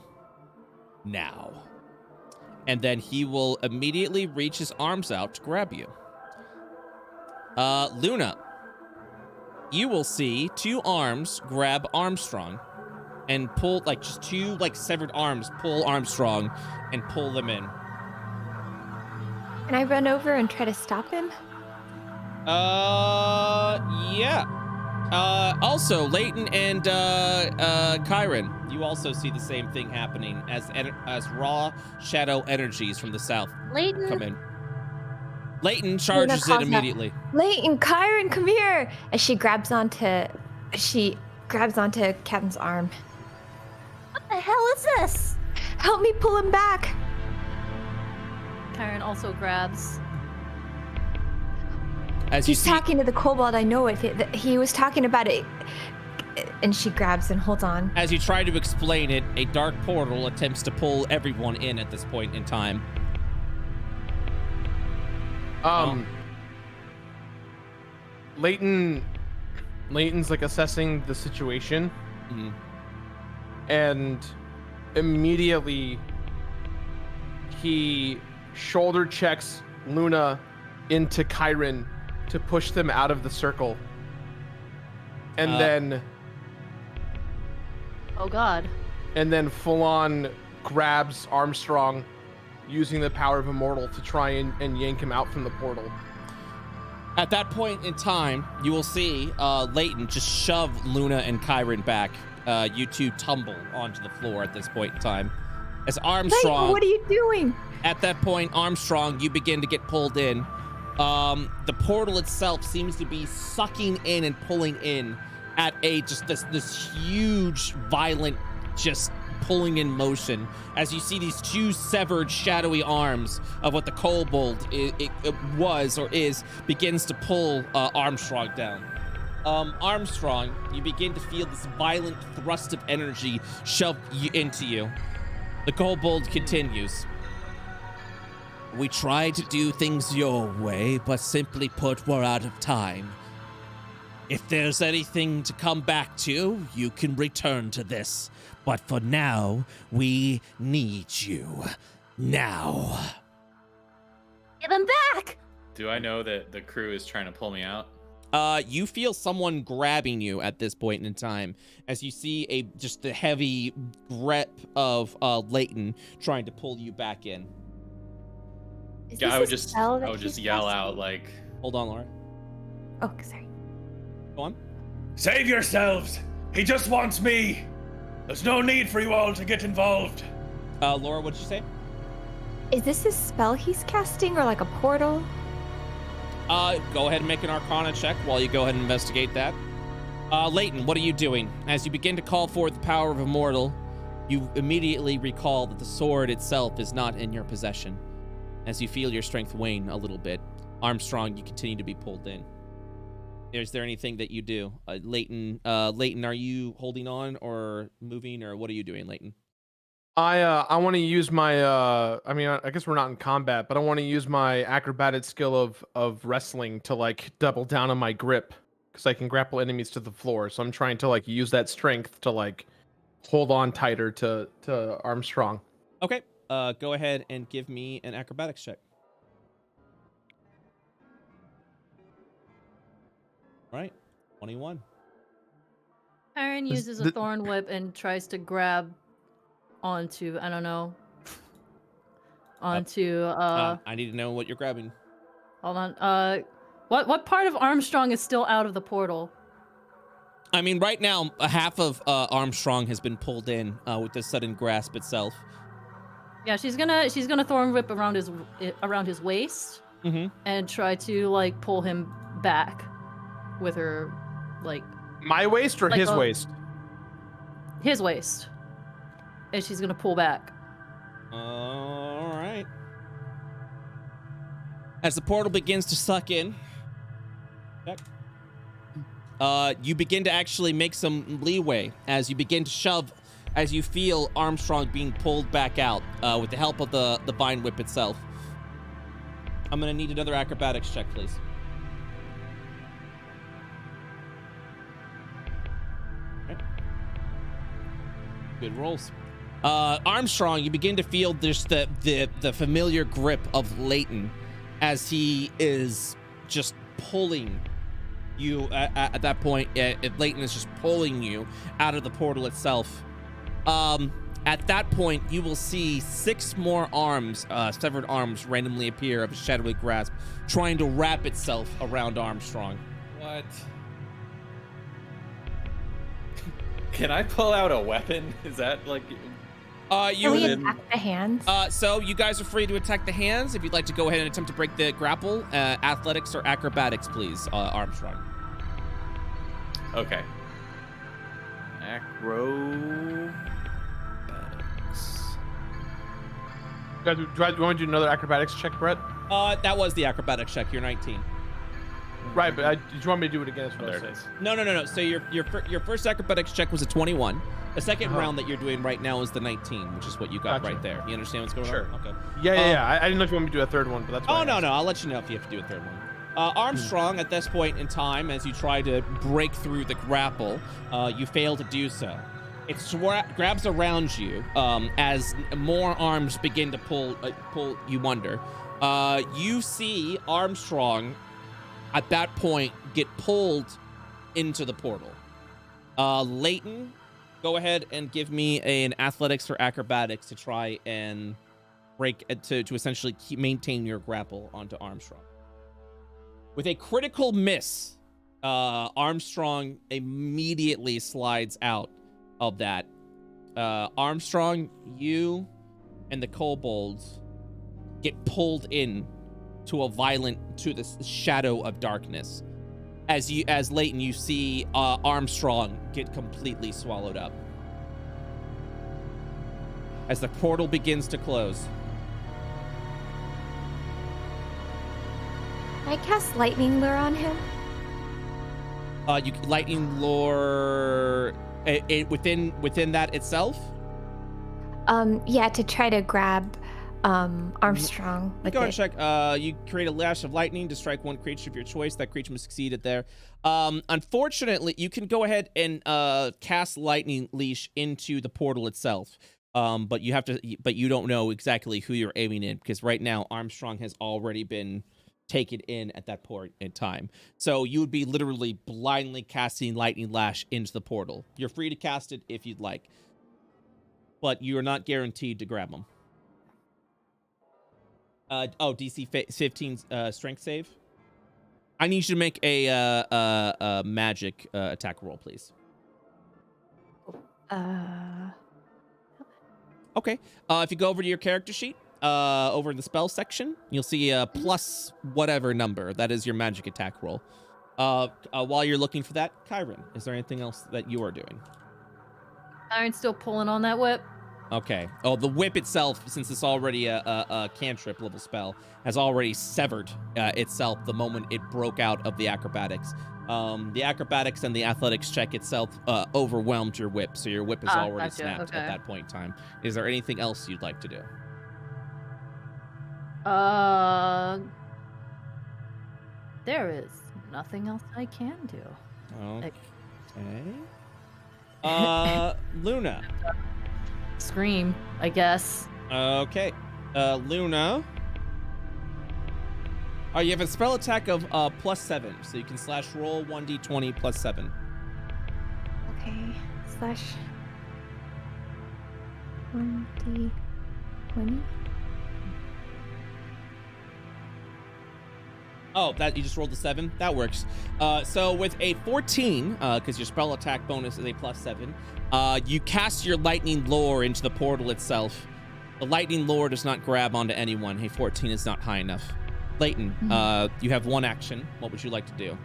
A: Now. And then he will immediately reach his arms out to grab you. Luna, you will see two arms grab Armstrong and pull, like, just two, like, severed arms pull Armstrong and pull them in.
D: Can I run over and try to stop him?
A: Yeah. Also, Leighton and, Kyron, you also see the same thing happening as raw shadow energies from the south
D: Leighton.
A: come in. Leighton charges it immediately.
D: Leighton, Kyron, come here! As she grabs onto Captain's arm.
E: What the hell is this?
D: Help me pull him back!
E: Kyron also grabs.
A: As
D: He's talking to the kobold, I know it. He was talking about it. And she grabs and holds on.
A: As you try to explain it, a dark portal attempts to pull everyone in at this point in time.
F: Leighton's like assessing the situation, and immediately he shoulder checks Luna into Kyron to push them out of the circle, and then
E: oh god,
F: and then full on grabs Armstrong using the power of Immortal to try and yank him out from the portal.
A: At that point in time, you will see Leighton just shove Luna and Kyron back. You two tumble onto the floor at this point in time. As Armstrong...
D: Leighton, what are you doing?
A: At that point, Armstrong, you begin to get pulled in. The portal itself seems to be sucking in and pulling in at a just this huge, violent, just pulling in motion as you see these two severed shadowy arms of what the kobold it was or is begins to pull Armstrong down. Armstrong, you begin to feel this violent thrust of energy shove into you. The kobold continues. We tried to do things your way, but simply put, we're out of time. If there's anything to come back to, you can return to this. But for now, we need you. Now.
E: Give him back!
B: Do I know that the crew is trying to pull me out?
A: You feel someone grabbing you at this point in time as you see just the heavy grip of Leighton trying to pull you back in.
B: Yeah, I would just yell out like,
A: hold on, Laura.
D: Oh, sorry.
A: Go on.
G: Save yourselves! He just wants me! There's no need for you all to get involved.
A: Laura, what'd you say?
D: Is this a spell he's casting or like a portal?
A: Go ahead and make an Arcana check while you go ahead and investigate that. Leighton, what are you doing? As you begin to call forth the power of Immortal, you immediately recall that the sword itself is not in your possession. As you feel your strength wane a little bit, Armstrong, you continue to be pulled in. Is there anything that you do? Leighton, are you holding on or moving, or what are you doing, Leighton?
F: I want to use my I guess we're not in combat, but I want to use my acrobatic skill of wrestling to like double down on my grip because I can grapple enemies to the floor. So I'm trying to like use that strength to like hold on tighter to Armstrong.
A: Okay. Go ahead and give me an acrobatics check. All right. 21.
E: Aaron uses a thorn whip and tries to grab onto, I don't know, onto,
A: I need to know what you're grabbing.
E: Hold on. What part of Armstrong is still out of the portal?
A: I mean, right now, half of Armstrong has been pulled in with the sudden grasp itself.
E: Yeah, she's gonna thorn whip around his waist and try to like pull him back with her, like
F: my waist or like his waist.
E: His waist, and she's gonna pull back.
A: All right. As the portal begins to suck in, you begin to actually make some leeway as you begin to shove. As you feel Armstrong being pulled back out with the help of the vine whip itself. I'm going to need another acrobatics check, please. Okay. Good rolls. Armstrong, you begin to feel just the familiar grip of Leighton as he is just pulling you at that point. Leighton is just pulling you out of the portal itself. At that point, you will see 6 more arms, severed arms, randomly appear of a shadowy grasp, trying to wrap itself around Armstrong.
B: What? Can I pull out a weapon? Is that like...
D: Can we attack the hands?
A: So you guys are free to attack the hands. If you'd like to go ahead and attempt to break the grapple, athletics or acrobatics, please, Armstrong.
B: Okay. Acrobatics.
F: Do you want to do another acrobatics check, Brett?
A: That was the acrobatics check. You're 19.
F: Right, but did you want me to do it again?
B: There it is.
A: No. So your first acrobatics check was a 21. The second round that you're doing right now is the 19, which is what you got right there. You understand what's going on? Okay.
F: Yeah. I didn't know if you want me to do a third one, but that's fine.
A: Oh, no. I'll let you know if you have to do a third one. Armstrong, at this point in time, as you try to break through the grapple, you fail to do so. It grabs around you as more arms begin to pull you under. You see Armstrong at that point get pulled into the portal. Leighton, go ahead and give me an athletics or acrobatics to try and break to essentially maintain your grapple onto Armstrong. With a critical miss, Armstrong immediately slides out of that. Armstrong, you and the kobolds get pulled in to the shadow of darkness. As Leighton, you see Armstrong get completely swallowed up. as the portal begins to close.
D: I cast lightning lure on him.
A: You lightning lure within that itself.
D: Yeah, to try to grab Armstrong.
A: Go ahead and check. You create a lash of lightning to strike one creature of your choice. That creature must succeed it there. Unfortunately, you can go ahead and cast lightning leash into the portal itself. But you have to. But you don't know exactly who you're aiming in, because right now Armstrong has already been taken in at that point in time. So you would be literally blindly casting lightning lash into the portal. You're free to cast it if you'd like, but you are not guaranteed to grab them. DC 15 strength save. I need you to make a magic attack roll, please. Okay. If you go over to your character sheet, over in the spell section, you'll see a plus whatever number. That is your magic attack roll. While you're looking for that, Kyron, is there anything else that you are doing?
E: Iron's still pulling on that whip.
A: Okay. Oh, the whip itself, since it's already a cantrip level spell, has already severed itself the moment it broke out of the acrobatics. The acrobatics and the athletics check itself overwhelmed your whip, so your whip is already snapped at that point in time. Is there anything else you'd like to do?
E: There is nothing else I can do.
A: Okay. Luna.
E: Scream, I guess.
A: Okay. Luna. You have a spell attack of +7, so you can slash roll 1d20 +7.
D: Okay. Slash 1d20.
A: Oh, that you just rolled a 7? That works. So with a 14, because your spell attack bonus is a +7, you cast your lightning lure into the portal itself. The lightning lure does not grab onto anyone. A 14 is not high enough. Layton, you have one action. What would you like to do?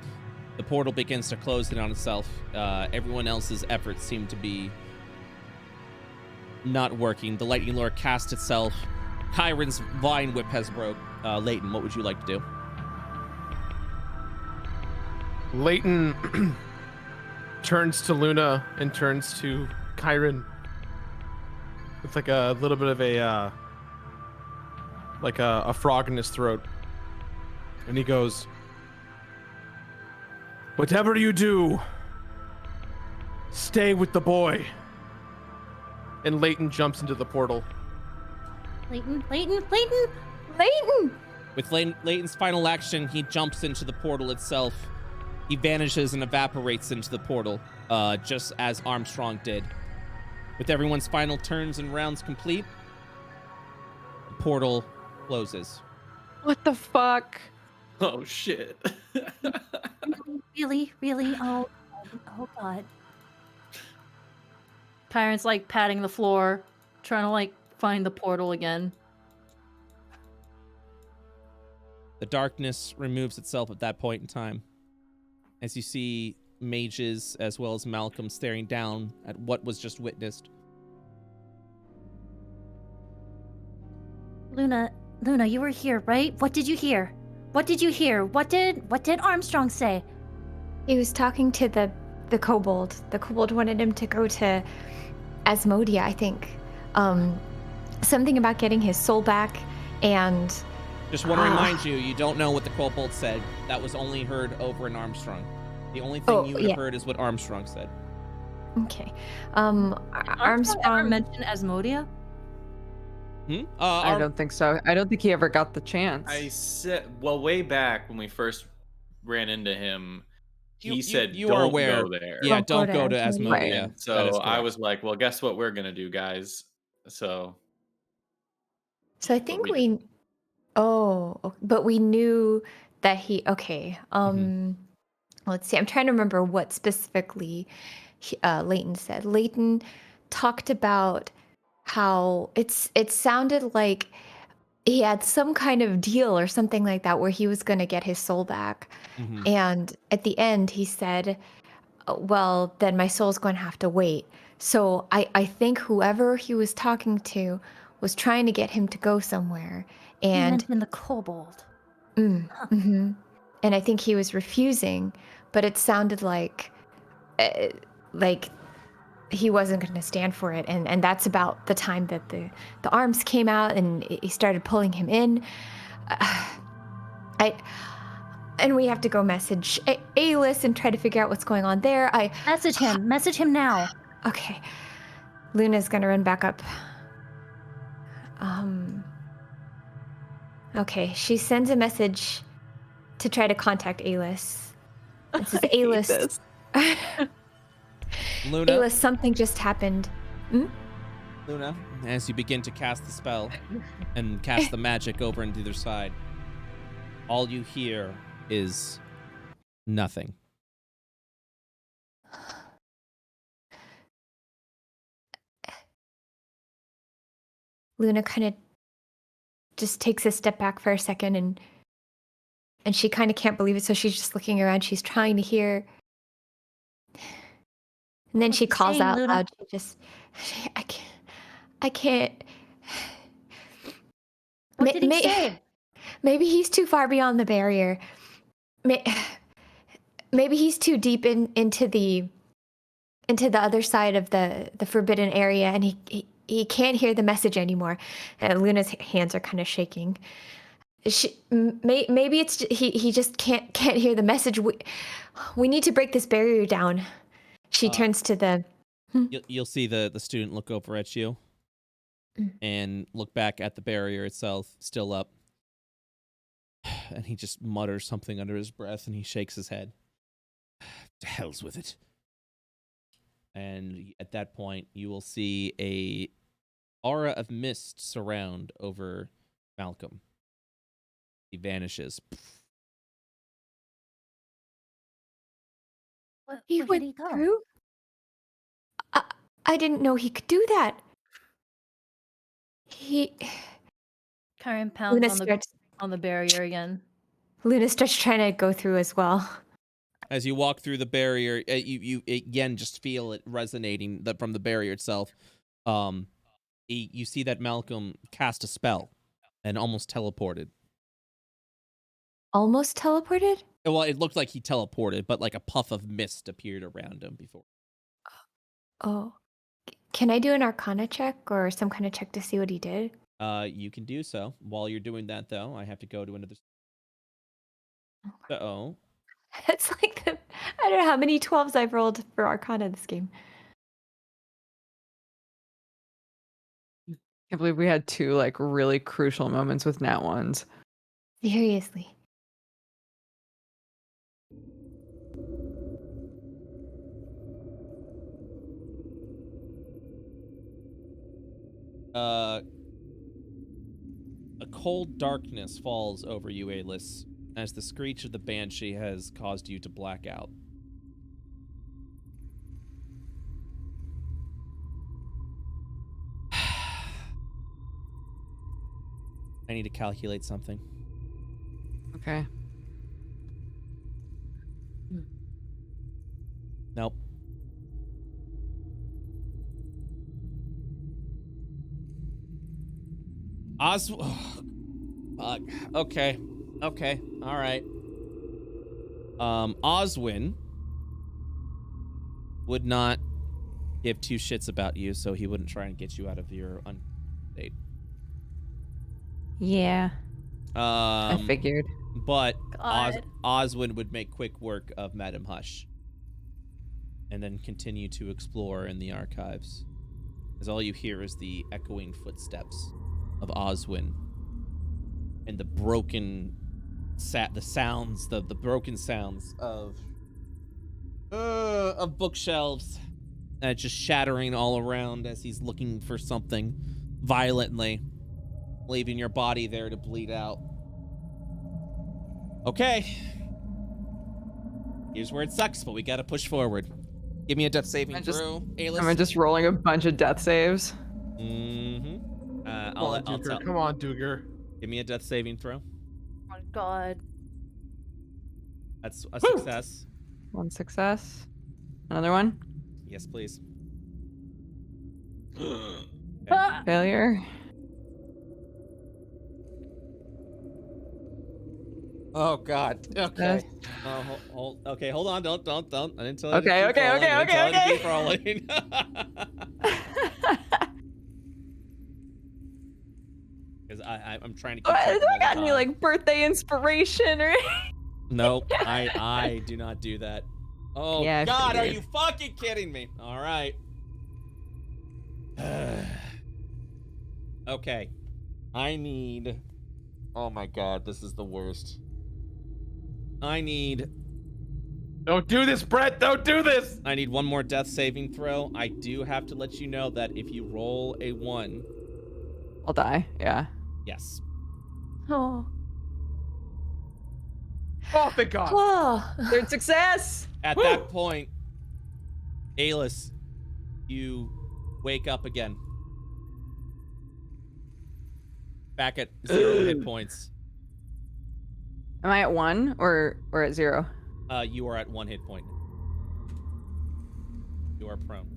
A: The portal begins to close in on itself. Everyone else's efforts seem to be not working. The lightning lure cast itself. Kyron's vine whip has broke. Layton, what would you like to do?
F: Layton turns to Luna and turns to Kyron with like a little bit of a frog in his throat, and he goes,
H: "Whatever you do, stay with the boy."
F: And Layton jumps into the portal.
E: Layton!
A: With Layton's final action, he jumps into the portal itself. He vanishes and evaporates into the portal, just as Armstrong did. With everyone's final turns and rounds complete, the portal closes.
C: What the fuck?
B: Oh shit.
E: Really? Oh god. Kyron's like patting the floor, trying to like find the portal again.
A: The darkness removes itself at that point in time, as you see mages as well as Malcolm staring down at what was just witnessed.
I: Luna, you were here, right? What did you hear? What did Armstrong say?
D: He was talking to the kobold. The kobold wanted him to go to Asmodia, I think. Something about getting his soul back, and
A: Just want to remind you, you don't know what the kobold said. That was only heard over in Armstrong. The only thing you would have heard is what Armstrong said.
D: Okay.
E: Armstrong ever mention Asmodia?
C: I don't think so. I don't think he ever got the chance.
B: I said, well, way back when we first ran into him, he said,
A: you are aware.
B: Go there.
A: Yeah, don't go to Asmodia.
B: And so I was like, well, guess what we're going to do, guys? So
D: I think but we knew that he, okay. Let's see. I'm trying to remember what specifically Layton said. Layton talked about how it sounded like he had some kind of deal or something like that where he was going to get his soul back. And at the end he said, well, then my soul's going to have to wait. So I think whoever he was talking to was trying to get him to go somewhere.
I: You
D: And
I: mentioned the kobold.
D: and I think he was refusing, but it sounded like he wasn't going to stand for it. And that's about the time that the arms came out and he started pulling him in. And we have to go message Alis and try to figure out what's going on there.
I: Message him. Message him now.
D: Okay. Luna's gonna run back up. Okay, she sends a message to try to contact Alis. It says, Alis.
A: Luna.
D: Alis, something just happened.
A: Luna, as you begin to cast the spell and cast the magic over into their side, all you hear is nothing.
D: Luna kind of just takes a step back for a second and she kind of can't believe it, so she's just looking around. She's trying to hear. And then she calls out loud. She just, I can't.
I: What did he say?
D: Maybe he's too far beyond the barrier. Maybe he's too deep into the other side of the forbidden area, and he can't hear the message anymore. And Luna's hands are kind of shaking. Maybe it's he just can't hear the message. We need to break this barrier down. She turns to the.
A: You'll see the student look over at you and look back at the barrier itself, still up. And he just mutters something under his breath and he shakes his head. To hell's with it. And at that point, you will see a aura of mist surround over Malcolm. He vanishes.
D: He went through? I didn't know he could do that.
E: Karen pounds on the barrier again.
D: Luna starts trying to go through as well.
A: As you walk through the barrier, you again just feel it resonating from the barrier itself. You see that Malcolm cast a spell and almost teleported.
D: Almost teleported?
A: Well, it looked like he teleported, but like a puff of mist appeared around him before.
D: Oh. Can I do an Arcana check or some kind of check to see what he did?
A: You can do so. While you're doing that, though, I have to go to another. Uh-oh.
D: It's like I don't know how many 12s I've rolled for Arcana this game.
C: Can't believe we had two like really crucial moments with nat ones.
D: Seriously.
A: A cold darkness falls over you, Alis, as the screech of the banshee has caused you to black out. I need to calculate something.
C: Okay.
A: Nope. Fuck. Okay. All right. Oswin would not give two shits about you, so he wouldn't try and get you out of your state.
C: Yeah. I figured.
A: But Oswin would make quick work of Madam Hush, and then continue to explore in the archives, as all you hear is the echoing footsteps of Oswin and the broken the broken sounds of bookshelves just shattering all around as he's looking for something violently, leaving your body there to bleed out. Okay. Here's where it sucks, but we gotta push forward. Give me a death saving throw, Alis.
C: Am I just rolling a bunch of death saves?
A: Mm-hmm.
F: Come on, Duger.
A: Give me a death saving throw.
E: Oh my god.
A: That's a success.
C: One success. Another one?
A: Yes, please.
C: Failure.
A: Oh God. Okay. Okay. Hold on. Don't. I didn't tell you to
C: Okay,
A: keep rolling. I didn't tell you to
C: okay.
A: keep rolling. Because I'm trying to keep track of
C: I
A: all the
C: got any
A: time.
C: like birthday inspiration or?
A: Nope. I do not do that. Oh
C: Yeah, I
A: God, are
C: figured.
A: you fucking kidding me? All right. Okay. I need. Oh my God, this is the worst. I need.
F: Don't do this, Brett. Don't do this.
A: I need one more death saving throw. I do have to let you know that if you roll a 1,
C: I'll die. Yeah.
A: yes.
D: Oh.
F: Oh, thank God.
D: Oh.
C: Third success.
A: At that point, Alis, you wake up again. Back at 0 hit points.
C: Am I at 1 or at 0?
A: You are at 1 hit point. You are prone.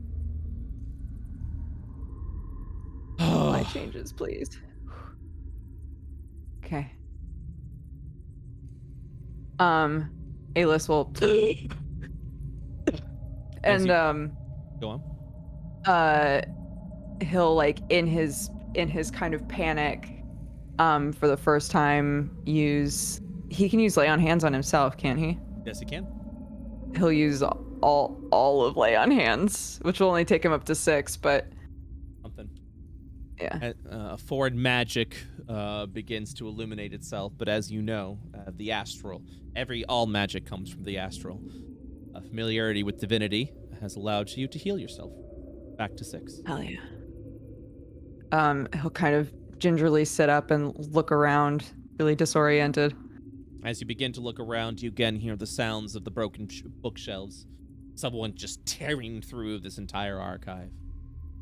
C: My changes, please. Okay. Alis will and
A: Go on.
C: he'll like in his kind of panic for the first time he can use lay on hands on himself, can't he?
A: Yes, you can.
C: He'll use all of lay on hands, which will only take him up to 6, but
A: Something.
C: yeah.
A: Foreign magic begins to illuminate itself, but as you know, the astral, all magic comes from the astral. Familiarity with divinity has allowed you to heal yourself back to 6.
C: Hell yeah. He'll kind of gingerly sit up and look around, really disoriented.
A: As you begin to look around, you again hear the sounds of the broken bookshelves. Someone just tearing through this entire archive.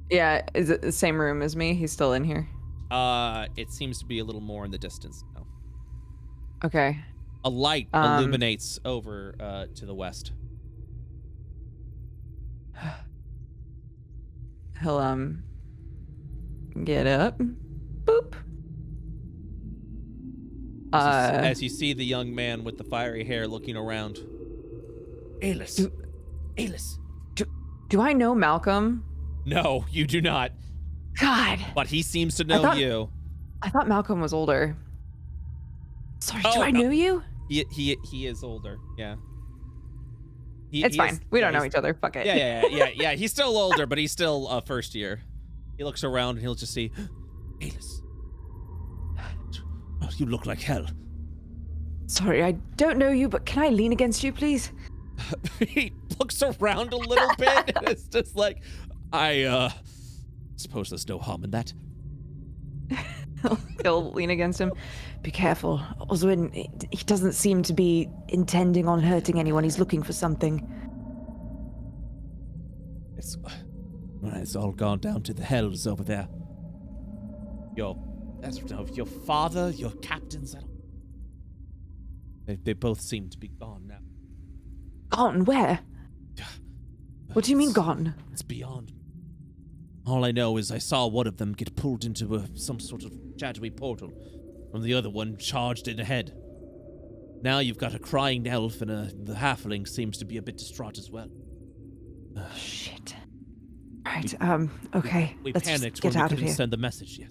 C: Yeah, is it the same room as me? He's still in here.
A: It seems to be a little more in the distance now.
C: Okay.
A: A light illuminates over to the west.
C: He'll get up. Boop.
A: As you see the young man with the fiery hair looking around. Alis.
C: Do I know Malcolm?
A: No, you do not.
C: God.
A: But he seems to know you.
C: I thought Malcolm was older. Sorry, do
A: Oh,
C: I
A: no.
C: know you?
A: He is older. Yeah.
C: It's fine. We don't know each other. Fuck it.
A: Yeah. He's still older, but he's still first year. He looks around and he'll just see, Alis. Oh, you look like hell.
C: Sorry, I don't know you, but can I lean against you, please?
A: He looks around a little bit and it's just like, I suppose there's no harm in that.
C: He'll lean against him. Be careful. Oswin, he doesn't seem to be intending on hurting anyone. He's looking for something.
A: It's all gone down to the hells over there. Your father, your captains, they both seem to be gone now.
C: Gone? Where? What do you mean gone?
A: It's beyond. All I know is I saw one of them get pulled into some sort of shadowy portal, and the other one charged in ahead. Now you've got a crying elf, and the halfling seems to be a bit distraught as well.
C: Shit. Right. Okay.
A: We
C: Let's
A: panicked
C: just get
A: when we
C: out of
A: couldn't
C: here.
A: send the message yet.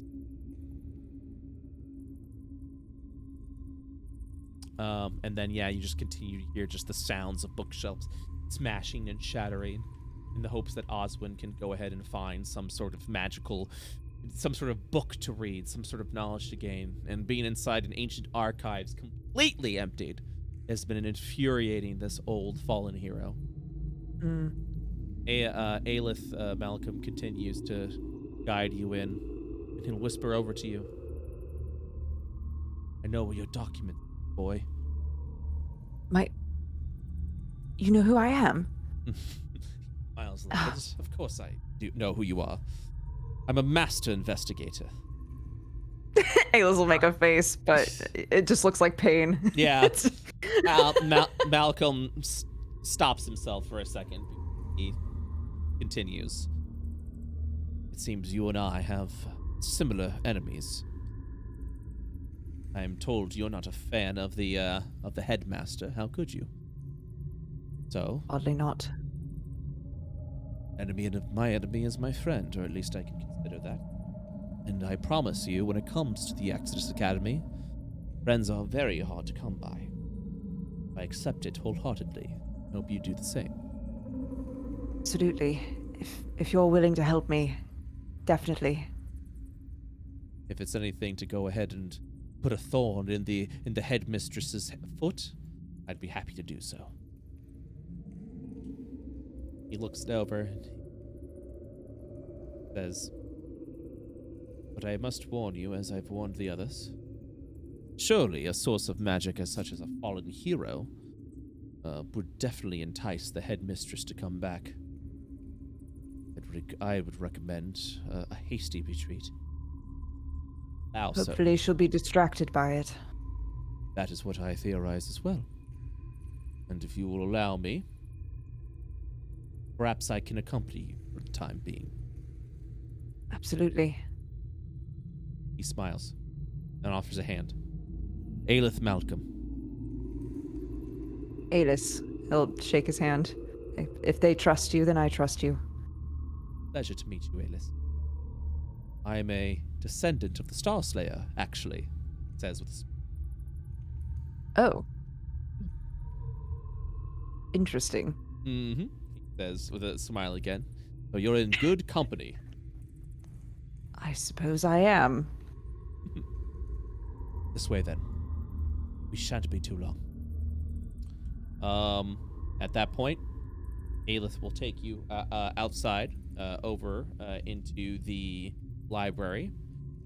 A: And then, you just continue to hear just the sounds of bookshelves smashing and shattering in the hopes that Oswin can go ahead and find some sort of book to read, some sort of knowledge to gain. And being inside an ancient archives completely emptied has been infuriating this old fallen hero. Aelith Malcolm continues to guide you in, and he'll whisper over to you. I know where your document, boy.
C: You know who I am?
A: Miles Lopez, of course I do know who you are. I'm a master investigator.
C: Alis will make a face, but it just looks like pain.
A: Yeah. Malcolm stops himself for a second. He continues. It seems you and I have similar enemies. I am told you're not a fan of the headmaster. How could you? So,
C: Oddly not.
A: my enemy is my friend, or at least I can consider that. And I promise you, when it comes to the Ecstas Academy, friends are very hard to come by. I accept it wholeheartedly. Hope you do the same.
C: Absolutely. If you're willing to help me, definitely.
A: If it's anything to go ahead and put a thorn in the headmistress's foot, I'd be happy to do so. He looks it over and says, "But I must warn you, as I've warned the others. Surely a source of magic as such as a fallen hero would definitely entice the headmistress to come back. I would recommend a hasty retreat."
C: Hopefully she'll be distracted by it.
A: That is what I theorize as well. And if you will allow me, perhaps I can accompany you for the time being.
C: Absolutely.
A: He smiles and offers a hand. Aelith Malcolm.
C: Alis, he'll shake his hand. If they trust you, then I trust you.
A: Pleasure to meet you, Aelith. I am a descendant of the Starslayer, actually, says with
C: Oh. Interesting.
A: Mm-hmm. He says with a smile again. So you're in good company.
C: I suppose I am.
A: This way, then. We shan't be too long. At that point, Aelith will take you outside, over into the library,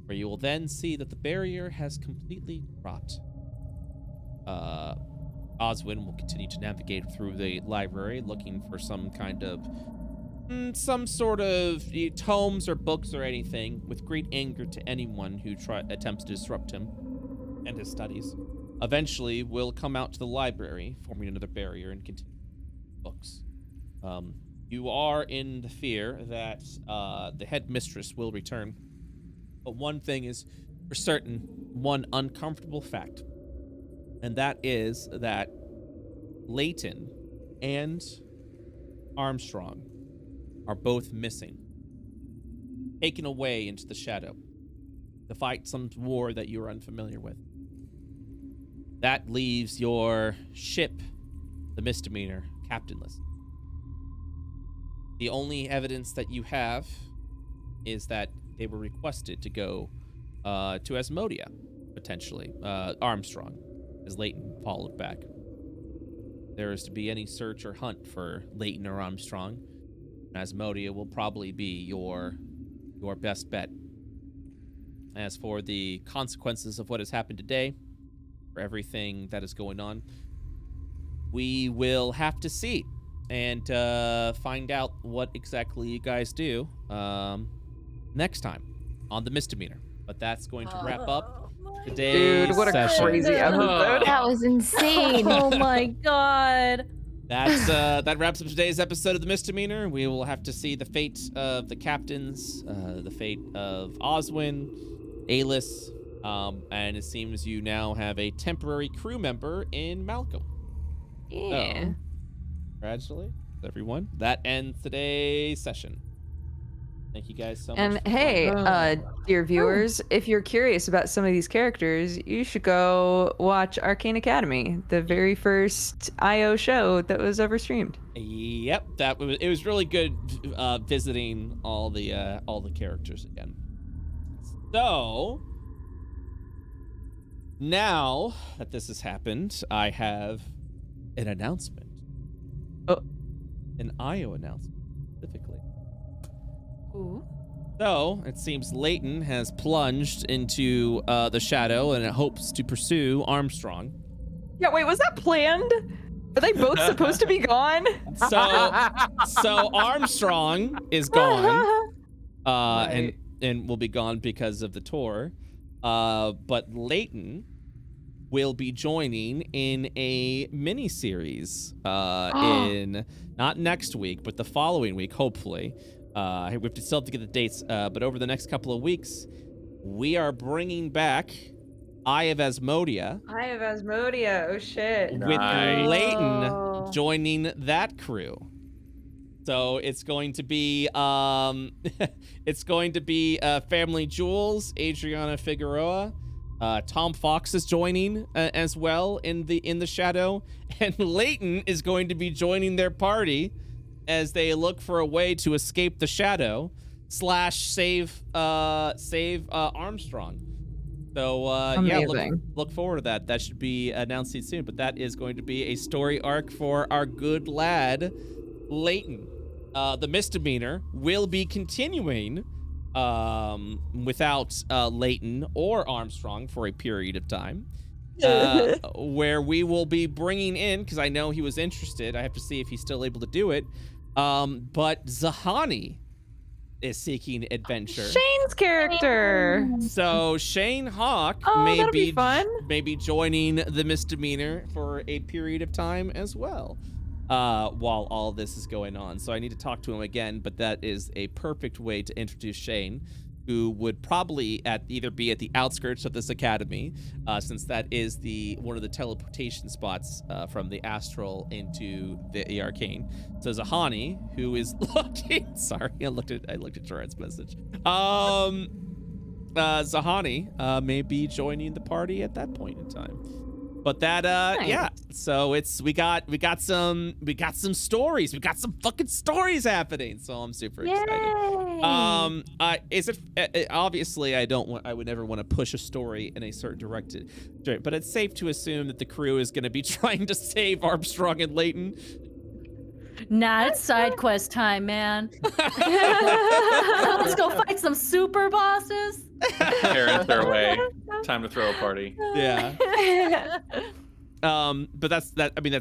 A: where you will then see that the barrier has completely dropped. Oswin will continue to navigate through the library, looking for some kind of some sort of tomes or books or anything, with great anger to anyone who attempts to disrupt him and his studies. Eventually, will come out to the library, forming another barrier, and continue books. You are in the fear that the headmistress will return. But one thing is for certain, one uncomfortable fact. And that is that Leighton and Armstrong are both missing. Taken away into the shadow to fight some war that you're unfamiliar with. That leaves your ship, the Misdemeanor, captainless. The only evidence that you have is that they were requested to go to Asmodia, potentially. Armstrong, as Leighton followed back. If there is to be any search or hunt for Leighton or Armstrong, Asmodia will probably be your best bet. As for the consequences of what has happened today, for everything that is going on, we will have to see and find out what exactly you guys do next time on the Misdemeanor. But that's going to wrap up today's
C: Dude, what a
A: session.
C: crazy episode.
D: That was insane.
E: Oh my god.
A: That wraps up today's episode of the Misdemeanor. We will have to see the fate of the captains, the fate of Oswin, Alis, and it seems you now have a temporary crew member in Malcolm.
C: Yeah.
A: So, congratulations, everyone. That ends today's session. Thank you guys so much.
C: And
A: for
C: hey,
A: playing.
C: dear viewers, if you're curious about some of these characters, you should go watch Arcane Academy, the very first IO show that was ever streamed.
A: Yep, it was really good visiting all the characters again. So now that this has happened, I have an announcement. An IO announcement specifically.
E: Ooh.
A: So, it seems Leighton has plunged into the shadow and it hopes to pursue Armstrong.
C: Yeah, wait, was that planned? Are they both supposed to be gone?
A: So Armstrong is gone,
C: Right.
A: and will be gone because of the tour. But Leighton will be joining in a mini-series in not next week, but the following week, hopefully. We have to still have to get the dates, but over the next couple of weeks, we are bringing back Eye of Asmodia.
C: Eye of Asmodia. Oh shit.
A: With
B: Nice.
A: Leighton joining that crew. So it's going to be Family Jewels, Adriana Figueroa, Tom Fox is joining as well in the shadow, and Leighton is going to be joining their party as they look for a way to escape the shadow / save Armstrong. So look forward to that. That should be announced soon, but that is going to be a story arc for our good lad Leighton. The misdemeanor will be continuing without Leighton or Armstrong for a period of time, where we will be bringing in, because I know he was interested, I have to see if he's still able to do it, but Zahani is seeking adventure.
C: Shane's character.
A: So Shane Hawk may be joining the misdemeanor for a period of time as well, while all this is going on. So I need to talk to him again, but that is a perfect way to introduce Shane, who would probably either be at the outskirts of this academy, since that is one of the teleportation spots from the astral into the arcane. So Zahani, who is looking, sorry, I looked at Jared's message. Zahani may be joining the party at that point in time. But that nice. Yeah, so we got some stories. We got some fucking stories happening. So I'm super excited. Is it obviously I would never want to push a story in a certain direction, but it's safe to assume that the crew is going to be trying to save Armstrong and Leighton.
E: Nah, it's side quest time, man. Let's go fight some super bosses.
B: Parents are away. Time to throw a party.
A: Yeah. But that's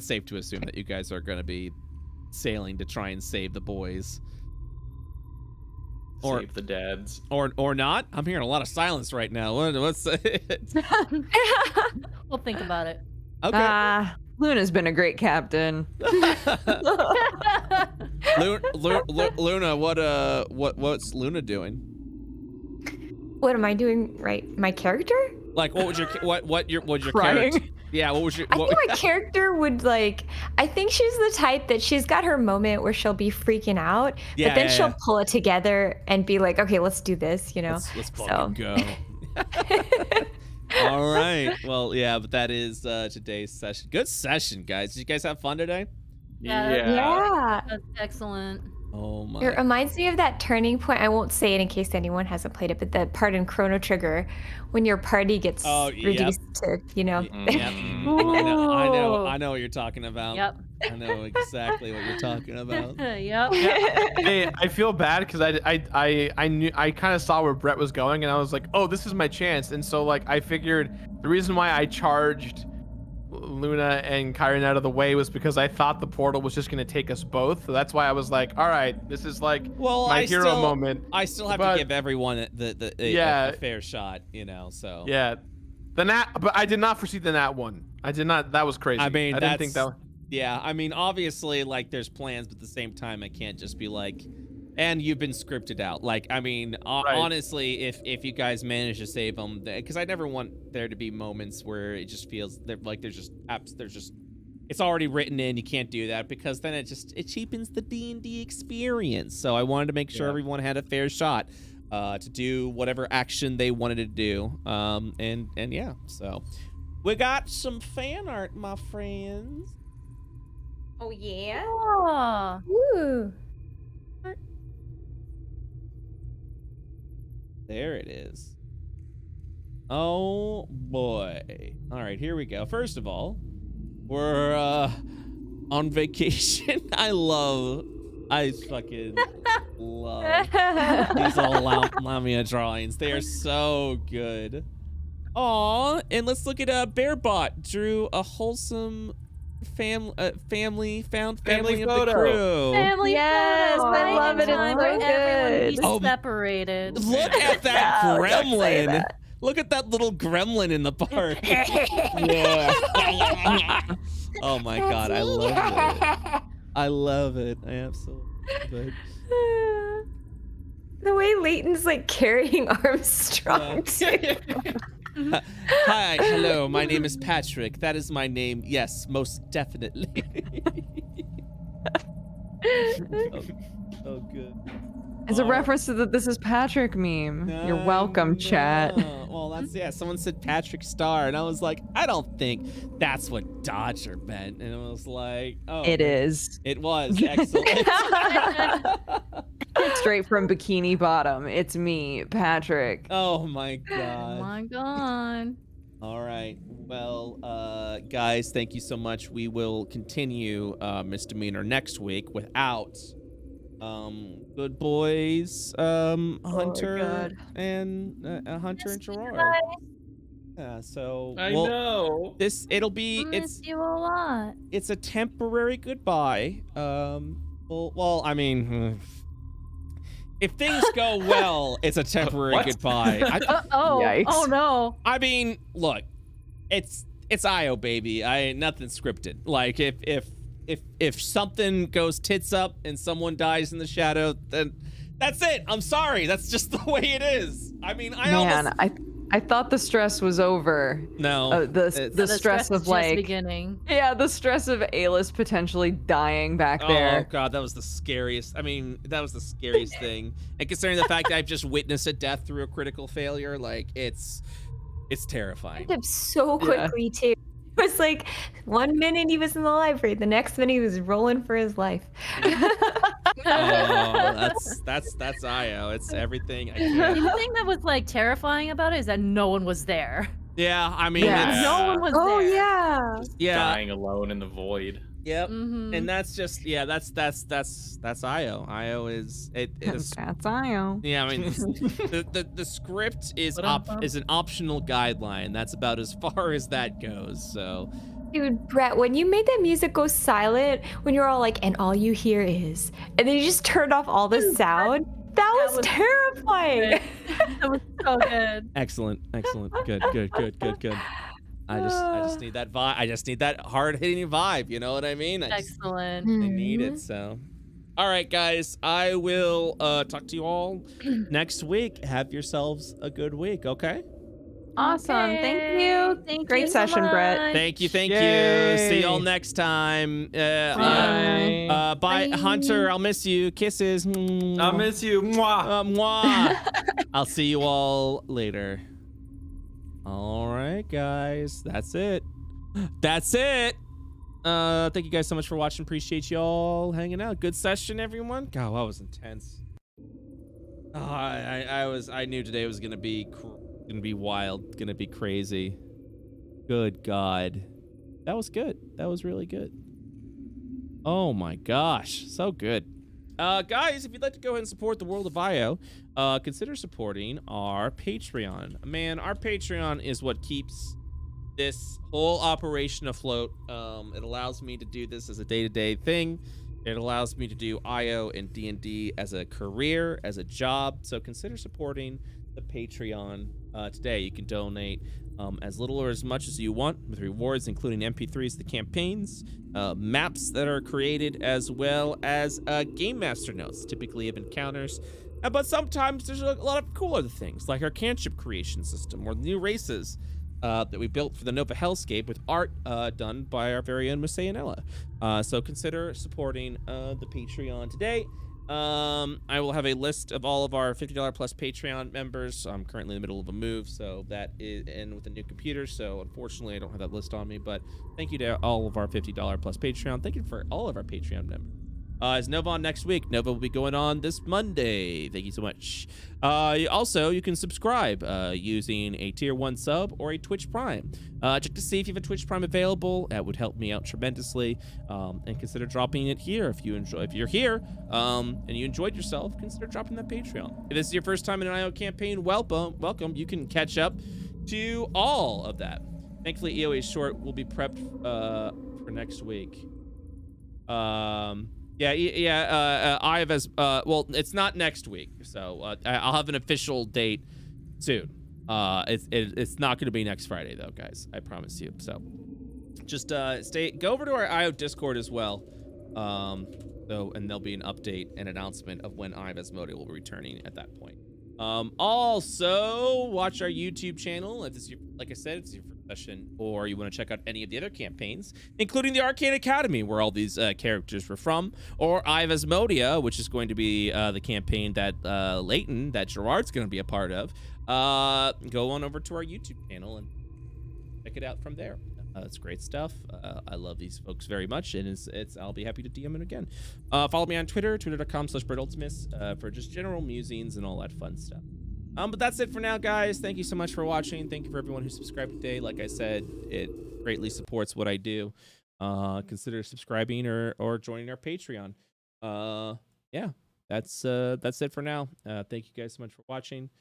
A: safe to assume that you guys are going to be sailing to try and save the boys.
B: Save the dads.
A: Or not. I'm hearing a lot of silence right now. What's it?
E: We'll think about it.
A: Okay.
C: Luna's been a great captain.
A: Luna, what's Luna doing?
D: What am I doing right? My character?
A: Like, what was your character? Yeah, what was your?
D: I think my character would I think she's the type that she's got her moment where she'll be freaking out, but then she'll pull it together and be like, okay, let's do this, you know?
A: Let's fucking go. All right. Well, yeah, but that is today's session. Good session, guys. Did you guys have fun today?
D: Yeah.
E: That's excellent.
A: Oh my.
D: It reminds me of that turning point. I won't say it in case anyone hasn't played it, but that part in Chrono Trigger when your party gets reduced to, you know.
A: Yep. I know what you're talking about.
E: Yep.
A: I know exactly what you're talking about.
E: Yep.
F: Hey, I feel bad because I kind of saw where Brett was going, and I was like, oh, this is my chance. And so I figured the reason why I charged Luna and Kyron out of the way was because I thought the portal was just going to take us both. So that's why I was like, all right, this is my hero moment.
A: I still have to give everyone a fair shot, you know, so.
F: Yeah. But I did not foresee the Nat one. I did not. That was crazy.
A: I mean,
F: I didn't think that.
A: Yeah, I mean, obviously, there's plans, but at the same time, I can't just be and you've been scripted out. Honestly, if you guys manage to save them, because I never want there to be moments where it just feels it's already written in. You can't do that because then it cheapens the D&D experience. So I wanted to make sure everyone had a fair shot to do whatever action they wanted to do. And yeah, so we got some fan art, my friends.
C: Oh yeah.
E: Oh.
D: Woo.
A: There it is. Oh boy. All right, here we go. First of all, we're on vacation. I fucking love these old Lamia drawings. They are so good. Aw, and let's look at Bearbot drew a wholesome family in
F: photo.
A: the crew.
E: Family
C: Yes,
E: photo.
C: I love it. It's
E: Time
C: so
E: for everyone to be
A: good.
E: separated.
A: Look at that gremlin. Look at that little gremlin in the park. Yeah. Oh my god, I love it. I love it. I absolutely love it.
D: The way Leighton's like carrying Armstrong too.
A: Hi, hello, my name is Patrick. That is my name. Yes, most definitely. oh, good.
C: It's a reference to the This Is Patrick meme. You're welcome, chat.
A: Well, that's, someone said Patrick Star, and I was like, I don't think that's what Dodger meant. And I was like, oh.
C: It is.
A: It was. Excellent.
C: Straight from Bikini Bottom. It's me, Patrick.
A: Oh my god.
E: Oh my god.
A: All right. Well, guys, thank you so much. We will continue Miss Demeanor next week without good boys Hunter and Hunter and Gerard. Yeah, so
B: I know.
A: It'll be
E: Miss you a lot.
A: it's a temporary goodbye. Well, I mean, if things go well, it's a temporary goodbye.
C: Yikes.
E: Oh no.
A: I mean, look, it's IO, baby. Nothing scripted. Like if something goes tits up and someone dies in the shadow, then that's it. I'm sorry. That's just the way it is. I mean,
C: I thought the stress was over.
A: No.
C: The stress of
E: is
C: like
E: just beginning.
C: Yeah, the stress of Alis potentially dying back there.
A: Oh god, that was the scariest. I mean, that was the scariest thing. And considering the fact that I've just witnessed a death through a critical failure, like it's terrifying.
D: Ended up so quickly too. It was like 1 minute he was in the library, the next minute he was rolling for his life.
A: That's IO. It's everything I can.
E: The thing that was like terrifying about it is that no one was there.
A: Yeah, I mean,
C: Yeah.
E: No one was
D: Oh
E: there.
D: yeah.
B: Just
A: Yeah.
B: dying alone in the void.
A: Yep.
E: Mhm.
A: And that's just that's IO. IO is
C: That's Io.
A: yeah, I mean the script is is an optional guideline. That's about as far as that goes. So
D: Dude, Brett, when you made that music go silent, when you're all like, and all you hear is, and then you just turned off all the sound, that was terrifying.
E: That was so good.
A: excellent. Good. I just need that vibe. I just need that hard hitting vibe. You know what I mean?
E: Excellent.
A: I need it. So, all right, guys. I will talk to you all next week. Have yourselves a good week. Okay.
C: Awesome.
E: Okay.
C: Thank you. Great session, Brett.
A: Thank you.
F: Yay.
A: See y'all next time.
C: Bye.
A: Bye, Hunter. I'll miss you. Kisses.
B: I miss you. Mwah.
A: Mwah. I'll see you all later. All right, guys. That's it. Thank you guys so much for watching. Appreciate y'all hanging out. Good session, everyone. God, that was intense. Oh, I knew today was gonna be wild, gonna be crazy. Good God, that was good. That was really good. Oh my gosh, so good. Guys, if you'd like to go ahead and support the world of IO, consider supporting our Patreon. Man, our Patreon is what keeps this whole operation afloat. It allows me to do this as a day-to-day thing. It allows me to do IO and D&D as a career, as a job. So consider supporting the Patreon today. You can donate as little or as much as you want, with rewards including MP3s, the campaigns, maps that are created, as well as game master notes, typically of encounters. But sometimes there's a lot of cooler things, like our cantrip creation system or new races that we built for the Nova Hellscape with art done by our very own MasaeAnela. So consider supporting the Patreon today. I will have a list of all of our $50 plus Patreon members. I'm currently in the middle of a move, so that is in with a new computer. So unfortunately, I don't have that list on me. But thank you to all of our $50 plus Patreon. Thank you for all of our Patreon members. Is Nova on next week? Nova will be going on this Monday. Thank you so much. Also, you can subscribe using a tier 1 sub or a Twitch Prime. Check to see if you have a Twitch Prime available. That would help me out tremendously. And consider dropping it here if you're here and you enjoyed yourself. Consider dropping that Patreon. If this is your first time in an IO campaign, welcome. You can catch up to all of that. Thankfully, EOA short will be prepped for next week. I've well, it's not next week, so I'll have an official date soon. It's not going to be next Friday though, guys. I promise you. So just go over to our IO Discord as well. So, and there'll be an update and announcement of when Asmodeus will be returning at that point. Also, watch our YouTube channel. If this is your, like I said, it's your first session, or you want to check out any of the other campaigns, including the Arcane Academy, where all these characters were from, or Asmodeus, which is going to be the campaign that Leighton, that Gerard's going to be a part of. Go on over to our YouTube channel and check it out from there. It's great stuff. I love these folks very much, and I'll be happy to DM it again. Follow me on Twitter, twitter.com/BrettUltimus, for just general musings and all that fun stuff. But that's it for now, guys. Thank you so much for watching. Thank you for everyone who subscribed today. Like I said, it greatly supports what I do. Consider subscribing or joining our Patreon. Yeah, that's it for now. Thank you guys so much for watching,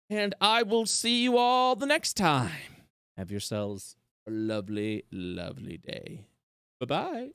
A: and I will see you all the next time. Have yourselves a lovely, lovely day. Bye-bye.